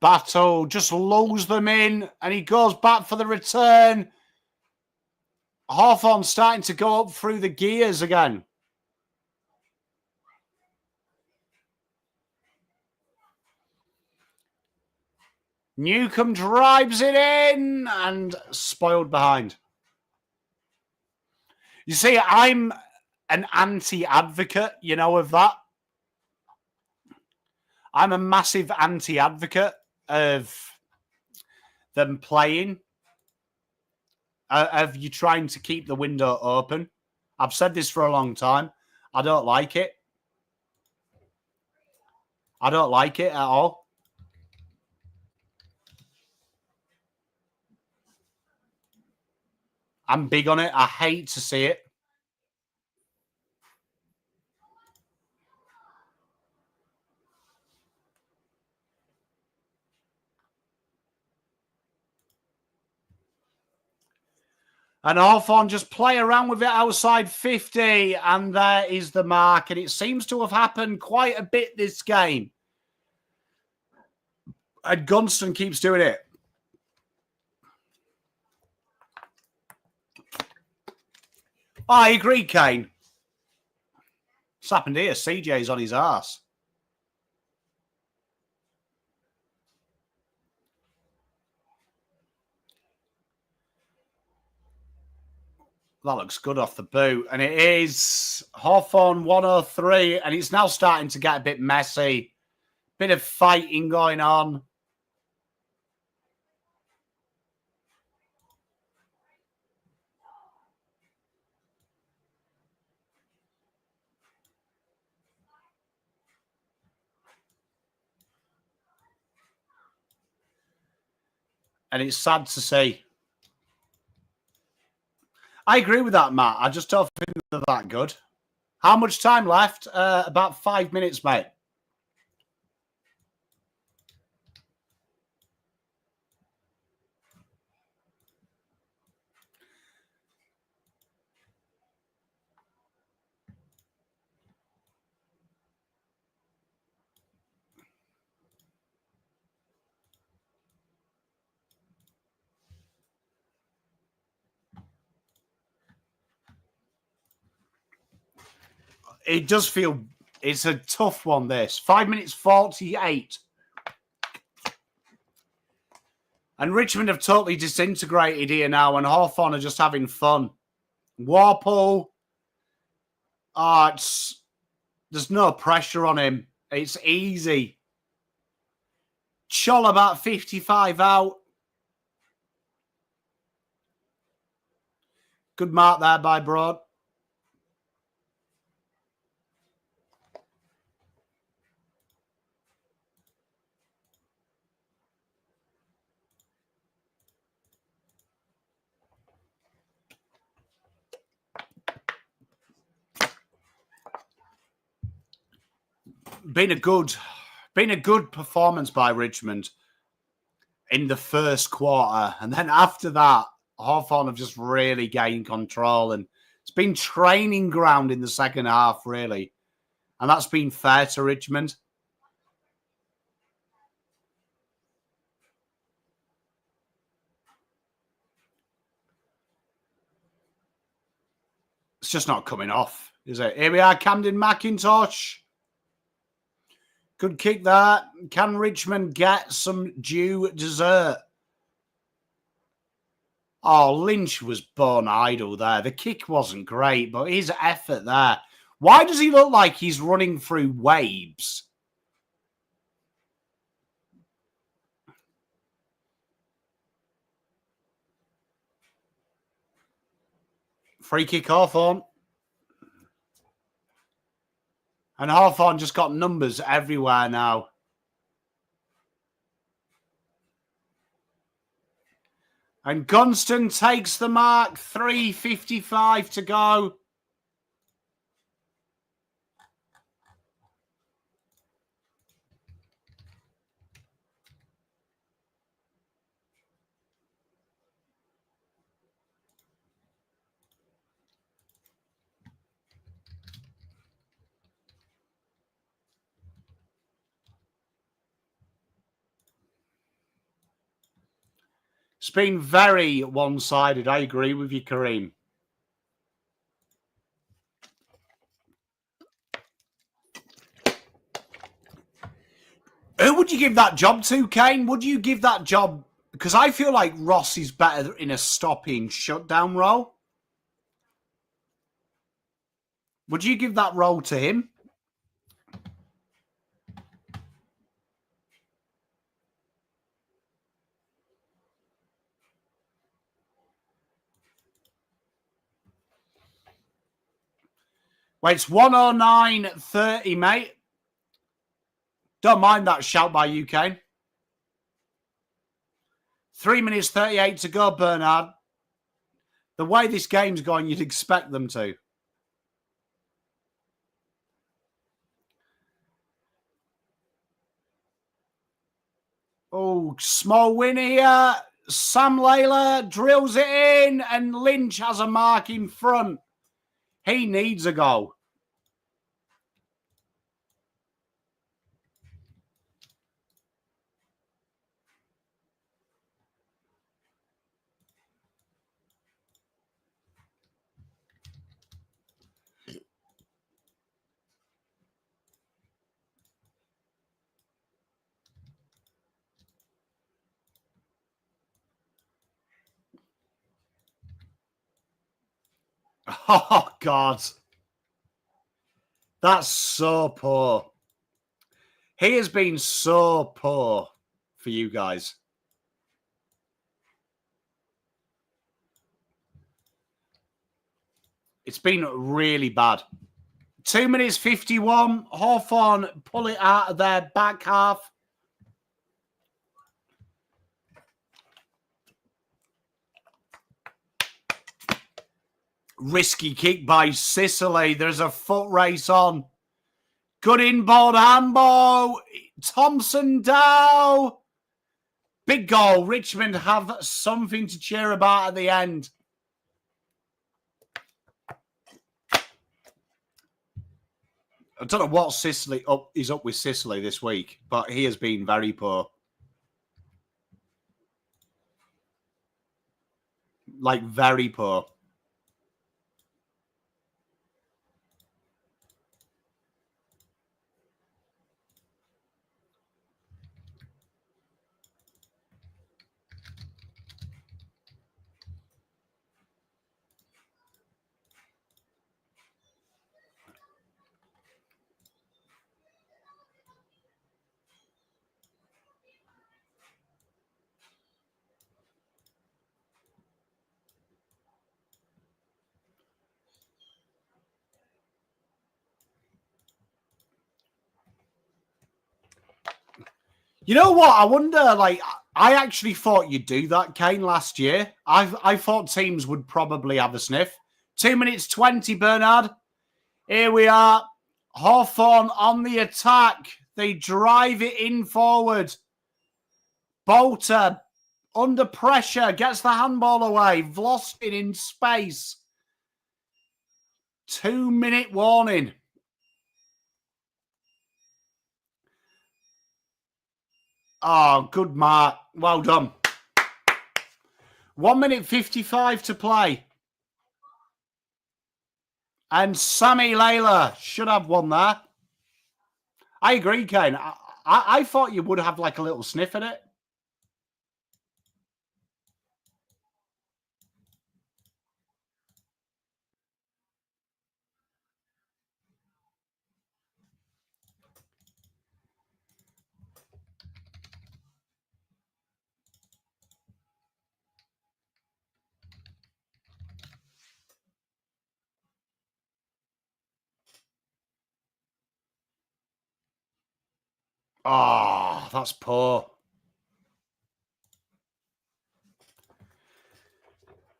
Battle just lulls them in, and he goes back for the return. Hawthorn starting to go up through the gears again. Newcomb drives it in and spoiled behind. You see, I'm an anti-advocate, you know, of that. I'm a massive anti-advocate of them playing, of you trying to keep the window open. I've said this for a long time. I don't like it. I don't like it at all. I'm big on it. I hate to see it. And Hawthorn just play around with it outside 50. And there is the mark. And it seems to have happened quite a bit this game. And Gunston keeps doing it. I agree, Kane. What's happened here? CJ's on his arse. That looks good off the boot. And it is Hawthorn 103. And it's now starting to get a bit messy. Bit of fighting going on. And it's sad to see. I agree with that, Matt. I just don't think they're that good. How much time left? About 5 minutes, mate. It does feel it's a tough one, this. 5 minutes 48. And Richmond have totally disintegrated here now, and Hawthorn are just having fun. Warple. There's no pressure on him. It's easy. Choll about 55 out. Good mark there by Broad. Been a good performance by Richmond in the first quarter. And then after that, Hawthorn have just really gained control. And it's been training ground in the second half, really. And that's been fair to Richmond. It's just not coming off, is it? Here we are, Camden McIntosh. Good kick there. Can Richmond get some due dessert? Oh, Lynch was born idle there. The kick wasn't great, but his effort there. Why does he look like he's running through waves? Free kick Hawthorn. And Hawthorn just got numbers everywhere now. And Gunston takes the mark. 3:55 to go. It's been very one-sided. I agree with you, Kareem. Who would you give that job to, Kane? Would you give that job? Because I feel like Ross is better in a stopping shutdown role. Would you give that role to him? Well, it's 109.30, mate. Don't mind that shout by you, Kane. 3 minutes 38 to go, Bernard. The way this game's going, you'd expect them to. Oh, small win here. Sam Layla drills it in, and Lynch has a mark in front. He needs a goal. Oh, God. That's so poor. He has been so poor for you guys. It's been really bad. 2 minutes 51. Hawthorn pull it out of their back half. Risky kick by Sicily. There's a foot race on. Good inboard handball. Thompson Dow. Big goal. Richmond have something to cheer about at the end. I don't know what Sicily is up with Sicily this week, but he has been very poor. Like, very poor. You know what? I wonder, like, I actually thought you'd do that, Kane, last year. I thought teams would probably have a sniff. 2 minutes 20, Bernard. Here we are. Hawthorn on the attack. They drive it in forward. Bolter under pressure. Gets the handball away. Vlostin in space. 2 minute warning. Oh, good mark. Well done. 1 minute 55 to play. And Sammy Layla should have won there. I agree, Kane. I thought you would have like a little sniff at it. Oh, that's poor.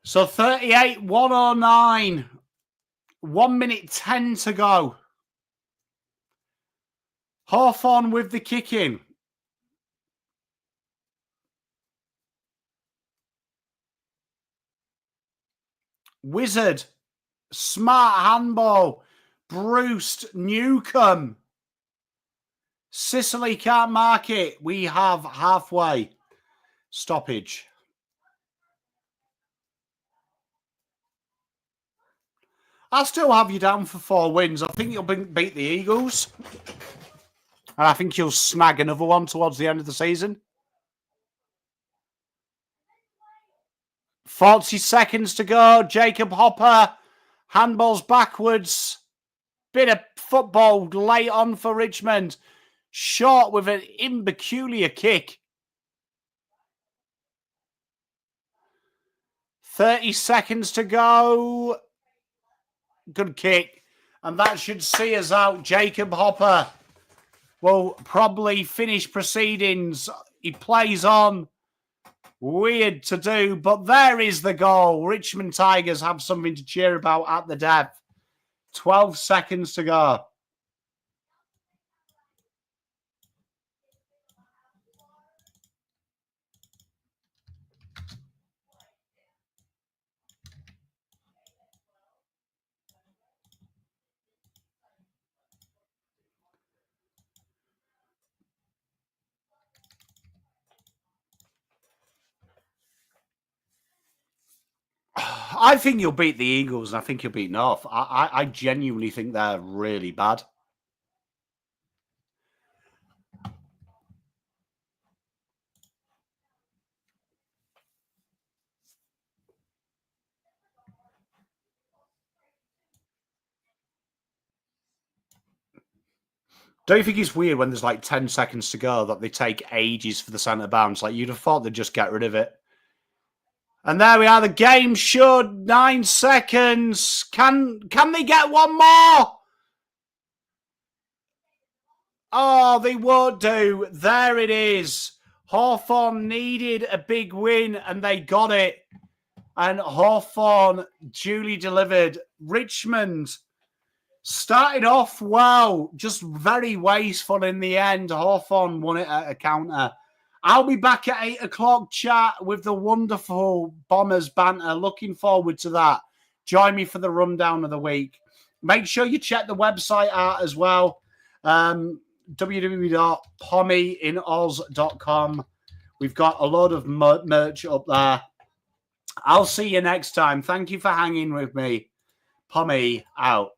So 38, 109. 1 minute 10 to go. Hawthorn with the kick in. Wizard. Smart handball. Bruce Newcomb. Sicily can't mark it. We have halfway. Stoppage. I still have you down for 4 wins. I think you'll beat the Eagles. And I think you'll snag another one towards the end of the season. 40 seconds to go. Jacob Hopper. Handballs backwards. Bit of football late on for Richmond. Short with an impeculiar kick. 30 seconds to go. Good kick. And that should see us out. Jacob Hopper will probably finish proceedings. He plays on. Weird to do, but there is the goal. Richmond Tigers have something to cheer about at the death. 12 seconds to go. I think you'll beat the Eagles, and I think you'll beat North. I genuinely think they're really bad. Don't you think it's weird when there's like 10 seconds to go that they take ages for the centre bounce? Like, you'd have thought they'd just get rid of it. And there we are. The game should. 9 seconds. Can they get one more? Oh, they won't do. There it is. Hawthorn needed a big win, and they got it. And Hawthorn duly delivered. Richmond started off well, just very wasteful in the end. Hawthorn won it at a counter. I'll be back at 8 o'clock, chat, with the wonderful Bombers banter. Looking forward to that. Join me for the rundown of the week. Make sure you check the website out as well. www.PommyInOz.com. We've got a lot of merch up there. I'll see you next time. Thank you for hanging with me. Pommy out.